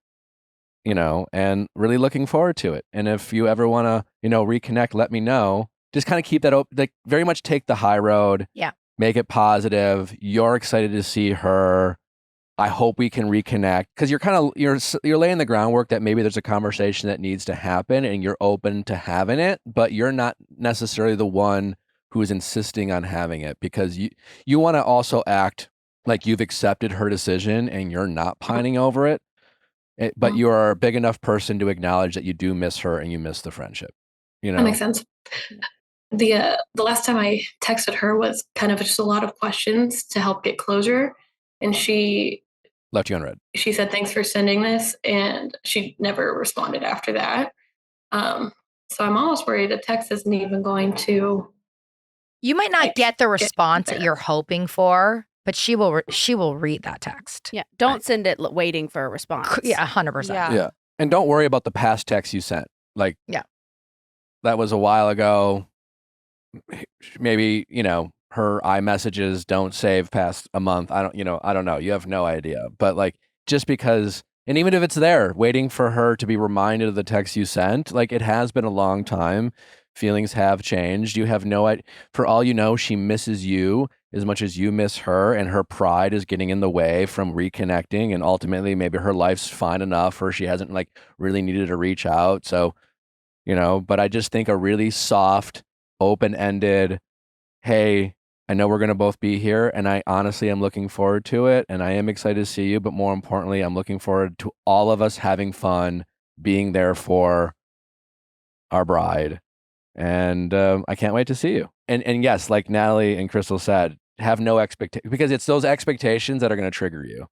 and really looking forward to it. And if you ever want to, reconnect, let me know. Just kind of keep that open, like very much take the high road. Yeah. Make it positive. You're excited to see her. I hope we can reconnect because you're laying the groundwork that maybe there's a conversation that needs to happen and you're open to having it, but you're not necessarily the one who is insisting on having it, because you want to also act like you've accepted her decision and you're not pining over it. But you are a big enough person to acknowledge that you do miss her and you miss the friendship. You know, That makes sense. The last time I texted her was kind of just a lot of questions to help get closure, and she left you unread. She said thanks for sending this, and she never responded after that. So I'm almost worried a text isn't even going to. You might not get the response that you're hoping for, but she will read that text. Yeah. Don't send it waiting for a response. Yeah, 100%. Yeah. And don't worry about the past texts you sent. Like, yeah, that was a while ago. Maybe, her iMessages don't save past a month. I don't know. You have no idea. But like, just because, and even if it's there, waiting for her to be reminded of the text you sent, like, it has been a long time. Feelings have changed. You have no idea. For all you know, she misses you as much as you miss her, and her pride is getting in the way from reconnecting. And ultimately, maybe her life's fine enough, or she hasn't like really needed to reach out. So, but I just think a really soft, open-ended, hey, I know we're going to both be here, and I honestly am looking forward to it, and I am excited to see you, but more importantly, I'm looking forward to all of us having fun, being there for our bride, and I can't wait to see you. And yes, like Natalie and Crystal said, have no expectation, because it's those expectations that are going to trigger you.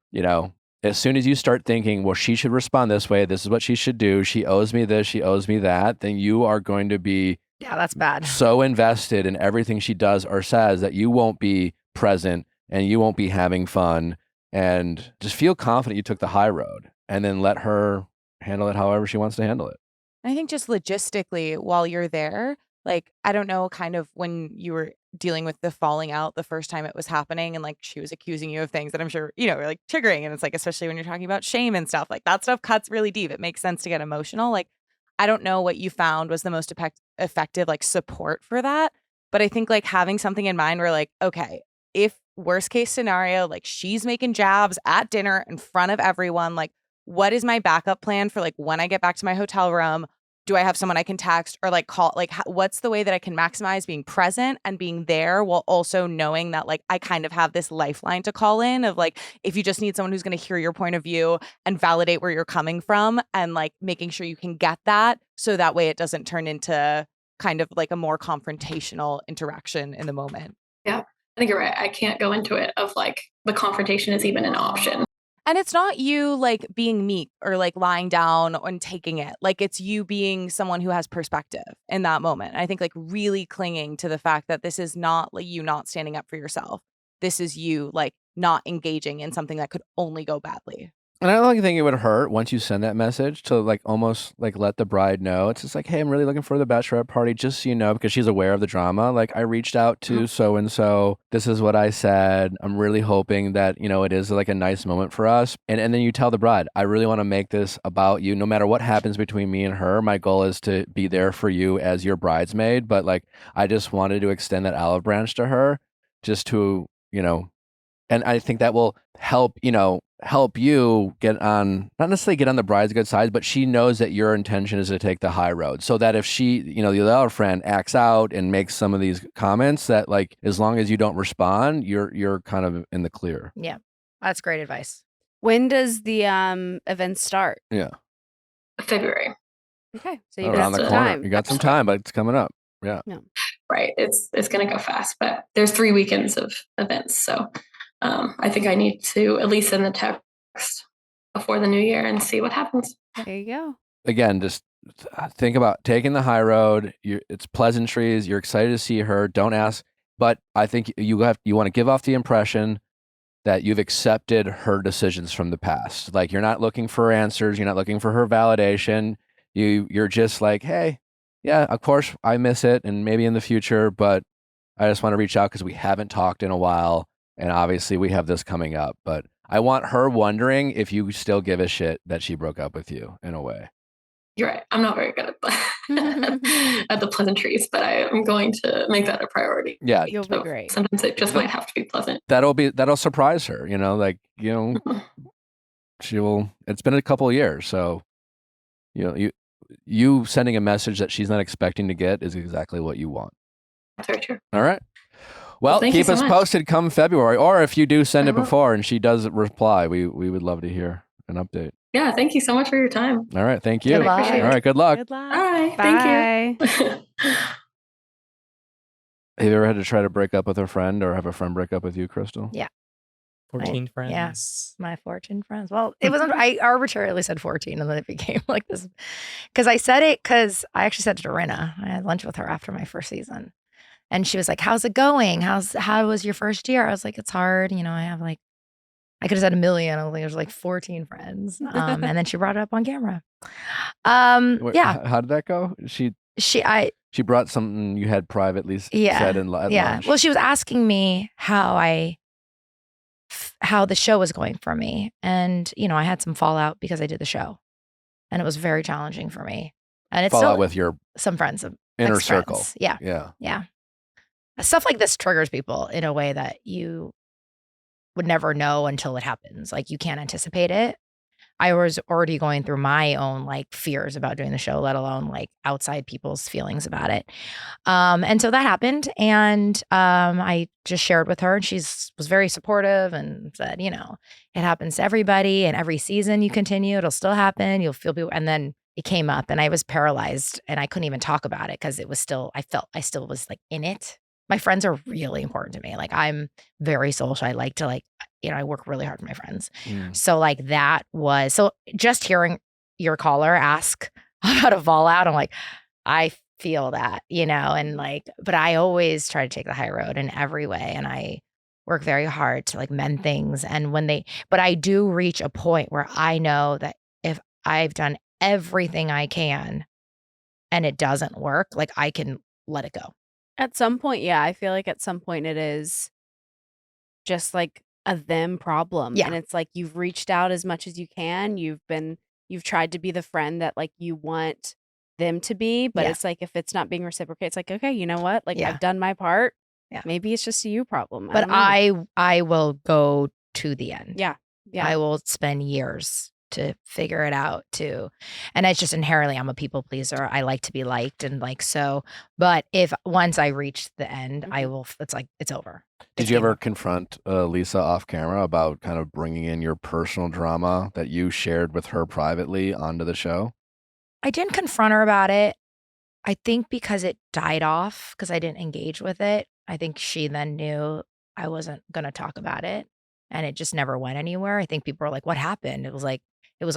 As soon as you start thinking, well, she should respond this way, this is what she should do, she owes me this, she owes me that, then you are going to be that's bad. So invested in everything she does or says that you won't be present and you won't be having fun, and just feel confident you took the high road, and then let her handle it however she wants to handle it. I think just logistically, while you're there, like, I don't know, kind of when you were dealing with the falling out the first time it was happening, and like she was accusing you of things that I'm sure, were like triggering. And it's like, especially when you're talking about shame and stuff, like that stuff cuts really deep. It makes sense to get emotional. Like, I don't know what you found was the most effective like support for that. But I think like having something in mind where like, okay, if worst case scenario, like she's making jabs at dinner in front of everyone, like what is my backup plan for like when I get back to my hotel room? Do I have someone I can text or like call? Like, what's the way that I can maximize being present and being there while also knowing that like I kind of have this lifeline to call in of like, if you just need someone who's going to hear your point of view and validate where you're coming from, and like making sure you can get that, so that way it doesn't turn into kind of like a more confrontational interaction in the moment. Yeah, I think you're right. I can't go into it of like the confrontation is even an option. And it's not you like being meek or like lying down and taking it. Like, it's you being someone who has perspective in that moment. And I think like really clinging to the fact that this is not like you not standing up for yourself. This is you like not engaging in something that could only go badly. And I don't think it would hurt once you send that message to like almost like let the bride know. It's just like, hey, I'm really looking for the bachelorette party, just so you know, because she's aware of the drama. Like, I reached out to so-and-so. This is what I said. I'm really hoping that, it is like a nice moment for us. And then you tell the bride, I really want to make this about you. No matter what happens between me and her, my goal is to be there for you as your bridesmaid. But like, I just wanted to extend that olive branch to her, just to, and I think that will help you get on, not necessarily get on the bride's good side, but she knows that your intention is to take the high road, so that if she, the other friend acts out and makes some of these comments, that like, as long as you don't respond, you're kind of in the clear. Yeah. That's great advice. When does the event start? Yeah. February. Okay. So you Around got the some corner. time. You got some time, but it's coming up. Yeah. Right. It's going to go fast, but there's 3 weekends of events. So I think I need to at least send the text before the new year and see what happens. There you go. Again, just think about taking the high road. It's pleasantries. You're excited to see her. Don't ask. But I think you want to give off the impression that you've accepted her decisions from the past. Like, you're not looking for answers. You're not looking for her validation. You're just like, hey, yeah, of course I miss it, and maybe in the future, but I just want to reach out because we haven't talked in a while, and obviously we have this coming up. But I want her wondering if you still give a shit that she broke up with you, in a way. You're right. I'm not very good at at the pleasantries, but I am going to make that a priority. Yeah. You'll be great. Sometimes it just might have to be pleasant. That'll surprise her, she will. It's been a couple of years, so you sending a message that she's not expecting to get is exactly what you want. That's very true. All right. Well, thank you keep so us much. posted come February, or if you do send I it will. before and she does reply, we would love to hear an update. Yeah, thank you so much for your time. All right. Thank you. Good luck. appreciate All right. Good luck. Good luck. Bye. Bye. Thank you. Have you ever had to try to break up with a friend or have a friend break up with you, Crystal? Yeah. 14 Yeah. friends. My 14 friends. Well, it wasn't, I arbitrarily said 14 and then it became like this. Because I said it because I actually said it to Rinna. I had lunch with her after my first season. And she was like, how's it going? How was your first year? I was like, it's hard. You know, I have like, I could have said a million. I was like, there's like 14 friends. And then she brought it up on camera. Wait, Yeah. How did that go? She brought something you had privately said at lunch. Well, she was asking me how the show was going for me. And, you know, I had some fallout because I did the show. And it was very challenging for me. And it's Fallout still with your some friends, inner ex-friends. circle. Yeah. Yeah. Stuff like this triggers people in a way that you would never know until it happens. Like you can't anticipate it. I was already going through my own like fears about doing the show, let alone like outside people's feelings about it. And so that happened. And I just shared with her and she was very supportive and said, you know, it happens to everybody and every season you continue, it'll still happen. You'll feel people. And then it came up and I was paralyzed and I couldn't even talk about it because it was still, I still was like in it. My friends are really important to me. Like I'm very social. I like to like, you know, I work really hard for my friends. So like that was, so just hearing your caller ask about a fallout, I'm like, I feel that, you know, and like, but I always try to take the high road in every way. And I work very hard to like mend things. And but I do reach a point where I know that if I've done everything I can and it doesn't work, like I can let it go. At some point, yeah, I feel like at some point it is just like a them problem. Yeah. And it's like you've reached out as much as you can. You've tried to be the friend that like you want them to be, but Yeah. it's like if it's not being reciprocated, it's like, okay, you know what? Like Yeah. I've done my part. Yeah. Maybe it's just a you problem. But don't know. I will go to the end. Yeah. I will spend years to figure it out too. And it's just inherently, I'm a people pleaser. I like to be liked and like so. But if once I reach the end, I will, it's like, it's over. Did you ever confront Lisa off camera about kind of bringing in your personal drama that you shared with her privately onto the show? I didn't confront her about it. I think because it died off, because I didn't engage with it. I think she then knew I wasn't going to talk about it and it just never went anywhere. I think people were like, what happened? It was like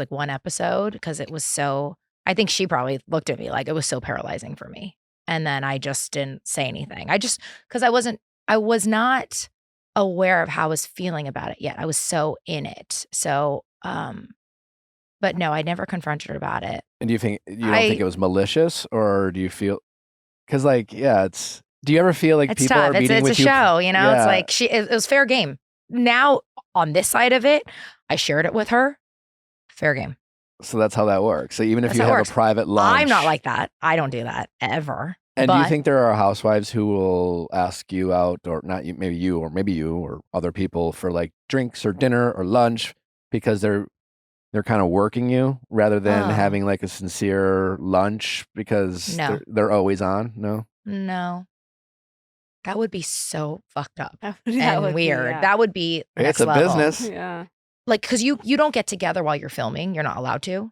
one episode because it was so, I think she probably looked at me like it was so paralyzing for me. And then I just didn't say anything. Because I was not aware of how I was feeling about it yet. I was so in it. So, but no, I never confronted her about it. And do you don't think it was malicious, or do you feel? Because like, yeah, do you ever feel like It's people tough. are meeting It's with a you? show, you know. Yeah. It's like it was fair game. Now on this side of it, I shared it with her. Fair game. So that's how that works. So even if That's you how it have works. a private lunch, I'm not like that. I don't do that ever. And do you But- think there are housewives who will ask you out, or not you, maybe you or other people for like drinks or dinner or lunch because they're kind of working you rather than Oh. having like a sincere lunch because No. they're always on? No. That would be so fucked up That and would be, weird. yeah. That would be next It's a level. business. Yeah. Like, because you don't get together while you're filming. You're not allowed to.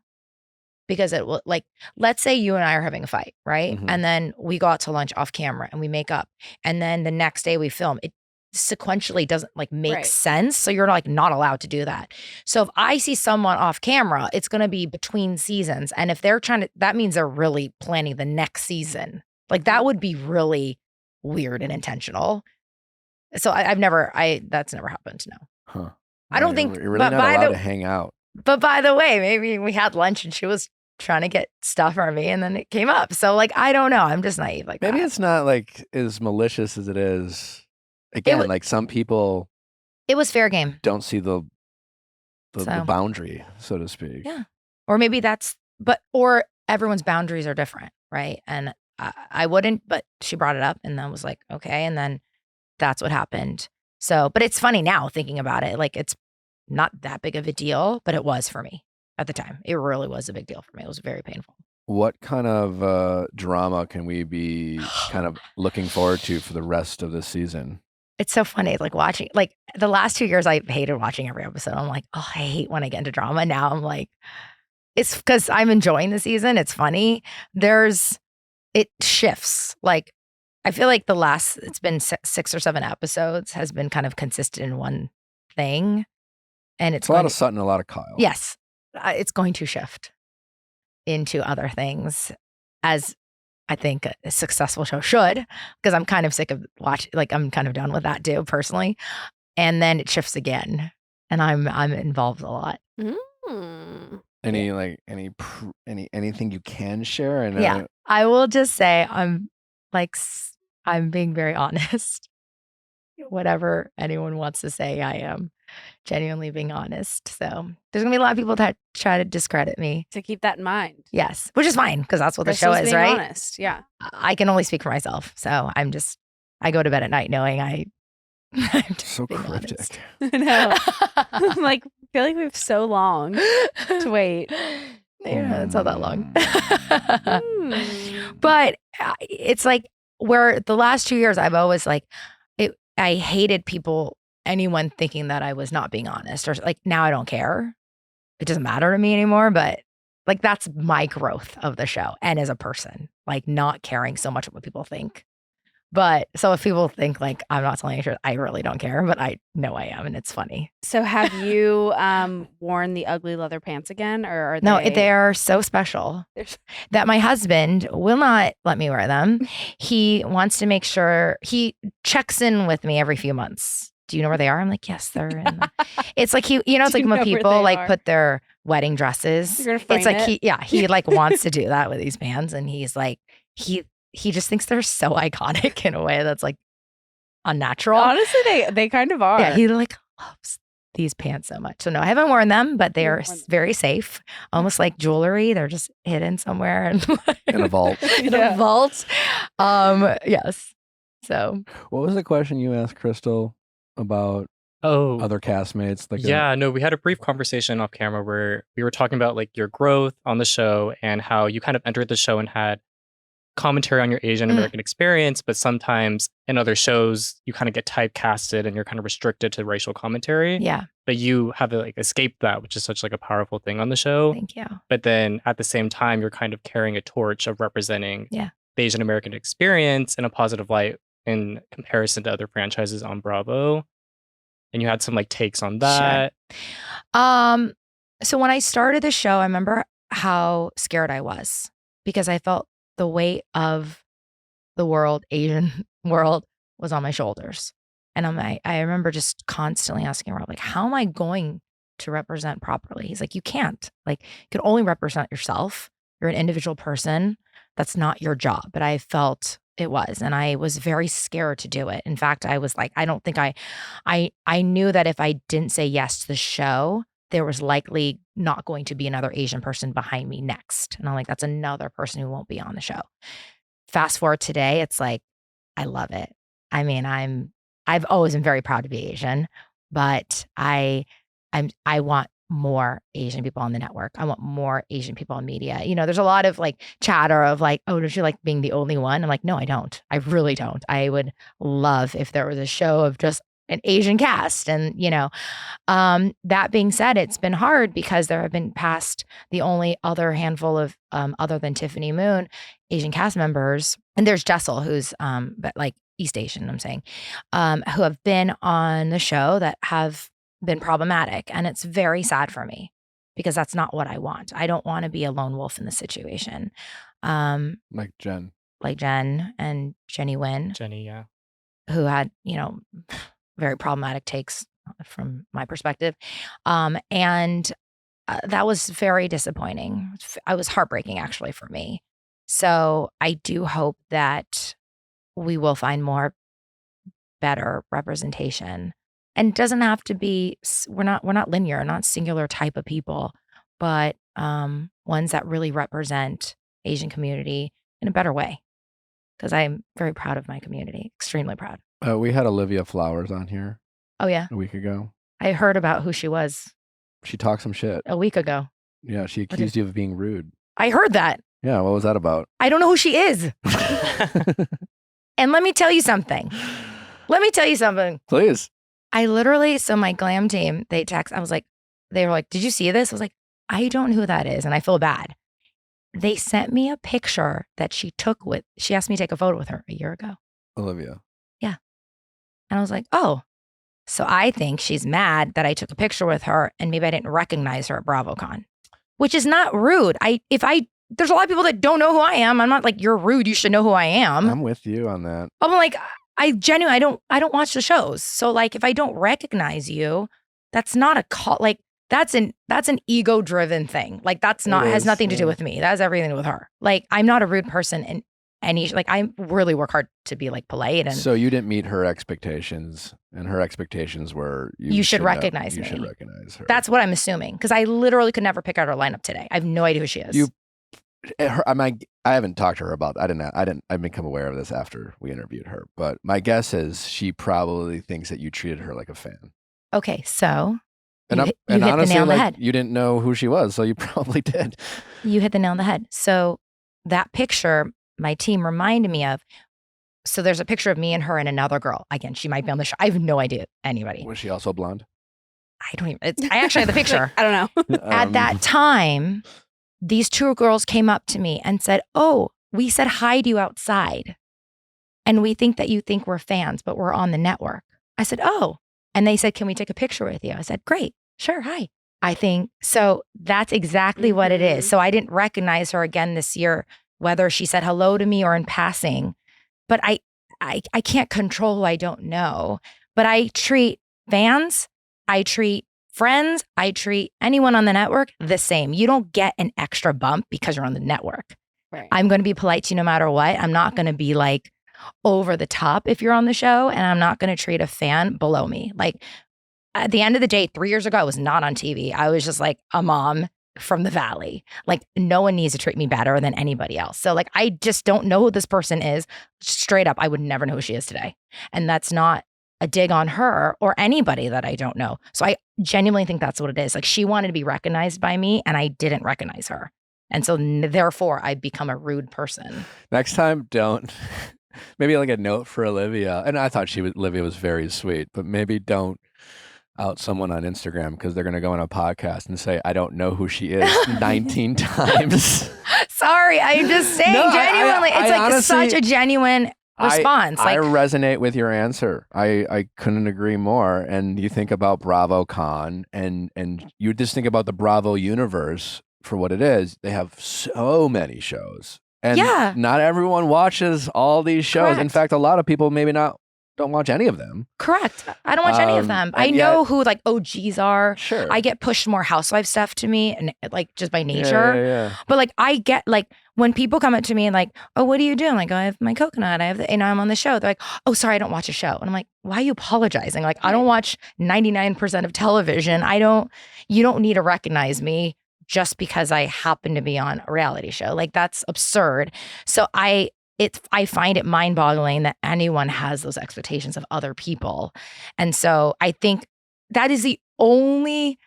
Because it will, like, let's say you and I are having a fight, right? Mhm. And then we go out to lunch off camera and we make up. And then the next day we film. It sequentially doesn't like make Right. sense. So you're like not allowed to do that. So if I see someone off camera, it's going to be between seasons. And if they're that means they're really planning the next season. Like that would be really weird and intentional. So that's never happened. No. Huh. I don't You're- think- you're really but not by allowed the- to hang out. But by the way, maybe we had lunch and she was trying to get stuff from me and then it came up. So like, I don't know. I'm just naive like Maybe that. it's not like as malicious as it is. Again, wa- like some people It was fair game. don't see the So- boundary, so to speak. Yeah. Or maybe or everyone's boundaries are different. Right. And I wouldn't, but she brought it up and then was like, okay. And then that's what happened. So, but it's funny now thinking about it. Like it's not that big of a deal, but it was for me at the time. It really was a big deal for me. It was very painful. What kind of drama can we be kind of looking forward to for the rest of the season? It's so funny, like watching, like the last 2 years, I hated watching every episode. I'm like, oh, I hate when I get into drama. Now I'm like, it's because I'm enjoying the season. It's funny. It shifts. Like, I feel like it's been 6 or 7 episodes has been kind of consistent in one thing. And It's a lot of Sutton, a lot of Kyle. yes, it's going to shift into other things, as I think a successful show should, because I'm kind of sick of watching, like I'm kind of done with that too, personally. And then it shifts again, and I'm involved a lot. Anything you can share? I know. Yeah, I will just say I'm being very honest. Whatever anyone wants to say, I am genuinely being honest. So there's gonna be a lot of people that try to discredit me. To keep that in mind. Yes, which is fine because that's what the show Crystal's is, being right? honest. Yeah. I can only speak for myself, so I go to bed at night knowing I'm just So being cryptic. I know. I'm like, I feel like we have so long to wait. Yeah, it's not that long. Mm. But it's like where the last 2 years I've always like I hated anyone thinking that I was not being honest, or like now I don't care. It doesn't matter to me anymore, but like that's my growth of the show and as a person, like not caring so much what people think. But so if people think like I'm not telling the truth, I really don't care, but I know I am, and it's funny. So have you worn the ugly leather pants again, or are they? No, they are so special that my husband will not let me wear them. He wants to make sure he checks in with me every few months. Do you know where they are? I'm like, yes, they're in. It's like it's Do like you know when where people they like are? put their wedding dresses. You're gonna frame It's like it? he like wants to do that with these pants, and he's like he just thinks they're so iconic in a way that's like unnatural. Honestly, they kind of are. Yeah, he like loves these pants so much. So no, I haven't worn them, but they You are haven't worn them. very safe, almost like jewelry. They're just hidden somewhere In a vault. in Yeah. a vault. Yes. So What was the question you asked Crystal about Oh, other castmates? Like, yeah, no, we had a brief conversation off camera where we were talking about like your growth on the show and how you kind of entered the show and had commentary on your Asian American experience, but sometimes in other shows you kind of get typecasted and you're kind of restricted to racial commentary. yeah, But you have like escaped that, which is such like a powerful thing on the show. thank you. But then at the same time, you're kind of carrying a torch of representing Yeah. the Asian American experience in a positive light in comparison to other franchises on Bravo. And you had some like takes on that. So when I started the show, I remember how scared I was because I felt the weight of the world, Asian world, was on my shoulders. And I remember just constantly asking Rob, like, how am I going to represent properly? He's like, you can't. Like, you can only represent yourself. You're an individual person. That's not your job. But I felt it was, and I was very scared to do it. In fact, I was like, I don't think I knew that if I didn't say yes to the show, there was likely not going to be another Asian person behind me next. And I'm like, that's another person who won't be on the show. Fast forward today, it's like, I love it. I mean, I've always been very proud to be Asian, but I want more Asian people on the network. I want more Asian people in media. You know, there's a lot of like chatter of like, oh, don't you like being the only one? I'm like, no, I don't. I really don't. I would love if there was a show of just an Asian cast. And, you know, that being said, it's been hard because there have been past the only other handful of, other than Tiffany Moon, Asian cast members. And there's Jessel, who's, but like East Asian, I'm saying, who have been on the show that have been problematic. And it's very sad for me because that's not what I want. I don't want to be a lone wolf in the situation. like Jen. Like Jen and Jenny Wynn, Jenny, yeah. who had, you know, very problematic takes from my perspective. And that was very disappointing. I was heartbreaking actually for me. So I do hope that we will find more better representation. And it doesn't have to be, we're not linear, not singular type of people, but ones that really represent Asian community in a better way. Because I'm very proud of my community, extremely proud. We had Olivia Flowers on here Oh yeah, a week ago. I heard about who she was She talked some shit. a week ago. Yeah, she did- accused you of being rude. I heard that. Yeah, what was that about? I don't know who she is. And let me tell you something. Please. I literally, so my glam team, they were like, did you see this? I was like, I don't know who that is. And I feel bad. They sent me a picture that she asked me to take a photo with her a year ago. Olivia. Yeah. And I was like, oh, so I think she's mad that I took a picture with her and maybe I didn't recognize her at BravoCon, which is not rude. There's a lot of people that don't know who I am. I'm not like, you're rude. You should know who I am. I'm with you on that. I'm like, I don't watch the shows. So like, if I don't recognize you, that's not a call. Like that's an ego driven thing. Like has nothing to do with me. That has everything to do with her. Like I'm not a rude person in any, like I really work hard to be like polite. And so you didn't meet her expectations, and her expectations were you should recognize me. You should recognize her. That's what I'm assuming. Because I literally could never pick out her lineup today. I have no idea who she is. I haven't talked to her about. I become aware of this after we interviewed her. But my guess is she probably thinks that you treated her like a fan. Okay, so and you hit honestly, the nail on the head. You didn't know who she was, so you probably did. You hit the nail on the head. So that picture, my team reminded me of. So there's a picture of me and her and another girl. Again, she might be on the show. I have no idea anybody. Was she also blonde? I don't even. I actually have the picture. I don't know. At that time, these two girls came up to me and said, "Oh, we said hi to you outside, and we think that you think we're fans, but we're on the network." I said, "Oh," and they said, "Can we take a picture with you?" I said, "Great, sure, hi." I think so. That's exactly what it is. So I didn't recognize her again this year, whether she said hello to me or in passing. But I can't control who I don't know. But I treat fans, I treat friends, I treat anyone on the network the same. You don't get an extra bump because you're on the network. Right. I'm going to be polite to you no matter what. I'm not going to be like over the top if you're on the show, and I'm not going to treat a fan below me. Like at the end of the day, 3 years ago, I was not on TV. I was just like a mom from the valley. Like no one needs to treat me better than anybody else. So like, I just don't know who this person is. Straight up, I would never know who she is today. And that's not a dig on her or anybody that I don't know. So I genuinely think that's what it is. Like she wanted to be recognized by me and I didn't recognize her. And so therefore I become a rude person. Next time, don't. Maybe like a note for Olivia. And I thought Olivia was very sweet, but maybe don't out someone on Instagram because they're going to go on a podcast and say, I don't know who she is 19 times. Sorry, I'm just saying genuinely. It's like honestly, such a genuine response. I resonate with your answer. I couldn't agree more. And you think about BravoCon and you just think about the Bravo universe for what it is. They have so many shows. And not everyone watches all these shows. Correct. In fact, a lot of people maybe don't watch any of them. Correct. I don't watch any of them. I know who like OGs are. Sure. I get pushed more Housewives stuff to me and like just by nature. Yeah. But like I get like when people come up to me and like, oh, what are you doing? Like, oh, I have my coconut. I'm on the show. They're like, oh, sorry, I don't watch a show. And I'm like, why are you apologizing? Like, I don't watch 99% of television. You don't need to recognize me just because I happen to be on a reality show. Like that's absurd. So I find it mind-boggling that anyone has those expectations of other people. And so I think that is the only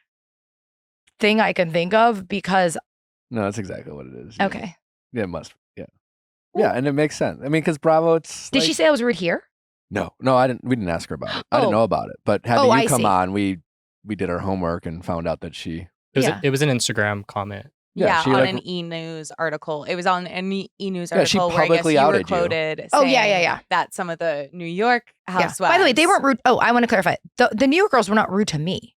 thing I can think of because... No, that's exactly what it is. Okay. Yeah, it must. Yeah. Yeah, and it makes sense. I mean, because Bravo, it's Did she say I was rude here? No, I didn't. We didn't ask her about it. I didn't know about it. But having you come on, we did our homework and found out that she... It was an Instagram comment. Yeah, she on an E-News article. It was on an E-News article she where I guess publicly you were outed you. quoted Oh, saying yeah. that some of the New York housewives... By the way, they weren't rude. Oh, I want to clarify. The New York girls were not rude to me.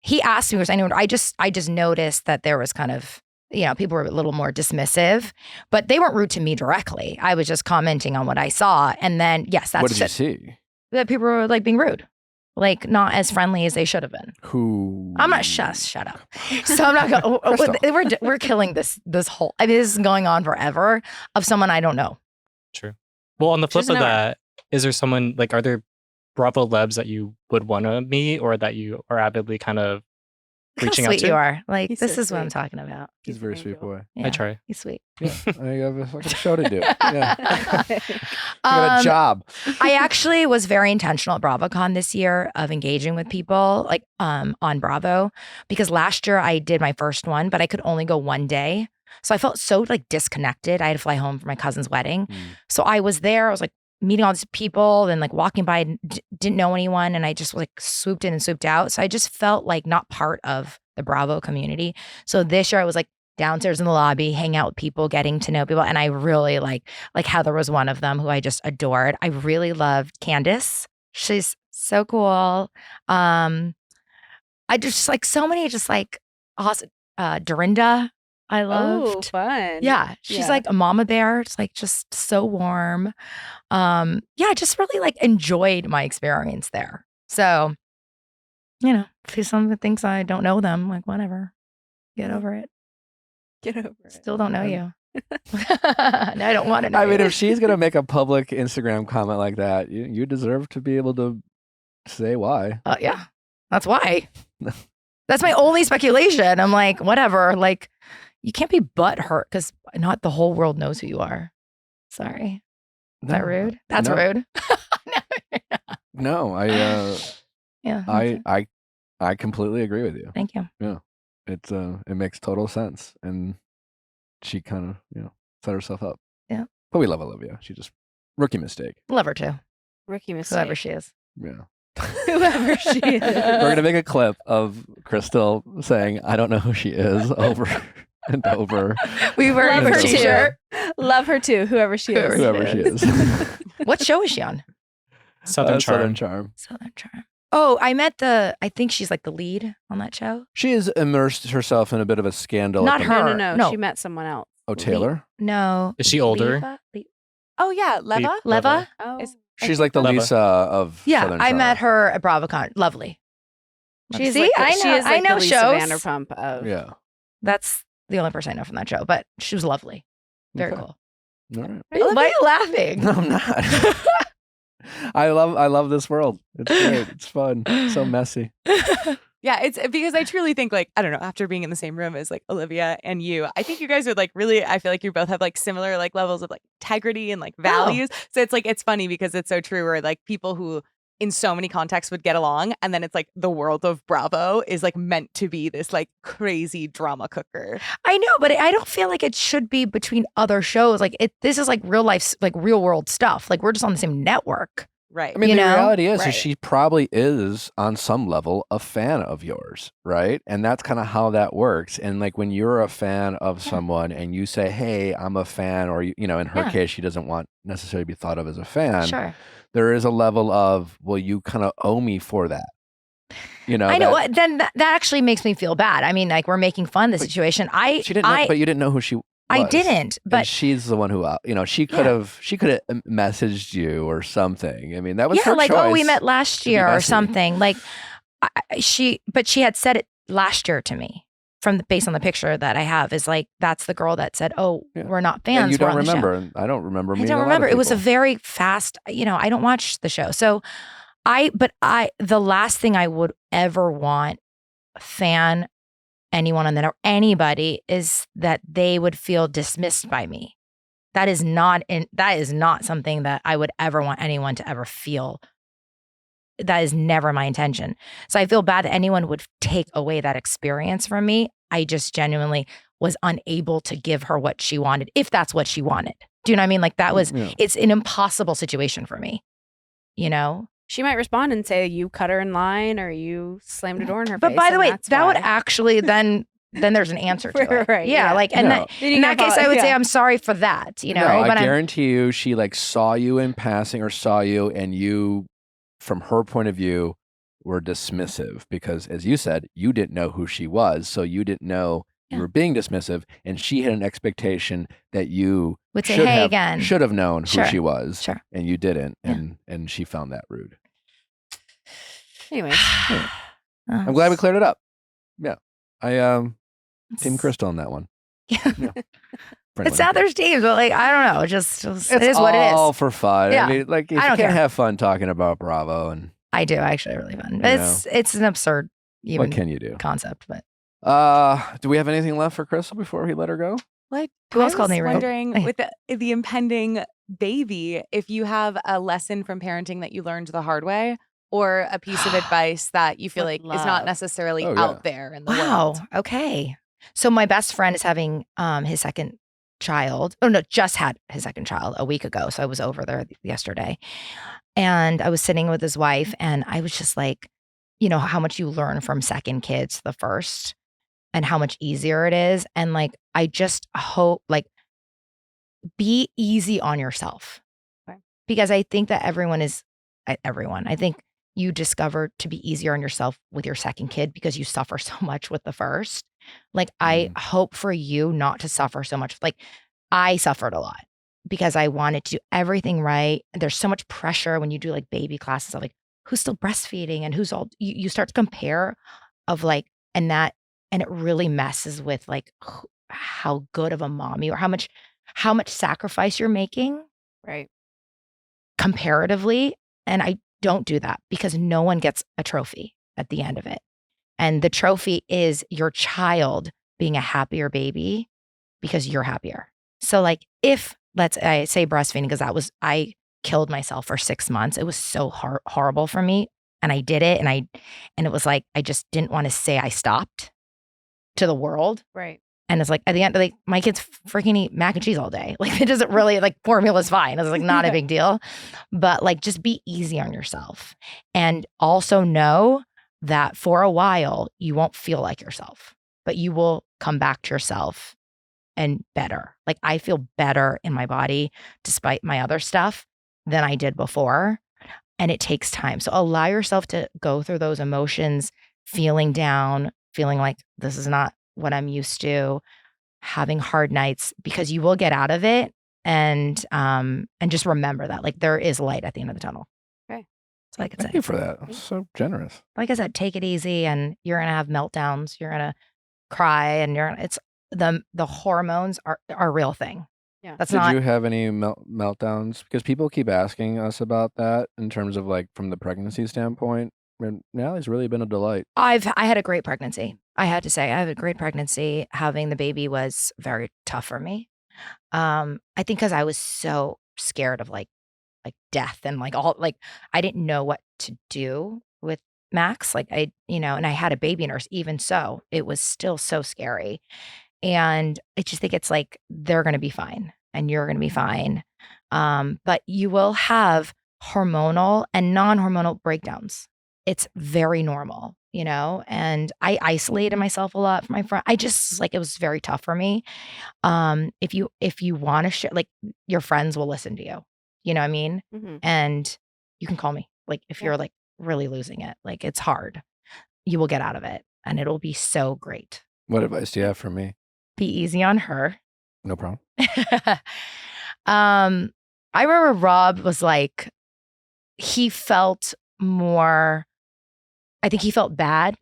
He asked me, was anyone... I just noticed that there was kind of, people were a little more dismissive, but they weren't rude to me directly. I was just commenting on what I saw. And then, yes, that's... What did you see? That people were like being rude. Like not as friendly as they should have been. Who? I'm not. Shut up. So I'm not going. We're killing this whole. I mean, this is going on forever of someone I don't know. True. Well, on the flip of that, is there someone like are there Bravo lebs that you would want to meet or that you are avidly kind of reaching How out sweet to? you are. Like He's this so is what I'm sweet. talking about. He's a very sweet boy. Yeah, I try. He's sweet. Yeah, I have a fucking show to do. Yeah, I got a job. I actually was very intentional at BravoCon this year of engaging with people like on Bravo because last year I did my first one, but I could only go one day So I felt so like disconnected. I had to fly home for my cousin's wedding. So I was there. I was like meeting all these people and like walking by and didn't know anyone. And I just like swooped in and swooped out. So I just felt like not part of the Bravo community. So this year I was like downstairs in the lobby, hanging out with people, getting to know people. And I really like Heather was one of them who I just adored. I really loved Candace. She's so cool. I just like so many just like awesome. Dorinda, I loved. Oh, fun. Yeah, she's like a mama bear. It's like just so warm. Yeah, I just really like enjoyed my experience there. So, you know, if someone thinks I don't know them, like whatever, get over it. Get over it. Still don't know you. And I don't want to know. I mean, you. if she's gonna make a public Instagram comment like that, you deserve to be able to say why. Yeah, that's why. That's my only speculation. I'm like, whatever. Like, you can't be butthurt because not the whole world knows who you are. Sorry. Is that rude? That's rude. No, Yeah. I completely agree with you. Thank you. Yeah, it makes total sense, and she kind of set herself up. Yeah. But we love Olivia. She just rookie mistake. Love her too. Rookie mistake. Whoever she is. Yeah. Whoever she is. We're gonna make a clip of Crystal saying, "I don't know who she is," over and over. We were Love her her t-shirt. Love her too. Whoever she is. Whoever she is. What show is she on? Southern Charm. Southern Charm. Southern Charm. Oh, I think she's like the lead on that show. She has immersed herself in a bit of a scandal. Not at the- her. No. No. She met someone else. Oh, Taylor. No. Is she older? Oh yeah, Leva. Leva? Oh. She's like the Leva. Lisa of Yeah, Southern I Charm. met her at BravoCon. Lovely. She's See, like the, I know. She is like I know the Lisa shows. Vanderpump of. Yeah. That's the only person I know from that show, but she was lovely. Very Okay. cool. All right. Why are you laughing? No, I'm not. I love this world. It's great. It's fun. So messy. Yeah, it's because I truly think like, I don't know, after being in the same room as like Olivia and you, I think you guys would like really, I feel like you both have like similar like levels of like integrity and like values. So it's like, it's funny because it's so true where like people who in so many contexts would get along. And then it's like the world of Bravo is like meant to be this like crazy drama cooker. I know, but I don't feel like it should be between other shows. Like this is like real life, like real world stuff. Like we're just on the same network. Right. I mean, You the know? reality is Right. she probably is on some level a fan of yours, right? And that's kind of how that works. And like when you're a fan of someone and you say, "Hey, I'm a fan," or in her Yeah. case, she doesn't want necessarily to be thought of as a fan. Sure. There is a level of, well, you kind of owe me for that. I know. Then that actually makes me feel bad. I mean, like we're making fun of the But situation. She didn't know, but you didn't know who she was. I didn't, And but she's the one who, she could have messaged you or something. I mean, that was her like, choice. oh, we met last be year or messy. something. Like she had said it last year to me based on the picture that I have is like, that's the girl that said, oh, Yeah. we're not fans. And you we're don't on the show." remember. And I don't remember. I meeting don't a lot of remember. It was a people. very fast, I don't watch the show. So the last thing I would ever want fan anyone on that or anybody is that they would feel dismissed by me. That is not something that I would ever want anyone to ever feel. That is never my intention. So I feel bad that anyone would take away that experience from me. I just genuinely was unable to give her what she wanted, if that's what she wanted. Do you know what I mean? Like it's an impossible situation for me, She might respond and say you cut her in line or you slammed a door in her But face. by the and way, that's that would why. actually then there's an answer to it. Right, Yeah, yeah. like and No. Then you in can that case, I would say yeah. I'm sorry for that. No, but I guarantee you, she like saw you in passing or saw you, and you, from her point of view, were dismissive because, as you said, you didn't know who she was, so you didn't know you Yeah. were being dismissive, and she had an expectation that you would say, hey, again. should have known Sure. who she was, Sure. and you didn't, Yeah. and she found that rude. Anyways, I'm glad we cleared it up. Yeah, I Team Crystal on that one. Yeah. Friendly. It's not their teams, but like I don't know. It It's is what it all is. for fun. Yeah. I mean, like if I you don't can't care. have fun talking about Bravo, and I do actually really fun. You It's an absurd even what can you do? concept, but Do we have anything left for Crystal before we let her go? Like, Who else I called was me rude? wondering Hey. with the impending baby, if you have a lesson from parenting that you learned the hard way, or a piece of advice that you feel Would like is not love. necessarily Oh, yeah. out there in the wow. world. Okay. So my best friend is having his second child. Oh no, just had his second child a week ago. So I was over there yesterday. And I was sitting with his wife and I was just like, you know, how much you learn from second kids to the first and how much easier it is. And like, I just hope like be easy on yourself. Okay. Because I think that I think you discover to be easier on yourself with your second kid because you suffer so much with the first. Like, I hope for you not to suffer so much. Like, I suffered a lot because I wanted to do everything right. And there's so much pressure when you do like baby classes of like, who's still breastfeeding and who's all, you start to compare of like, and it really messes with like how good of a mom you are, how much sacrifice you're making. Right. Comparatively. And I don't do that because no one gets a trophy at the end of it. And the trophy is your child being a happier baby because you're happier. So like I say breastfeeding because I killed myself for 6 months. It was so horrible for me. And I did it. And it was like, I just didn't want to say I stopped to the world. Right. And it's like at the end, like my kids freaking eat mac and cheese all day. Like it doesn't really like formula's fine. It's like not a big deal. But like just be easy on yourself. And also know that for a while you won't feel like yourself, but you will come back to yourself and better. Like I feel better in my body despite my other stuff than I did before. And it takes time. So allow yourself to go through those emotions, feeling down, feeling like this is not what I'm used to, having hard nights, because you will get out of it. And just remember that like there is light at the end of the tunnel. Okay. So like I Thank you for that. That's so generous. Like I said, take it easy and you're going to have meltdowns. You're going to cry and it's the hormones are a real thing. Yeah. Did you have any meltdowns? Because people keep asking us about that in terms of like from the pregnancy standpoint. And Natalie's really been a delight. I had a great pregnancy. I had to say I had a great pregnancy. Having the baby was very tough for me. I think because I was so scared of like death and like all like I didn't know what to do with Max. Like and I had a baby nurse. Even so, it was still so scary. And I just think it's like they're going to be fine and you're going to be fine. But you will have hormonal and non-hormonal breakdowns. It's very normal, and I isolated myself a lot from my friend. I just like, it was very tough for me. If you want to share, like your friends will listen to you, you know what I mean? Mm-hmm. And you can call me like, if you're like really losing it, like it's hard, you will get out of it and it'll be so great. What advice do you have for me? Be easy on her. No problem. I remember Rob was like, he felt more, I think he felt bad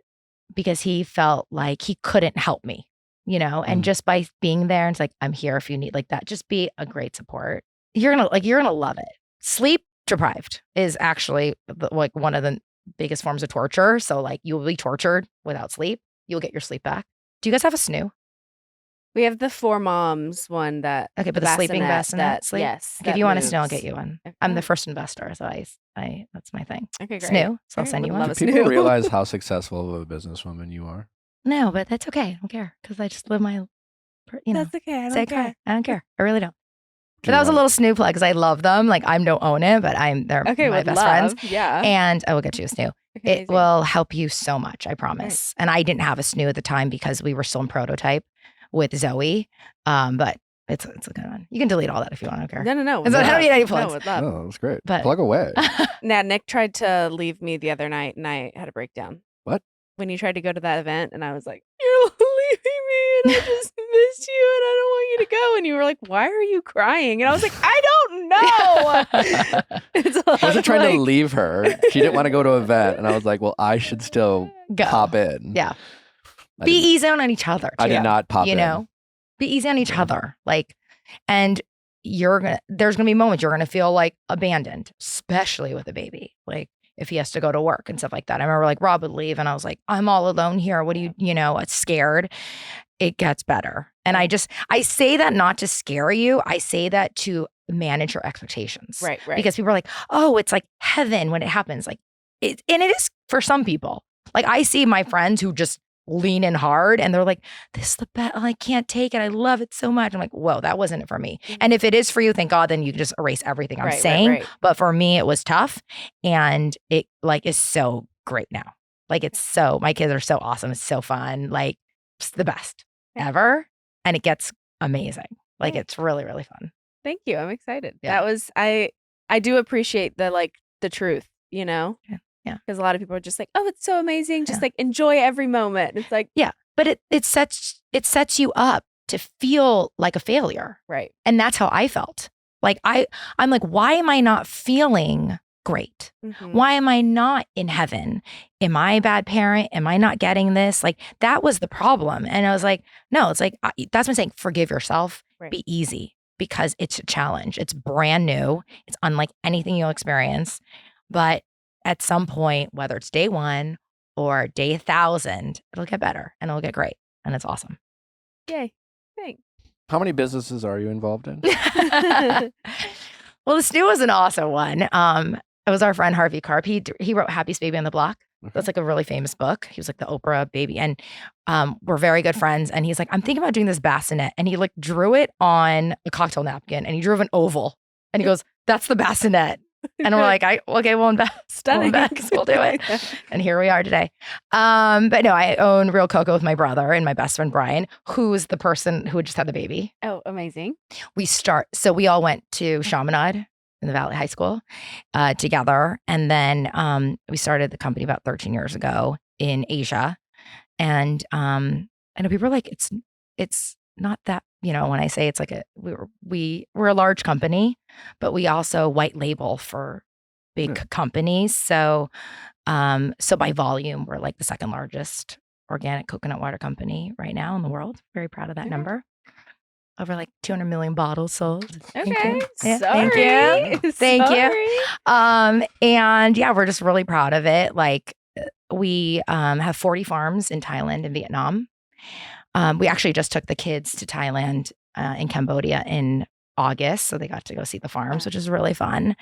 because he felt like he couldn't help me, and just by being there, and it's like, I'm here if you need like that, just be a great support. You're going to love it. Sleep deprived is actually like one of the biggest forms of torture. So like you will be tortured without sleep. You'll get your sleep back. Do you guys have a snoo? We have the 4 moms one that. Okay, but the sleeping bassinet sleep? Yes. If you want a snoo, I'll get you one. Okay. I'm the first investor, so I that's my thing. Okay, great. Snoo, so I'll send you one. Do people realize how successful of a businesswoman you are? No, but that's okay. I don't care because I just live my, That's okay. I don't care. I don't care. I really don't. But that was a little snoo plug because I love them. Like I don't own it, but they're my best friends. Yeah. And I will get you a snoo. Okay, it will help you so much, I promise. Right. And I didn't have a snoo at the time because we were still in prototype with Zoe. But it's a good one. You can delete all that if you want. I don't care. No. I don't need any plugs. No, that's great. But, plug away. Nick tried to leave me the other night and I had a breakdown. What? When you tried to go to that event and I was like, you're leaving me and I just missed you and I don't want you to go. And you were like, why are you crying? And I was like, I don't know. I wasn't trying to leave her. She didn't want to go to an event. And I was like, well, I should still pop in. Yeah. Be easy on each other. Too. I did not pop in. Be easy on each other. Like, and there's gonna be moments you're gonna feel like abandoned, especially with a baby. Like if he has to go to work and stuff like that. I remember like Rob would leave and I was like, I'm all alone here. What do you scared. It gets better. And I say that not to scare you. I say that to manage your expectations. Right. Because people are like, oh, it's like heaven when it happens. Like and it is for some people. Like I see my friends who just lean in hard and they're like, this is the best. I can't take it. I love it so much. I'm like, whoa, that wasn't it for me. And if it is for you, thank God, then you can just erase everything I'm saying. Right. But for me, it was tough. And it like is so great now. Like my kids are so awesome. It's so fun. Like it's the best ever. And it gets amazing. Like it's really, really fun. Thank you. I'm excited. Yeah. That was, I do appreciate the truth, you know? Yeah. Because a lot of people are just like, oh, it's so amazing. Just like enjoy every moment. It's like, yeah, but it sets you up to feel like a failure. Right. And that's how I felt. Like I'm like, why am I not feeling great? Mm-hmm. Why am I not in heaven? Am I a bad parent? Am I not getting this? Like that was the problem. And I was like, no, it's like, that's what I'm saying. Forgive yourself. Right. Be easy because it's a challenge. It's brand new. It's unlike anything you'll experience. But at some point, whether it's day 1 or day 1,000, it'll get better and it'll get great. And it's awesome. Yay. Thanks. How many businesses are you involved in? Well, the Snoo was an awesome one. It was our friend Harvey Karp. He wrote Happiest Baby on the Block. That's like a really famous book. He was like the Oprah baby. And we're very good friends. And he's like, I'm thinking about doing this bassinet. And he like drew it on a cocktail napkin and he drew an oval. And he goes, that's the bassinet. And we're like, okay, we'll invest. We'll invest. We'll do it. And here we are today. But no, I own Real Cocoa with my brother and my best friend, Brian, who's the person who just had the baby. Oh, amazing. So we all went to Chaminade in the Valley High School together. And then we started the company about 13 years ago in Asia. And I know people are like, it's not that, when I say it's like we're a large company, but we also white label for big companies. So by volume, we're like the second largest organic coconut water company right now in the world. Very proud of that number. Over like 200 million bottles sold. Okay. Yeah, Sorry. Thank you. Thank you. And yeah, we're just really proud of it. Like we have 40 farms in Thailand and Vietnam. We actually just took the kids to Thailand and Cambodia in August. So they got to go see the farms, which is really fun.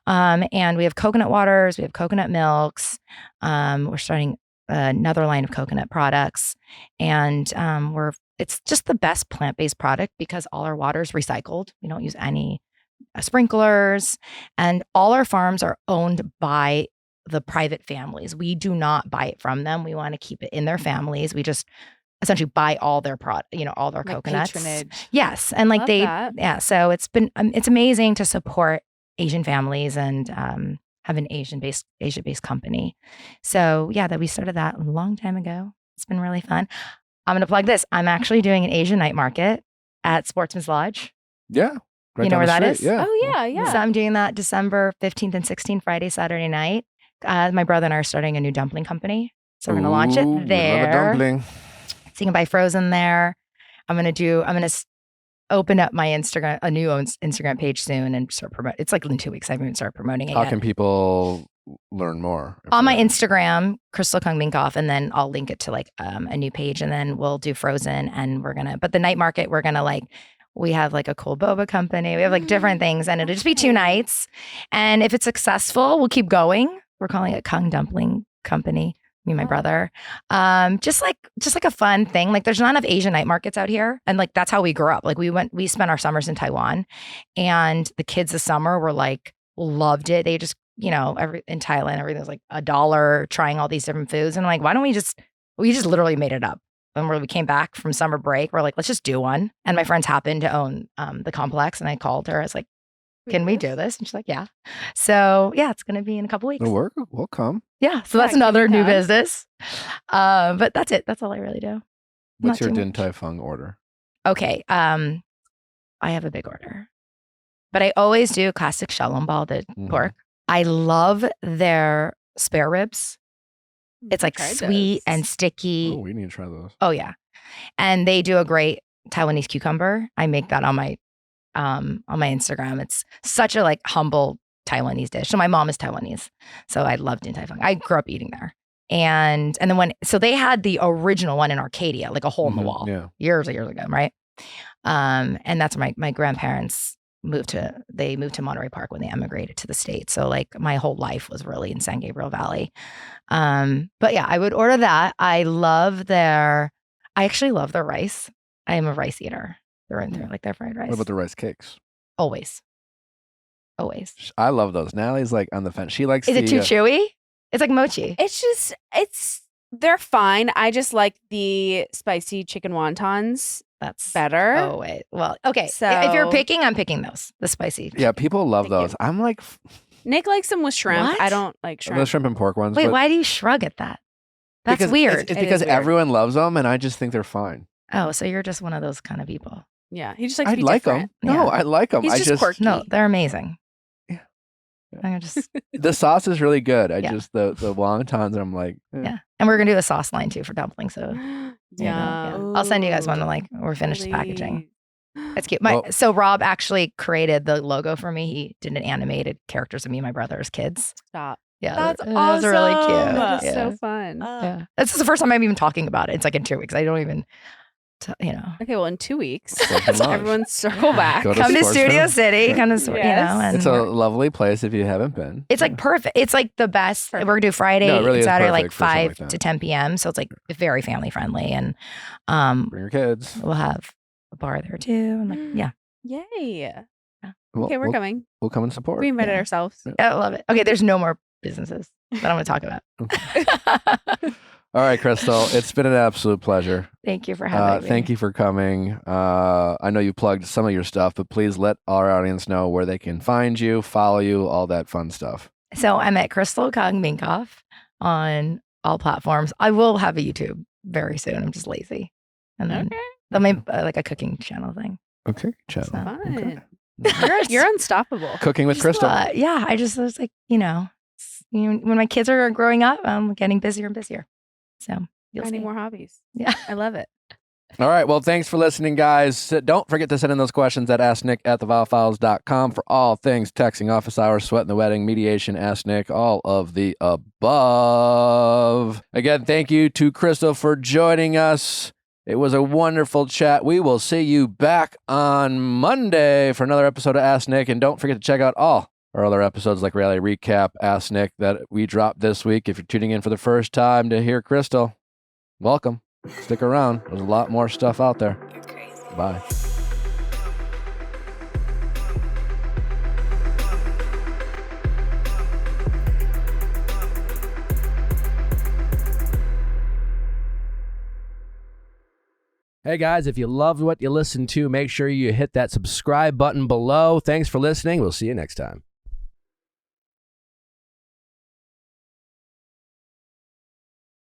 And we have coconut waters, we have coconut milks. We're starting another line of coconut products. And it's just the best plant-based product because all our water is recycled. We don't use any sprinklers. And all our farms are owned by the private families. We do not buy it from them. We want to keep it in their families. We just essentially buy all their all their like coconuts. Patronage. Yes. And like Love so it's been, it's amazing to support Asian families and have an Asia-based company. So yeah, that we started that a long time ago. It's been really fun. I'm going to plug this. I'm actually doing an Asian night market at Sportsman's Lodge. Yeah. Right you know where that is? Yeah. Oh yeah, yeah. So I'm doing that December 15th and 16th, Friday, Saturday night. My brother and I are starting a new dumpling company. So we're going to launch it there. Love a dumpling. So you can buy frozen there. I'm going to open up my Instagram, a new Instagram page soon and start promoting. It's like in 2 weeks. I haven't even started promoting it How yet. can people learn more? On my Instagram, Crystal Kung Minkoff, and then I'll link it to like a new page and then we'll do frozen and but the night market, we have like a cool boba company. We have like different things and it'll just be 2 nights. And if it's successful, we'll keep going. We're calling it Kung Dumpling Company. Me and my brother. Just like a fun thing. Like there's not enough Asian night markets out here. And like, that's how we grew up. Like we spent our summers in Taiwan and the kids this summer were like, loved it. They just, in Thailand, everything was like $1 trying all these different foods. And I'm like, why don't we just literally made it up. And when we came back from summer break, we're like, let's just do one. And my friends happened to own the complex. And I called her. I was like, can we do this? And she's like, yeah. So yeah, it's going to be in a couple weeks. We'll come. Yeah. So that's another new business. But that's it. That's all I really do. What's your Din Tai Fung order? Okay. I have a big order, but I always do classic Shalom Ball, the pork. I love their spare ribs. It's like sweet and sticky. Oh, we need to try those. Oh yeah. And they do a great Taiwanese cucumber. I make that on my Instagram. It's such a like humble Taiwanese dish. So my mom is Taiwanese. So I loved Din Tai Fung. I grew up eating there. And then they had the original one in Arcadia, like a hole in the wall years ago, right? And that's where my grandparents moved to Monterey Park when they emigrated to the States. So like my whole life was really in San Gabriel Valley. But yeah, I would order that. I actually love their rice. I am a rice eater. They're like their fried rice. What about the rice cakes? Always. I love those. Natalie's like on the fence. She likes. Is it too chewy? It's like mochi. They're fine. I just like the spicy chicken wontons. That's better. Oh wait. Well, okay. So if you're picking, I'm picking those. The spicy. Yeah, people love Thank those. you. I'm like Nick likes them with shrimp. What? I don't like shrimp. the shrimp and pork ones. Wait, but why do you shrug at that? That's because weird. It's It is because weird. everyone loves them, and I just think they're fine. Oh, so you're just one of those kind of people. Yeah, he just likes I to be like different. them. No, Yeah. I like them. He's I just quirky. No, they're amazing. Yeah. I'm just The sauce is really good. I Yeah. just the wontons. I'm like, yeah. And we're gonna do a sauce line too for dumplings. So Yeah. I'll send you guys one like we're finished the packaging. Please. That's cute. Well- So Rob actually created the logo for me. He did an animated characters of me and my brother as kids. Stop. Yeah, That's it was really cute. That is Yeah. so fun. Yeah. This is the first time I'm even talking about it. It's like in 2 weeks. I don't even, Okay, well, in 2 weeks, Open lunch. everyone circle back. Go to come to Sports Studio Room. City. Yeah. Come to, Yes. and it's a lovely place if you haven't been. it's like perfect. It's like the best. Perfect. We're gonna do Friday No, it really and is Saturday, like perfect for something 5 like that. to 10 p.m. So it's like very family friendly, and Bring your kids. we'll have a bar there too. And like, yeah, Yay. We'll- Okay, we're we'll, coming. We'll come and support. We invited Yeah. ourselves. I love it. Okay, there's no more businesses that I'm gonna talk about. All right, Crystal. It's been an absolute pleasure. Thank you for having me. Thank you for coming. I know you plugged some of your stuff, but please let our audience know where they can find you, follow you, all that fun stuff. So I'm at Crystal Kong Minkoff on all platforms. I will have a YouTube very soon. I'm just lazy, and then Okay. they'll make like a cooking channel thing. Okay, channel. Fun. Okay. You're unstoppable. Cooking with Crystal. Yeah, I was like, when my kids are growing up, I'm getting busier and busier. So you'll I need see. more hobbies. Yeah. I love it. All right. Well, thanks for listening, guys. Don't forget to send in those questions at AskNick@theviallfiles.com for all things texting, office hours, sweating the wedding, mediation, Ask Nick, all of the above. Again, thank you to Crystal for joining us. It was a wonderful chat. We will see you back on Monday for another episode of Ask Nick. And don't forget to check out all our other episodes like Reality Recap, Ask Nick, that we dropped this week. If you're tuning in for the first time to hear Crystal, welcome. Stick around. There's a lot more stuff out there. Bye. Hey guys, if you loved what you listened to, make sure you hit that subscribe button below. Thanks for listening. We'll see you next time.